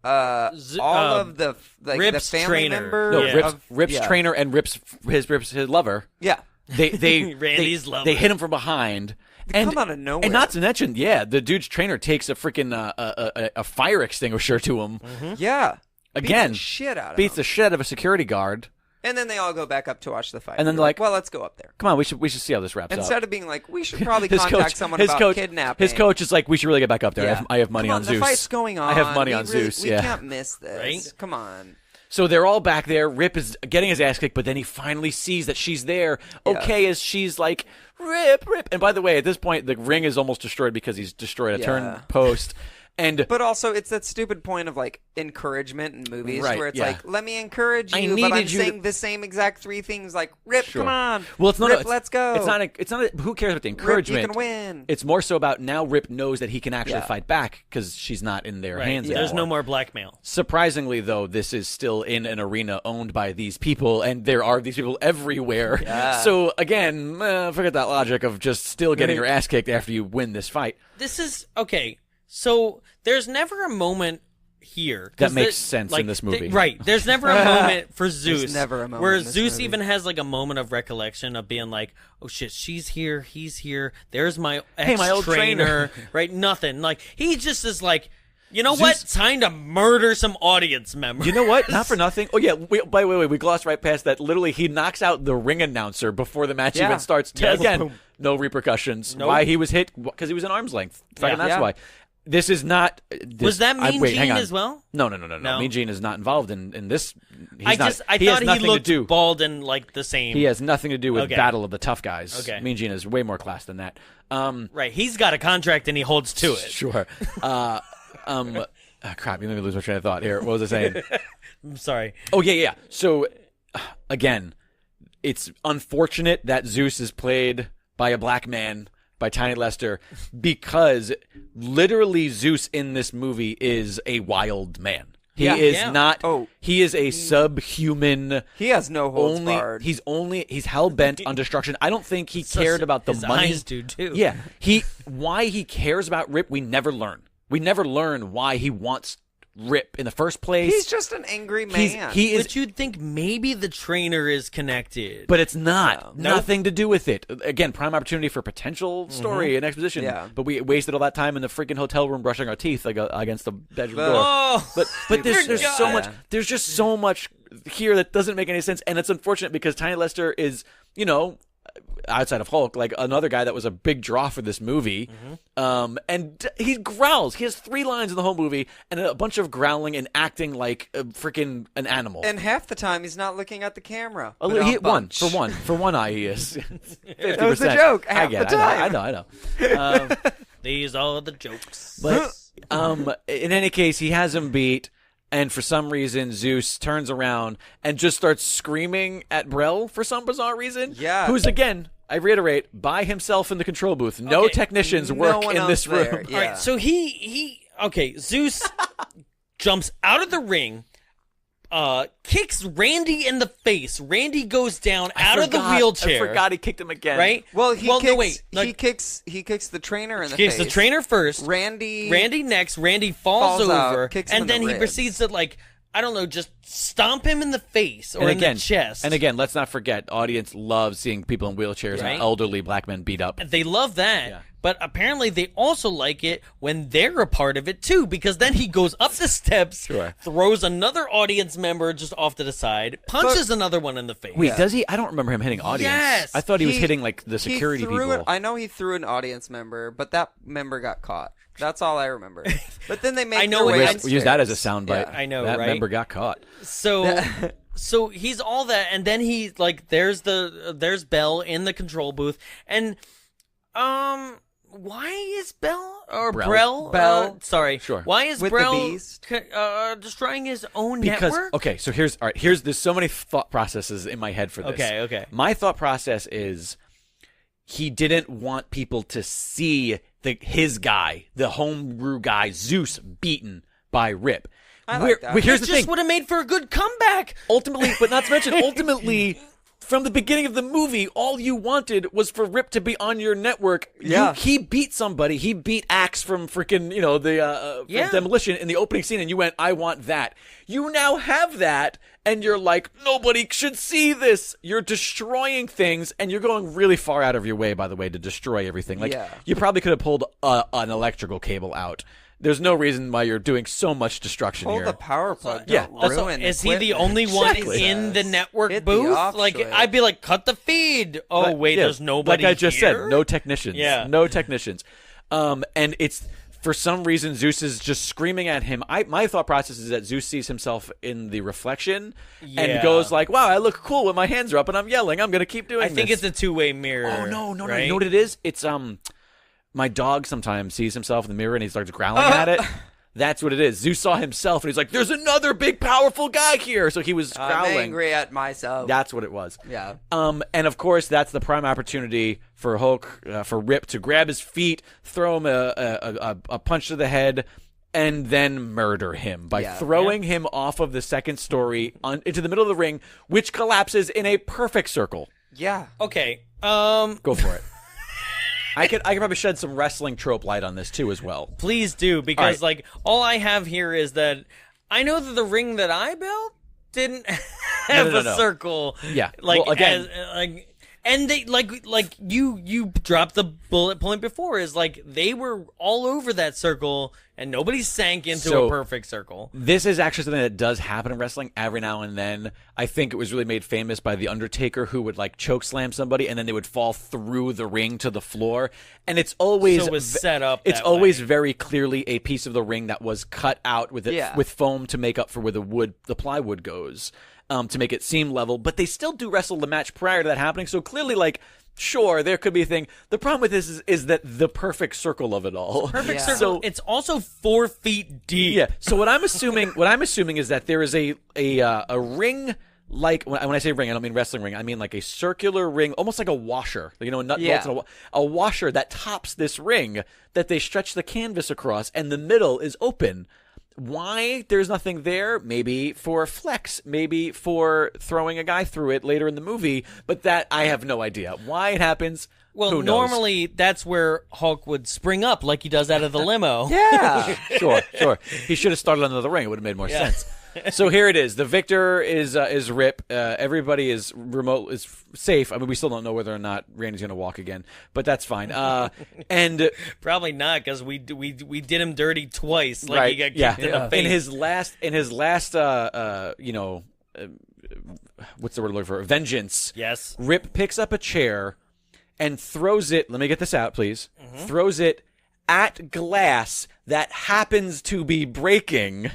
all of the Rip's the family trainer. member. No, Yeah. Rip's trainer and Rip's his lover. Yeah. They Randy's lover. They hit him from behind. Come out of nowhere. And not to mention, the dude's trainer takes a freaking a fire extinguisher to him. Yeah. Again, Beats the shit out of beats him. the shit out of a security guard. And then they all go back up to watch the fight. And then They're they're like, well, let's go up there. Come on, we should see how this wraps up. Instead of being like, we should probably contact someone about kidnapping. His coach is like, we should really get back up there. Yeah. I have money Come on The Zeus. fight's going on. I have money on We really- Zeus. We Yeah. can't miss this. Right? Come on. So they're all back there. Rip is getting his ass kicked, but then he finally sees that she's there. Okay, as she's like, Rip. And by the way, at this point, the ring is almost destroyed because he's destroyed a turn post. But also, it's that stupid point of like encouragement in movies where it's like, let me encourage you, but I'm saying the same exact 3 things like, Rip, come on. Well, it's not. Rip, let's go. It's not. Who cares about the encouragement? Rip, you can win. It's more so about now Rip knows that he can actually fight back because she's not in their hands anymore. There's no more blackmail. Surprisingly, though, this is still in an arena owned by these people, and there are these people everywhere. Yeah. So again, forget that logic of just still getting your ass kicked after you win this fight. This is okay. So there's never a moment here that makes sense in this movie. Right. There's never a moment for Zeus. There's never a moment where in this Zeus movie. even has like a moment of recollection of being like, oh shit, she's here, he's here. There's my old trainer. Right? Nothing. Like he just is like, you know what? Time to murder some audience members. You know what? Not for nothing. Oh, yeah. By the way, we glossed right past that. Literally, he knocks out the ring announcer before the match even starts. Again, no repercussions. Nope. Why he was hit? Because he was an arm's length. That's why. This is not. Was that Mean Gene as well? No. Mean Gene is not involved in this. I thought he looked bald and like the same. He has nothing to do with Battle of the Tough Guys. Okay. Mean Gene is way more class than that. Right. He's got a contract and he holds to it. Sure. Crap, you made me lose my train of thought here. What was I saying? I'm sorry. Oh, yeah. So, again, it's unfortunate that Zeus is played by a black man, by Tiny Lester, because literally Zeus in this movie is a wild man. He is not. Oh, he is a subhuman. He has no holds barred. He's hell bent on destruction. I don't think he cared about the money. His eyes do too. Yeah. Why he cares about Rip, we never learn. We never learn why he wants Rip in the first place. He's just an angry man. But you'd think maybe the trainer is connected. But it's not. No. Nothing to do with it. Again, prime opportunity for potential story and exposition. Yeah. But we wasted all that time in the freaking hotel room brushing our teeth against the bedroom door. Oh, but there's so much. There's just so much here that doesn't make any sense, and it's unfortunate because Tiny Lester is, outside of Hulk, like another guy that was a big draw for this movie. And he growls. He has 3 lines in the whole movie and a bunch of growling and acting like freaking an animal. And half the time he's not looking at the camera. He hit for one eye he is. 50%. That was a joke. Half the time. I know. These are the jokes. But in any case, he has him beat. And for some reason, Zeus turns around and just starts screaming at Brel for some bizarre reason. Yeah. Who's, again, I reiterate, by himself in the control booth. No technicians work in this room. Yeah. All right, so Zeus jumps out of the ring, kicks Randy in the face. Randy goes down out of the wheelchair. I forgot he kicked him again. Right? He kicks the trainer in the face. Kicks the trainer first. Randy next. Randy falls over, kicks him and then he proceeds to just stomp him in the face or in the chest. And again, let's not forget, audience loves seeing people in wheelchairs and elderly black men beat up. They love that. But apparently they also like it when they're a part of it too, because then he goes up the steps, throws another audience member just off to the side, punches another one in the face. Wait, does he? I don't remember him hitting audience. Yes. I thought he was hitting like the security people. I know he threw an audience member, but that member got caught. That's all I remember. But then they made we use that as a soundbite. I know, that right? member got caught. So he's all that, and then he there's Bell in the control booth, and why is Brel? Sorry. Sure. Why is With Brel the beast? destroying his own because, network? Okay, so there's so many thought processes in my head for this. Okay. My thought process is he didn't want people to see his guy, the homebrew guy, Zeus, beaten by Rip. I like that. Here's the thing. Just would have made for a good comeback. Ultimately, but not to mention, from the beginning of the movie, all you wanted was for Rip to be on your network. Yeah. He beat somebody. He beat Axe from freaking, from Demolition in the opening scene, and you went, I want that. You now have that, and you're like, nobody should see this. You're destroying things, and you're going really far out of your way, by the way, to destroy everything. You probably could have pulled an electrical cable out. There's no reason why you're doing so much destruction here. Pull the power plug. Is he the only one in the network booth? I'd be like, cut the feed. Oh, wait, there's nobody like I just here? said, no technicians. Yeah. No technicians. And it's for some reason, Zeus is just screaming at him. My thought process is that Zeus sees himself in the reflection and goes like, wow, I look cool when my hands are up and I'm yelling. I'm going to keep doing this. I think it's a two-way mirror. Oh, no. Right? You know what it is? It's my dog sometimes sees himself in the mirror and he starts growling at it. That's what it is. Zeus saw himself, and he's like, there's another big, powerful guy here. So he was growling. I'm angry at myself. That's what it was. Yeah. And, of course, that's the prime opportunity for Hulk, for Rip, to grab his feet, throw him a punch to the head, and then murder him by throwing him off of the second story into the middle of the ring, which collapses in a perfect circle. Yeah. Okay. Go for it. I could probably shed some wrestling trope light on this too as well. Please do, because all I have here is that I know that the ring that I built didn't have a circle. Yeah. Like well, again, and they like you dropped the bullet point before is like they were all over that circle and nobody sank into a perfect circle. This is actually something that does happen in wrestling every now and then. I think it was really made famous by The Undertaker, who would like choke slam somebody and then they would fall through the ring to the floor. And it's always set up. It's always very clearly a piece of the ring that was cut out with with foam to make up for where the plywood goes. To make it seem level, but they still do wrestle the match prior to that happening. So clearly, like, sure, there could be a thing. The problem with this is that the perfect circle of it all. Perfect circle. So, it's also 4 feet deep. Yeah. So what I'm assuming is that there is a ring. Like when I say ring, I don't mean wrestling ring. I mean like a circular ring, almost like a washer. You know, nut bolts and a washer that tops this ring that they stretch the canvas across, and the middle is open. Why there's nothing there? Maybe for flex, maybe for throwing a guy through it later in the movie, but that I have no idea. Why it happens, well, who knows? Normally that's where Hulk would spring up like he does out of the limo. Yeah. Sure. He should have started under the ring. It would have made more sense. So here it is. The victor is Rip. Everybody is safe. I mean, we still don't know whether or not Randy's going to walk again, but that's fine. And probably not, because we did him dirty twice. Like right, he got kicked in the face. In his last what's the word I'm looking for? Vengeance. Yes. Rip picks up a chair and throws it. Let me get this out, please. Mm-hmm. Throws it at glass that happens to be breaking.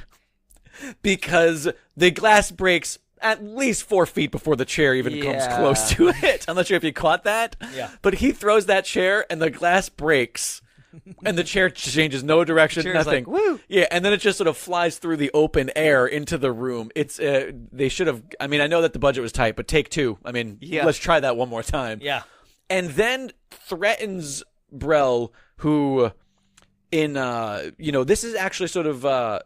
Because the glass breaks at least 4 feet before the chair even comes close to it. I'm not sure if you caught that. Yeah. But he throws that chair and the glass breaks. And the chair changes no direction, nothing. Like, woo. Yeah, and then it just sort of flies through the open air into the room. It's they should have. I mean, I know that the budget was tight, but take two. I mean, let's try that one more time. Yeah. And then threatens Brel, who, this is actually sort of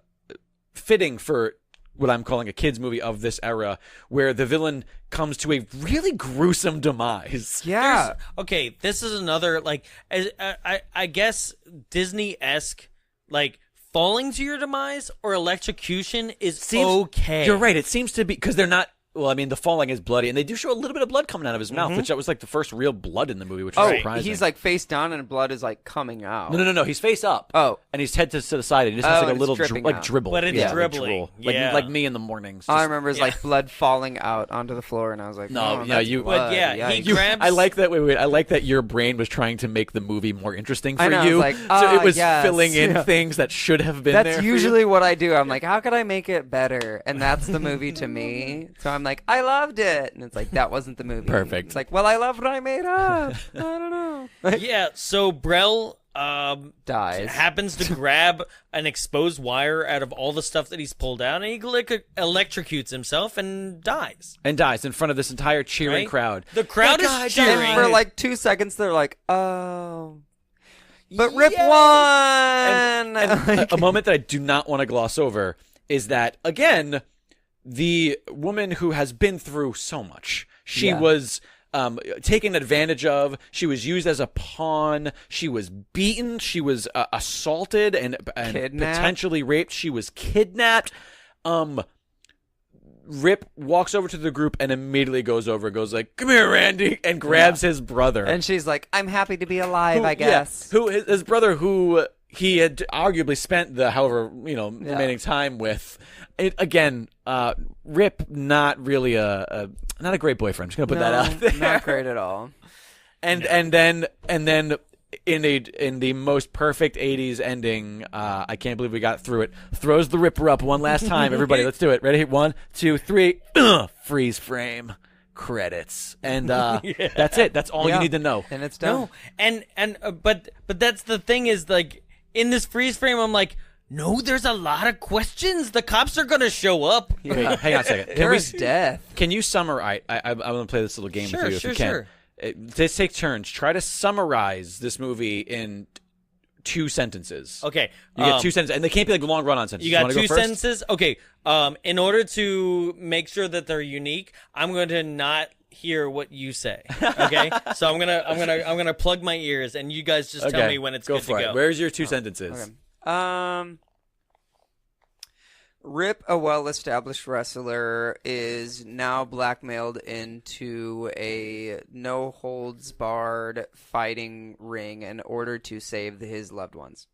fitting for what I'm calling a kids movie of this era, where the villain comes to a really gruesome demise. Yeah. Okay, this is another, like, I guess Disney-esque, like, falling to your demise or electrocution is okay. You're right. It seems to be, because they're not. Well, I mean, the falling is bloody, and they do show a little bit of blood coming out of his mouth, which that was like the first real blood in the movie, which was surprising. He's like face down and blood is like coming out. No. He's face up. Oh. And he's head to the side. And he just has like a little dribble. But it's dribbling. Like me in the mornings. All I remember is like blood falling out onto the floor, and I was like, no, you. But he grabs. I like that. Wait. I like that your brain was trying to make the movie more interesting for I know, you. I was like, so it was yes. filling in things that should have been there. That's usually what I do. I'm like, how could I make it better? And that's the movie to me. So I'm like, I loved it. And it's like, that wasn't the movie. Perfect. It's like, well, I love what I made up. I don't know. Yeah, so Brel dies. Happens to grab an exposed wire out of all the stuff that he's pulled out, and he electrocutes himself and dies. And dies in front of this entire cheering crowd. The crowd is cheering. And for like 2 seconds, they're like, oh. But Rip won! And a moment that I do not want to gloss over is that, again, the woman who has been through so much, she was taken advantage of. She was used as a pawn. She was beaten. She was assaulted and potentially raped. She was kidnapped. Rip walks over to the group and immediately goes like, "Come here, Randy," and grabs his brother. And she's like, "I'm happy to be alive, I guess." Yeah, his brother, who he had arguably spent the remaining time with. It again, Rip, not really not a great boyfriend. I'm just gonna put that out there. Not great at all. And then in the most perfect 80s ending, I can't believe we got through it, throws the Ripper up one last time. Everybody, let's do it. Ready? 1, 2, 3. Freeze frame. Credits. And that's it. That's all you need to know. And it's done. No, but that's the thing is, like, in this freeze frame, I'm like, no, there's a lot of questions. The cops are going to show up. Wait, hang on a second. There's death. Can you summarize? I'm going to play this little game with you if you can. Sure. Let's take turns. Try to summarize this movie in 2 sentences. Okay. You get 2 sentences, and they can't be like long run-on sentences. You got wanna 2 go first? sentences? Okay. In order to make sure that they're unique, I'm going to not hear what you say. Okay? So I'm gonna plug my ears, and you guys just tell me when it's good to go. Where's your 2 sentences? Okay. Rip, a well-established wrestler, is now blackmailed into a no-holds-barred fighting ring in order to save his loved ones.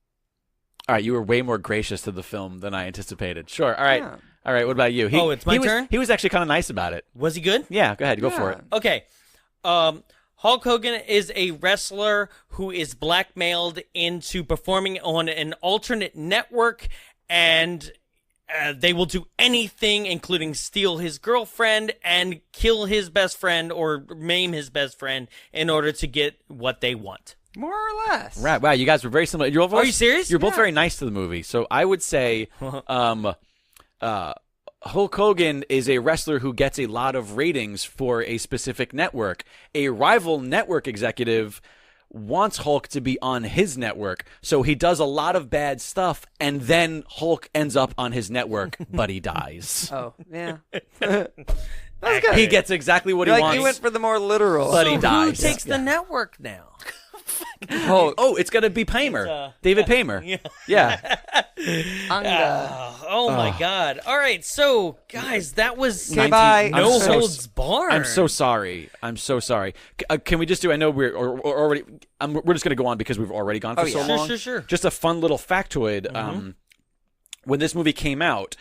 All right, you were way more gracious to the film than I anticipated. Sure. All right. Yeah. All right, what about you? It's my turn? He was actually kind of nice about it. Was he good? Yeah, go ahead. Go for it. Okay. Hulk Hogan is a wrestler who is blackmailed into performing on an alternate network, and they will do anything, including steal his girlfriend and kill his best friend or maim his best friend in order to get what they want. More or less. Right. Wow, you guys were very similar. Are you serious? You're both very nice to the movie. So I would say Hulk Hogan is a wrestler who gets a lot of ratings for a specific network. A rival network executive wants Hulk to be on his network, so he does a lot of bad stuff, and then Hulk ends up on his network, but he dies. Oh, yeah. He gets exactly what he wants. He went for the more literal. But he dies. Who takes the network now? Oh, it's going to be Paymer. David Paymer. Yeah. Oh, my God. All right, so, guys, that was bye. No Holds Barred. I'm so sorry. Can we just do, I know we're already, we're just going to go on because we've already gone for so long. Sure. Just a fun little factoid. When this movie came out,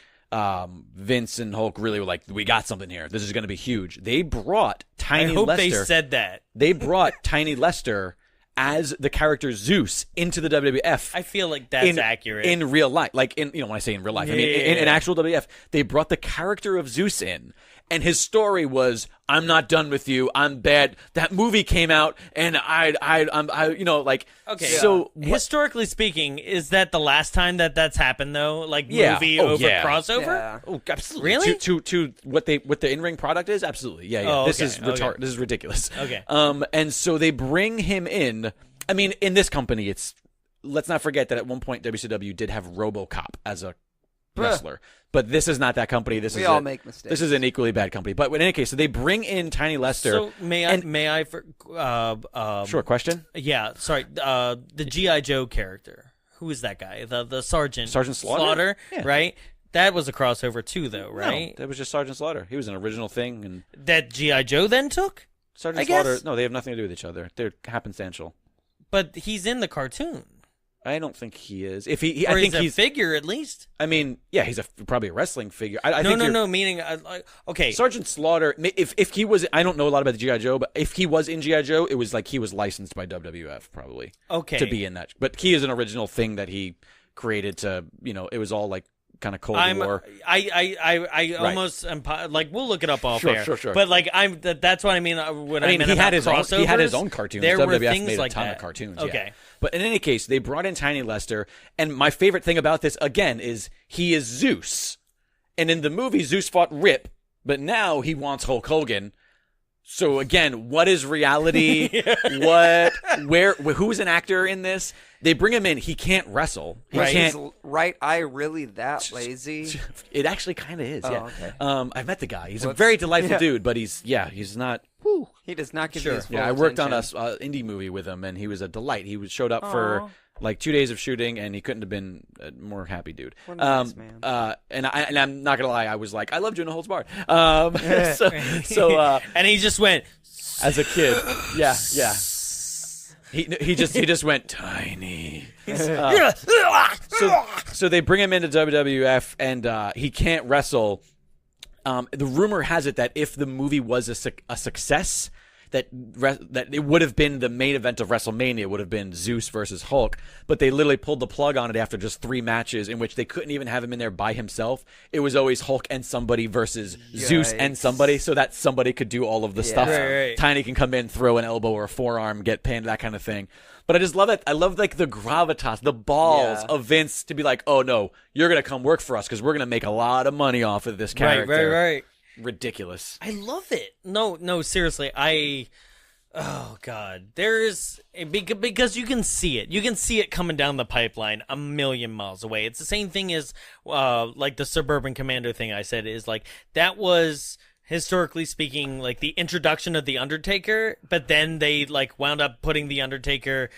Vince and Hulk really were like, we got something here. This is going to be huge. They brought Tiny Lester. I hope they said that. They brought Tiny Lester as the character Zeus into the WWF. I feel like that's accurate. In real life. Like, when I say in real life, I mean in actual WWF. They brought the character of Zeus in, and his story was, I'm not done with you. I'm bad. That movie came out, and I'm Okay. So historically speaking, is that the last time that's happened though? Like movie over crossover? Yeah. Oh, absolutely. Really? To what the in-ring product is? Absolutely. Yeah. Oh, This okay, is retarded. This is ridiculous. Okay. And so they bring him in. I mean, in this company, let's not forget that at one point WCW did have RoboCop as a wrestler. But this is not that company. We all make mistakes. This is an equally bad company. But in any case, so they bring in Tiny Lester. So may I sure, question? Yeah, sorry. The G.I. Joe character. Who is that guy? The Sergeant. Sergeant Slaughter? Yeah. Right? That was a crossover too, though, right? No, that was just Sergeant Slaughter. He was an original thing. And that G.I. Joe then took? Sergeant Slaughter, no, they have nothing to do with each other. They're happenstantial. But he's in the cartoon. I don't think he is. I think he's a figure at least. I mean, yeah, he's probably a wrestling figure. No. Meaning, okay. Sergeant Slaughter. If he was, I don't know a lot about the GI Joe, but if he was in GI Joe, it was like he was licensed by WWF probably. Okay. To be in that, but he is an original thing that he created to. It was all like kind of Cold War. I almost am like, we'll look it up off air. Sure. But like that's what I mean when I mean he had his crossovers. He had his own cartoons. There WWF were things made like a ton that. of cartoons. Okay. Yeah. But in any case, they brought in Tiny Lester, and my favorite thing about this again is he is Zeus, and in the movie Zeus fought Rip, but now he wants Hulk Hogan. So again, what is reality? Who's an actor in this? They bring him in. He can't wrestle. Right? I really that lazy? It actually kind of is. Yeah. Okay. I've met the guy. He's a very delightful dude, but he's not. Whew. He does not give you his full I worked on attention. a indie movie with him, and he was a delight. He showed up for like 2 days of shooting, and he couldn't have been a more happy dude. What a nice man. And I'm not gonna lie, I was like, I love you, No Holds Barred. And he just went as a kid. Yeah. He just went tiny. So they bring him into WWF, and he can't wrestle. The rumor has it that if the movie was a success, that it would have been the main event of WrestleMania would have been Zeus versus Hulk, but they literally pulled the plug on it after just 3 matches in which they couldn't even have him in there by himself. It was always Hulk and somebody versus Zeus and somebody, so that somebody could do all of the stuff. Right. Tiny can come in, throw an elbow or a forearm, get pinned, that kind of thing. But I just love it. I love like the gravitas, the balls of Vince to be like, oh no, you're going to come work for us because we're going to make a lot of money off of this character. Right. Ridiculous. I love it. No, seriously. Oh God, because you can see it. You can see it coming down the pipeline a million miles away. It's the same thing as like the Suburban Commando thing I said is like that was historically speaking like the introduction of the Undertaker, but then they like wound up putting the Undertaker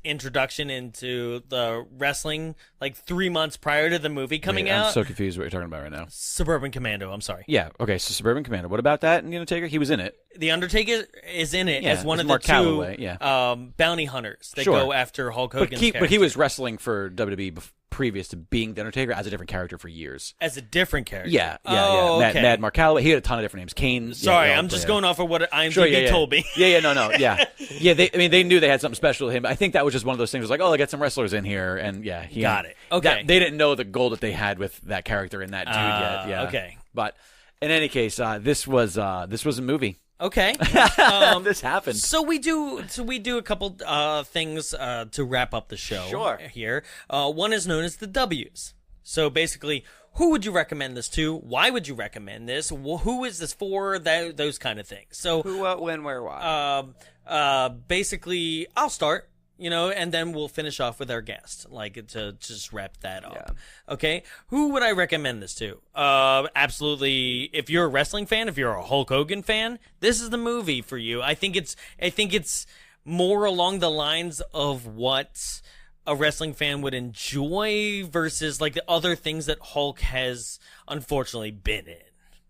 introduction into the wrestling like 3 months prior to the movie coming out. I'm so confused what you're talking about right now. Suburban Commando, I'm sorry. Yeah, okay, so Suburban Commando. What about that and The Undertaker? He was in it. The Undertaker is in it as one of the Mark two Calloway, bounty hunters that go after Hulk Hogan's but he was wrestling for WWE previous to being The Undertaker as a different character for years. As a different character? Yeah. Okay. Mad Mark Calloway. He had a ton of different names. Kane. Sorry, I'm just going off of what IMDb told me. Yeah. They knew they had something special to him. I think that was just one of those things. It was like, oh, they got some wrestlers in here, and he got it. Okay. They didn't know the goal that they had with that character and that dude yet. Yeah. Okay. But in any case, this was a movie. Okay. This happened. So we do a couple things to wrap up the show here. One is known as the W's. So basically, who would you recommend this to? Why would you recommend this? Who is this for? Those kind of things. So who, what, when, where, why? Basically, I'll start. And then we'll finish off with our guest, like to just wrap that up. Yeah. Okay, who would I recommend this to? Absolutely. If you're a wrestling fan, if you're a Hulk Hogan fan, this is the movie for you. I think it's more along the lines of what a wrestling fan would enjoy versus like the other things that Hulk has unfortunately been in.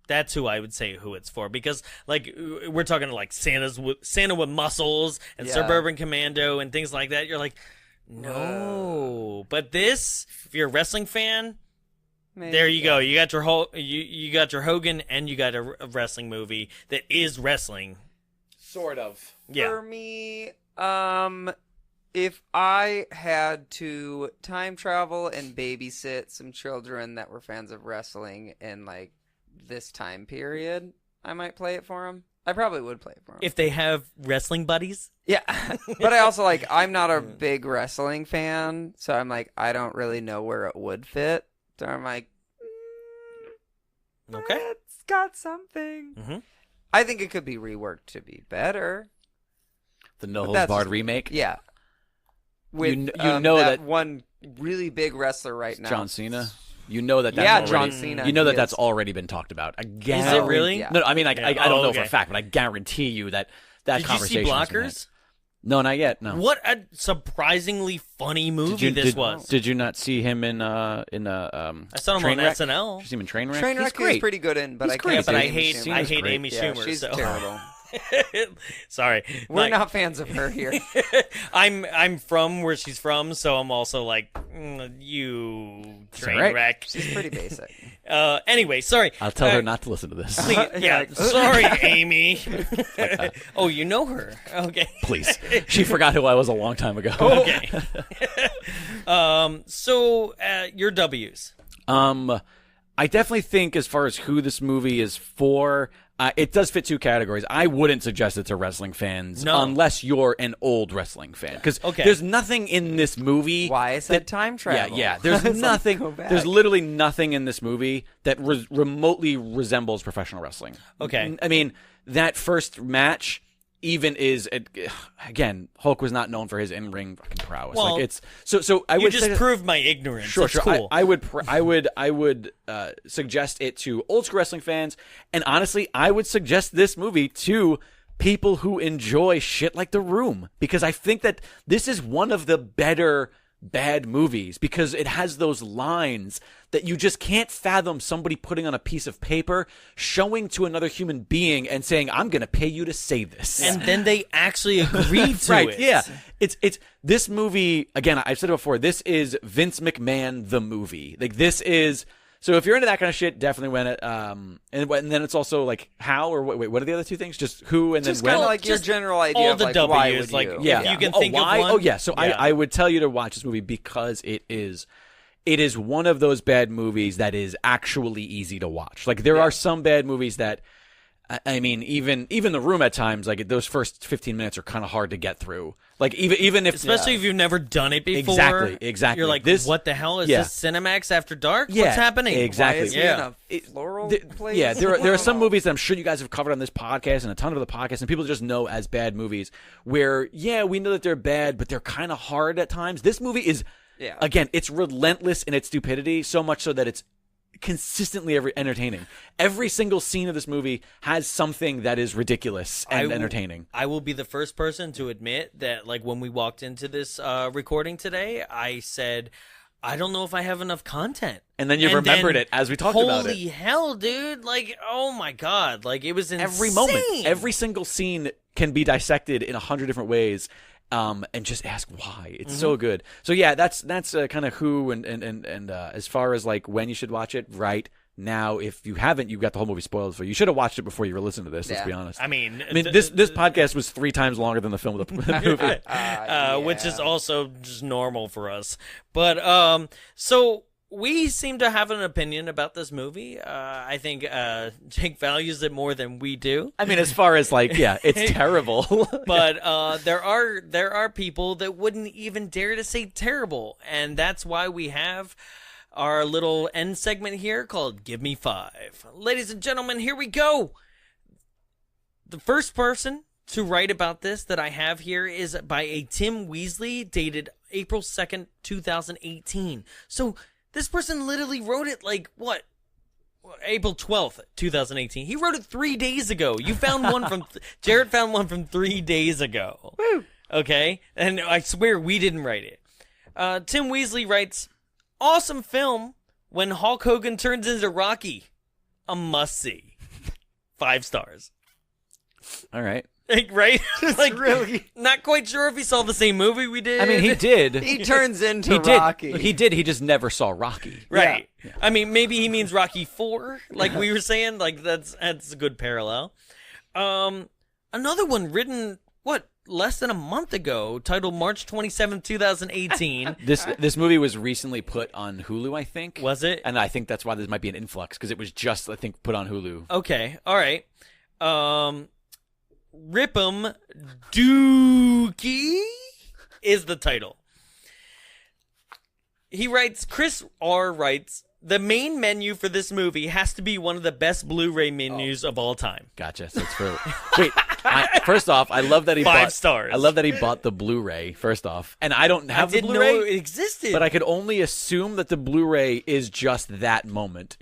That's who I would say who it's for, because like we're talking like Santa with muscles and Suburban Commando and things like that. You're like, no, but this, if you're a wrestling fan, there you go. You got your you got your Hogan, and you got a wrestling movie that is wrestling, sort of. Yeah. For me, if I had to time travel and babysit some children that were fans of wrestling in like this time period, I might play it for them. I probably would play it for them. If they have wrestling buddies? Yeah. But I also I'm not a big wrestling fan, so I'm like, I don't really know where it would fit. So I'm like, okay. It's got something. Mm-hmm. I think it could be reworked to be better. The No Holds Barred remake? Yeah. With you know that one really big wrestler right now. John Cena? You know that's John Cena. You know that's already been talked about. I Is it really? Yeah. No, I mean, I don't know for a fact, but I guarantee you that conversation. Did you see Blockers? No, not yet. No. What a surprisingly funny movie this was. Did you not see him in I saw him on Trainwreck? SNL. Did you see him in Trainwreck? Trainwreck great. is pretty good in, but He's I great. can't. But I Amy hate Amy Yeah, Schumer. she's so. terrible. Sorry, We're not fans of her here. I'm from where she's from, so I'm also like you train right. wreck. She's pretty basic. Anyway, sorry. I'll tell her not to listen to this. Please, sorry, Amy. Oh, you know her. Okay. Please. She forgot who I was a long time ago. Okay. So your W's. I definitely think as far as who this movie is for, it does fit 2 categories. I wouldn't suggest it to wrestling fans unless you're an old wrestling fan. Because there's nothing in this movie. Why I said time travel. Yeah. There's nothing. There's literally nothing in this movie that remotely resembles professional wrestling. Okay. I mean, that first match even is, again, Hulk was not known for his in-ring fucking prowess. Well, like it's so I would just proved my ignorance. Sure. Cool. I would suggest it to old school wrestling fans, and honestly, I would suggest this movie to people who enjoy shit like The Room, because I think that this is one of the better bad movies because it has those lines that you just can't fathom somebody putting on a piece of paper, showing to another human being and saying, I'm going to pay you to say this. And then they actually agreed to right, it. Yeah. It's this movie, again, I've said it before, this is Vince McMahon the movie. Like, this is So if you're into that kind of shit, definitely win it. And then it's also like how or wait, what are the other two things? Just who and just then when? Kind of like your general idea all of the like, W's, why would like you? if you can think why? of one. Oh yeah. So I would tell you to watch this movie because it is one of those bad movies that is actually easy to watch. Like there are some bad movies that. I mean, even The Room at times, like those first 15 minutes are kind of hard to get through. Like even if, especially if you've never done it before, exactly, you're like, what the hell is this Cinemax After Dark? Yeah, what's happening? Exactly. Why is he in a floral place? Yeah, there are some movies that I'm sure you guys have covered on this podcast and a ton of other podcasts, and people just know as bad movies. Where we know that they're bad, but they're kind of hard at times. This movie is, again, it's relentless in its stupidity, so much so that it's consistently entertaining. Every single scene of this movie has something that is ridiculous and entertaining. I will be the first person to admit that, like, when we walked into this recording today, I said, I don't know if I have enough content. And then you remembered it as we talked about it. Holy hell, dude. Like, oh my God. Like, it was insane. Every moment, every single scene can be dissected in 100 different ways. And just ask why. It's so good. So yeah, that's kind of who and as far as like when you should watch it, right now, if you haven't, you've got the whole movie spoiled for you. You should have watched it before you were listening to this. Let's be honest. I mean, this podcast was 3 times longer than the film of the movie, which is also just normal for us. But so. We seem to have an opinion about this movie. I think Jake values it more than we do. I mean, as far as like, it's terrible. But there are people that wouldn't even dare to say terrible, and that's why we have our little end segment here called "Give Me 5." Ladies and gentlemen, here we go. The first person to write about this that I have here is by a Tim Weasley, dated April 2nd, 2018. So. This person literally wrote it like, what? April 12th, 2018. He wrote it 3 days ago. You found one from... Jarrett found one from 3 days ago. Woo! Okay? And I swear we didn't write it. Tim Weasley writes, awesome film when Hulk Hogan turns into Rocky. A must-see. 5 stars. All right. Like, right? Like, really not quite sure if he saw the same movie we did. I mean, he did. He turns into Rocky. He did. He just never saw Rocky. Right. Yeah. I mean, maybe he means Rocky 4, like we were saying. Like, that's a good parallel. Another one written, less than a month ago, titled March 27th, 2018. This movie was recently put on Hulu, I think. Was it? And I think that's why there might be an influx, because it was just, I think, put on Hulu. Okay. All right. Rip 'em Dookie is the title. He writes, Chris R. writes, the main menu for this movie has to be one of the best Blu-ray menus of all time. Gotcha. So it's for... Wait, first off, I love that he 5 stars. I love that he bought the Blu-ray, first off. And I don't have the Blu-ray. I didn't know it existed. But I could only assume that the Blu-ray is just that moment.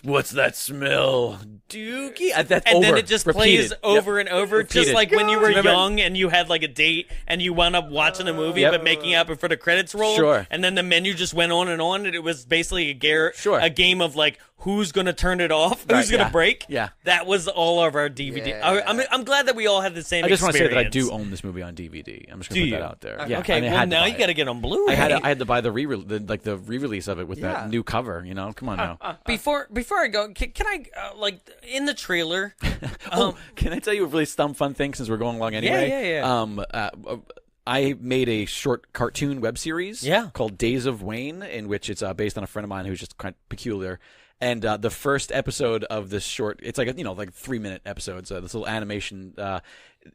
What's that smell? Dookie? That's and over. Then it just Repeated. plays over and over, Repeated. just like when you were Remember? young and you had like a date and you wound up watching a movie but making up before the credits rolled. Sure. And then the menu just went on, and it was basically a game of like who's going to turn it off, who's going to break. Yeah. That was all of our DVD. Yeah. I'm glad that we all had the same I just want to say that I experience. do own this movie on DVD. I'm just going to put that out there. Yeah, okay, I mean, well now you got to get on Blu-ray. I had to buy the re-release of it with that new cover, you know? Come on now. Before I go, can I, in the trailer... Can I tell you a really fun thing since we're going along anyway? Yeah. I made a short cartoon web series called Days of Wayne, in which it's based on a friend of mine who's just kind of peculiar. And the first episode of this short, it's like 3-minute episodes. This little animation,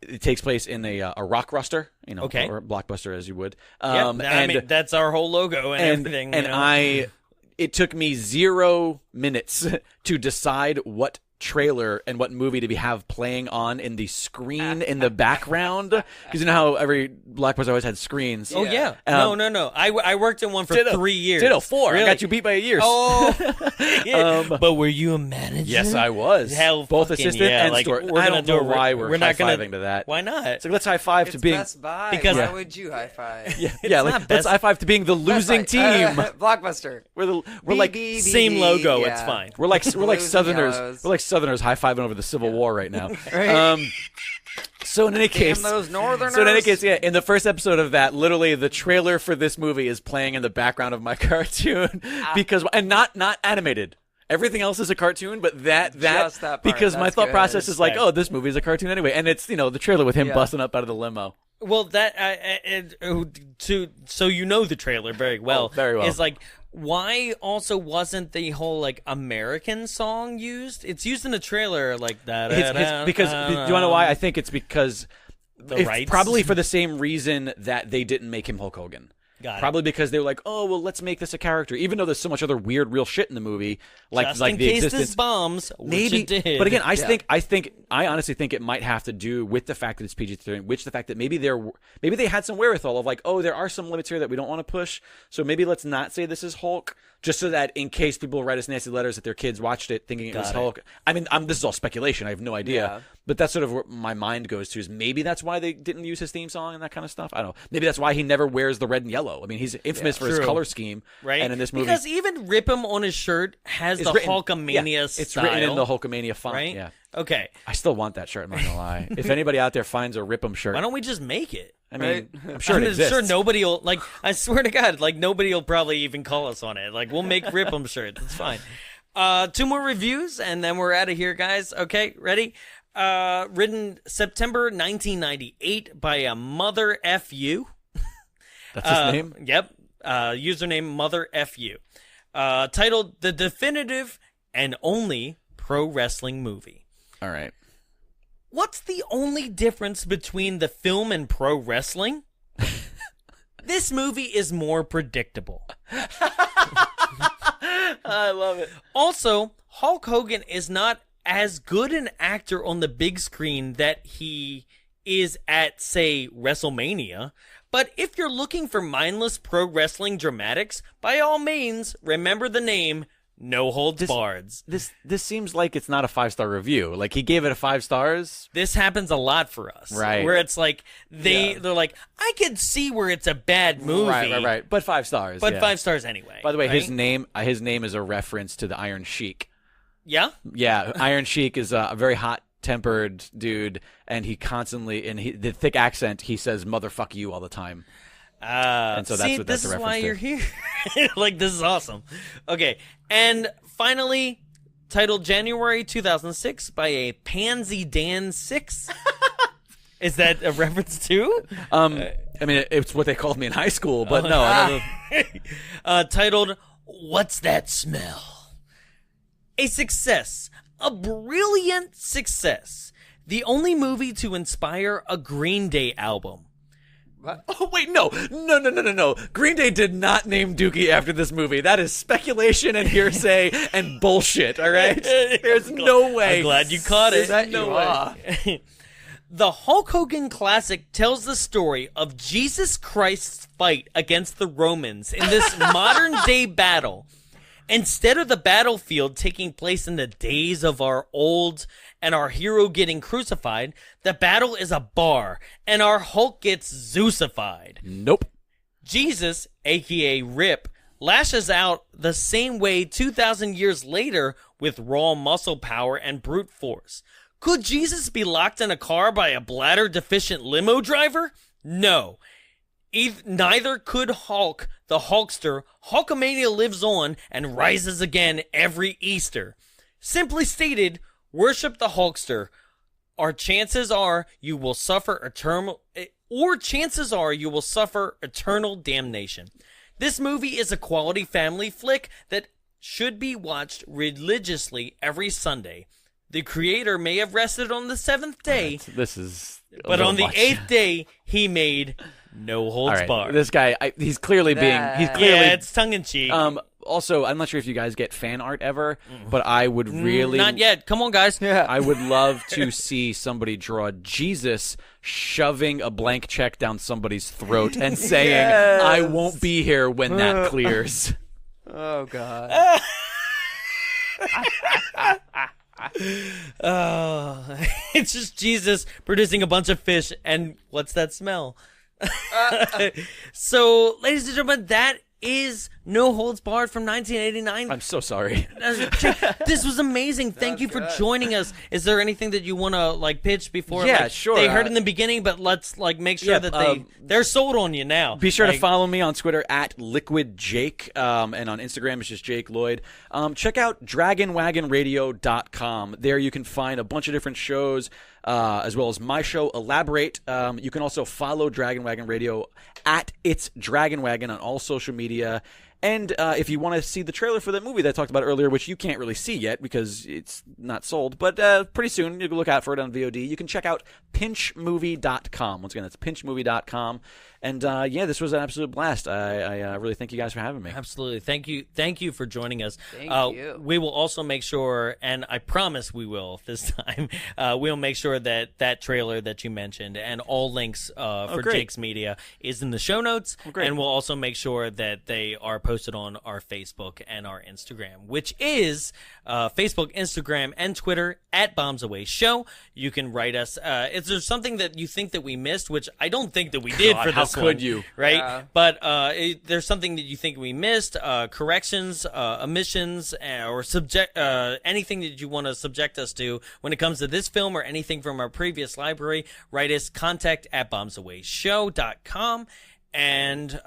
it takes place in a Rockbuster, or Blockbuster as you would. I mean that's our whole logo and everything. And it took me 0 minutes to decide what trailer and what movie to have playing on in the screen in the background, because you know how every Blockbuster always had screens. Oh yeah. No. I worked in one for 3 years. Ditto 4. Really? I got you beat by a year. Oh. But were you a manager? Yes, I was. Both assistant and store. I don't know why we're high-fiving to that. Why not? It's like, let's high-five to being Best Buy. Because why would you high-five? Let's high-five to being the losing team. Blockbuster. We're like same logo. It's fine. We're like Southerners. We're like Southerners high-fiving over the Civil War right now. Right. So in any case, those Northerners. So in any case, yeah, in the first episode of that, literally the trailer for this movie is playing in the background of my cartoon and not animated. Everything else is a cartoon, but that part, because my that's thought good. process is like, oh, this movie is a cartoon anyway, and it's the trailer with him busting up out of the limo. Well, that so you know the trailer very well. Oh, very well. Is like, why also wasn't the whole like American song used? It's used in the trailer like that. Because do you want to know why? I think it's because rights? Probably for the same reason that they didn't make him Hulk Hogan. Got it. Probably because they were like, oh, well, let's make this a character, even though there's so much other weird, real shit in the movie, Just like in the case existence. this bombs, which Maybe, it did. but again, I honestly think it might have to do with the fact that it's PG-13, which the fact that maybe they had some wherewithal of like, oh, there are some limits here that we don't want to push, so maybe let's not say this is Hulk, just so that in case people write us nasty letters that their kids watched it thinking it was Hulk. I mean, this is all speculation. I have no idea, but that's sort of where my mind goes to. Is maybe that's why they didn't use his theme song and that kind of stuff. I don't know. Maybe that's why he never wears the red and yellow. I mean, he's infamous for his color scheme, right? And in this movie, because even Rip Him on his shirt has the Hulkamania style. It's written in the Hulkamania font, right? Yeah. Okay. I still want that shirt, I'm not gonna lie. If anybody out there finds a Rip 'em shirt, Why don't we just make it? I mean, I'm sure it I'm exists. sure nobody will, like, I swear to God, like, nobody will probably even call us on it. Like, we'll make Rip 'em shirts. It's fine. 2 more reviews, and then we're out of here, guys. Okay, ready? Written September 1998 by a Mother F.U. That's his name? Yep. Username Mother F.U. Titled The Definitive and Only Pro Wrestling Movie. All right. What's the only difference between the film and pro wrestling? This movie is more predictable. I love it. Also, Hulk Hogan is not as good an actor on the big screen that he is at, say, WrestleMania. But if you're looking for mindless pro wrestling dramatics, by all means, remember the name No Holds Barred. This seems like it's not a 5-star review. Like, he gave it a 5 stars. This happens a lot for us. Right. Where it's like, they're like, I could see where it's a bad movie. Right. But 5 stars. But 5 stars anyway. By the way, right? his name is a reference to the Iron Sheik. Yeah? Yeah, Iron Sheik is a very hot-tempered dude, and he constantly, in the thick accent, he says "motherfuck you" all the time. And so that's what that's a reference to. This is why you're here. Like, this is awesome. Okay, and finally, titled January 2006 by a Pansy Dan 6. Is that a reference to? I mean, it's what they called me in high school, but no. I don't know. Titled What's That Smell? A success. A brilliant success. The only movie to inspire a Green Day album. What? Oh, wait, no. Green Day did not name Dookie after this movie. That is speculation and hearsay and bullshit, all right? There's no way. I'm glad you caught it. There's no way. The Hulk Hogan classic tells the story of Jesus Christ's fight against the Romans in this modern-day battle. Instead of the battlefield taking place in the days of our old and our hero getting crucified, the battle is a bar, and our Hulk gets Zeusified. Nope. Jesus, a.k.a. Rip, lashes out the same way 2,000 years later with raw muscle power and brute force. Could Jesus be locked in a car by a bladder-deficient limo driver? No. Neither could Hulk, the Hulkster. Hulkamania lives on and rises again every Easter. Simply stated, worship the Hulkster, or chances are you will suffer eternal damnation. This movie is a quality family flick that should be watched religiously every Sunday. The creator may have rested on the 7th day, This is but on the 8th day, he made No Holds Barred. This guy, he's clearly Yeah, it's tongue-in-cheek. Also, I'm not sure if you guys get fan art ever, but I would really... Not yet. Come on, guys. Yeah. I would love to see somebody draw Jesus shoving a blank check down somebody's throat and saying, Yes. I won't be here when that clears. Oh, God. It's just Jesus producing a bunch of fish, and what's that smell? So, ladies and gentlemen, that is No Holds Barred from 1989. I'm so sorry. Jake, this was amazing. Thank you for joining us. Is there anything that you want to pitch before? Yeah, sure. They heard in the beginning, but let's make sure that they're sold on you now. Be sure to follow me on Twitter at LiquidJake, and on Instagram it's just Jake Lloyd. Check out DragonWagonRadio.com. There you can find a bunch of different shows, as well as my show, Elaborate. You can also follow Dragon Wagon Radio at It's Dragon Wagon on all social media. And if you want to see the trailer for that movie that I talked about earlier, which you can't really see yet because it's not sold, but pretty soon you can look out for it on VOD. You can check out pinchmovie.com. Once again, that's pinchmovie.com. And this was an absolute blast. I really thank you guys for having me. Absolutely. Thank you for joining us. Thank you. We will also make sure, and I promise we will this time, we'll make sure that trailer that you mentioned and all links for Jake's media is in the show notes. And we'll also make sure that they are posted on our Facebook and our Instagram, which is Facebook, Instagram, and Twitter at Bombs Away Show. You can write us. Is there something that you think that we missed, which I don't think that we did for this how could you? Right? Yeah. But there's something that you think we missed, corrections, omissions, or anything that you want to subject us to when it comes to this film or anything from our previous library, write us, contact at bombsawayshow.com. And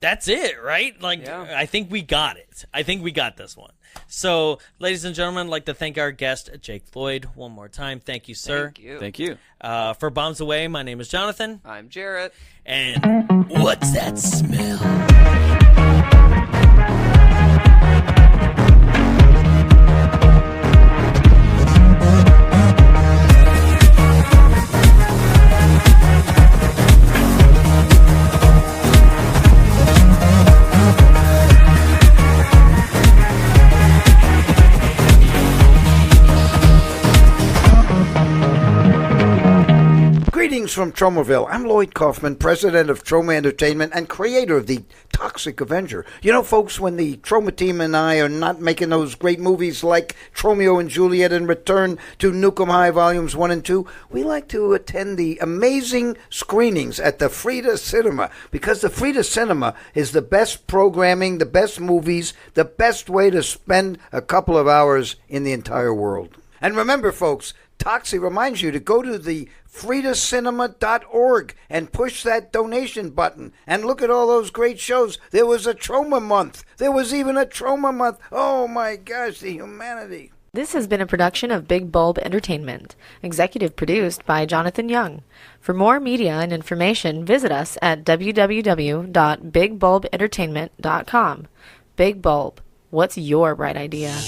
that's it, right? I think we got it. I think we got this one. So, ladies and gentlemen, I'd like to thank our guest, Jake Lloyd, one more time. Thank you, sir. Thank you. For Bombs Away, my name is Jonathan. I'm Jarrett. And what's that smell? Greetings from Tromaville. I'm Lloyd Kaufman, president of Troma Entertainment and creator of the Toxic Avenger. You know, folks, when the Troma team and I are not making those great movies like Tromeo and Juliet and Return to Nukem High Volumes 1 and 2, we like to attend the amazing screenings at the Frida Cinema, because the Frida Cinema is the best programming, the best movies, the best way to spend a couple of hours in the entire world. And remember, folks, Toxie reminds you to go to the FridaCinema.org and push that donation button and look at all those great shows. There was a Troma month. There was even a Troma month. Oh my gosh, the humanity. This has been a production of Big Bulb Entertainment, executive produced by Jonathan Young. For more media and information, visit us at www.bigbulbentertainment.com. Big Bulb, what's your bright idea?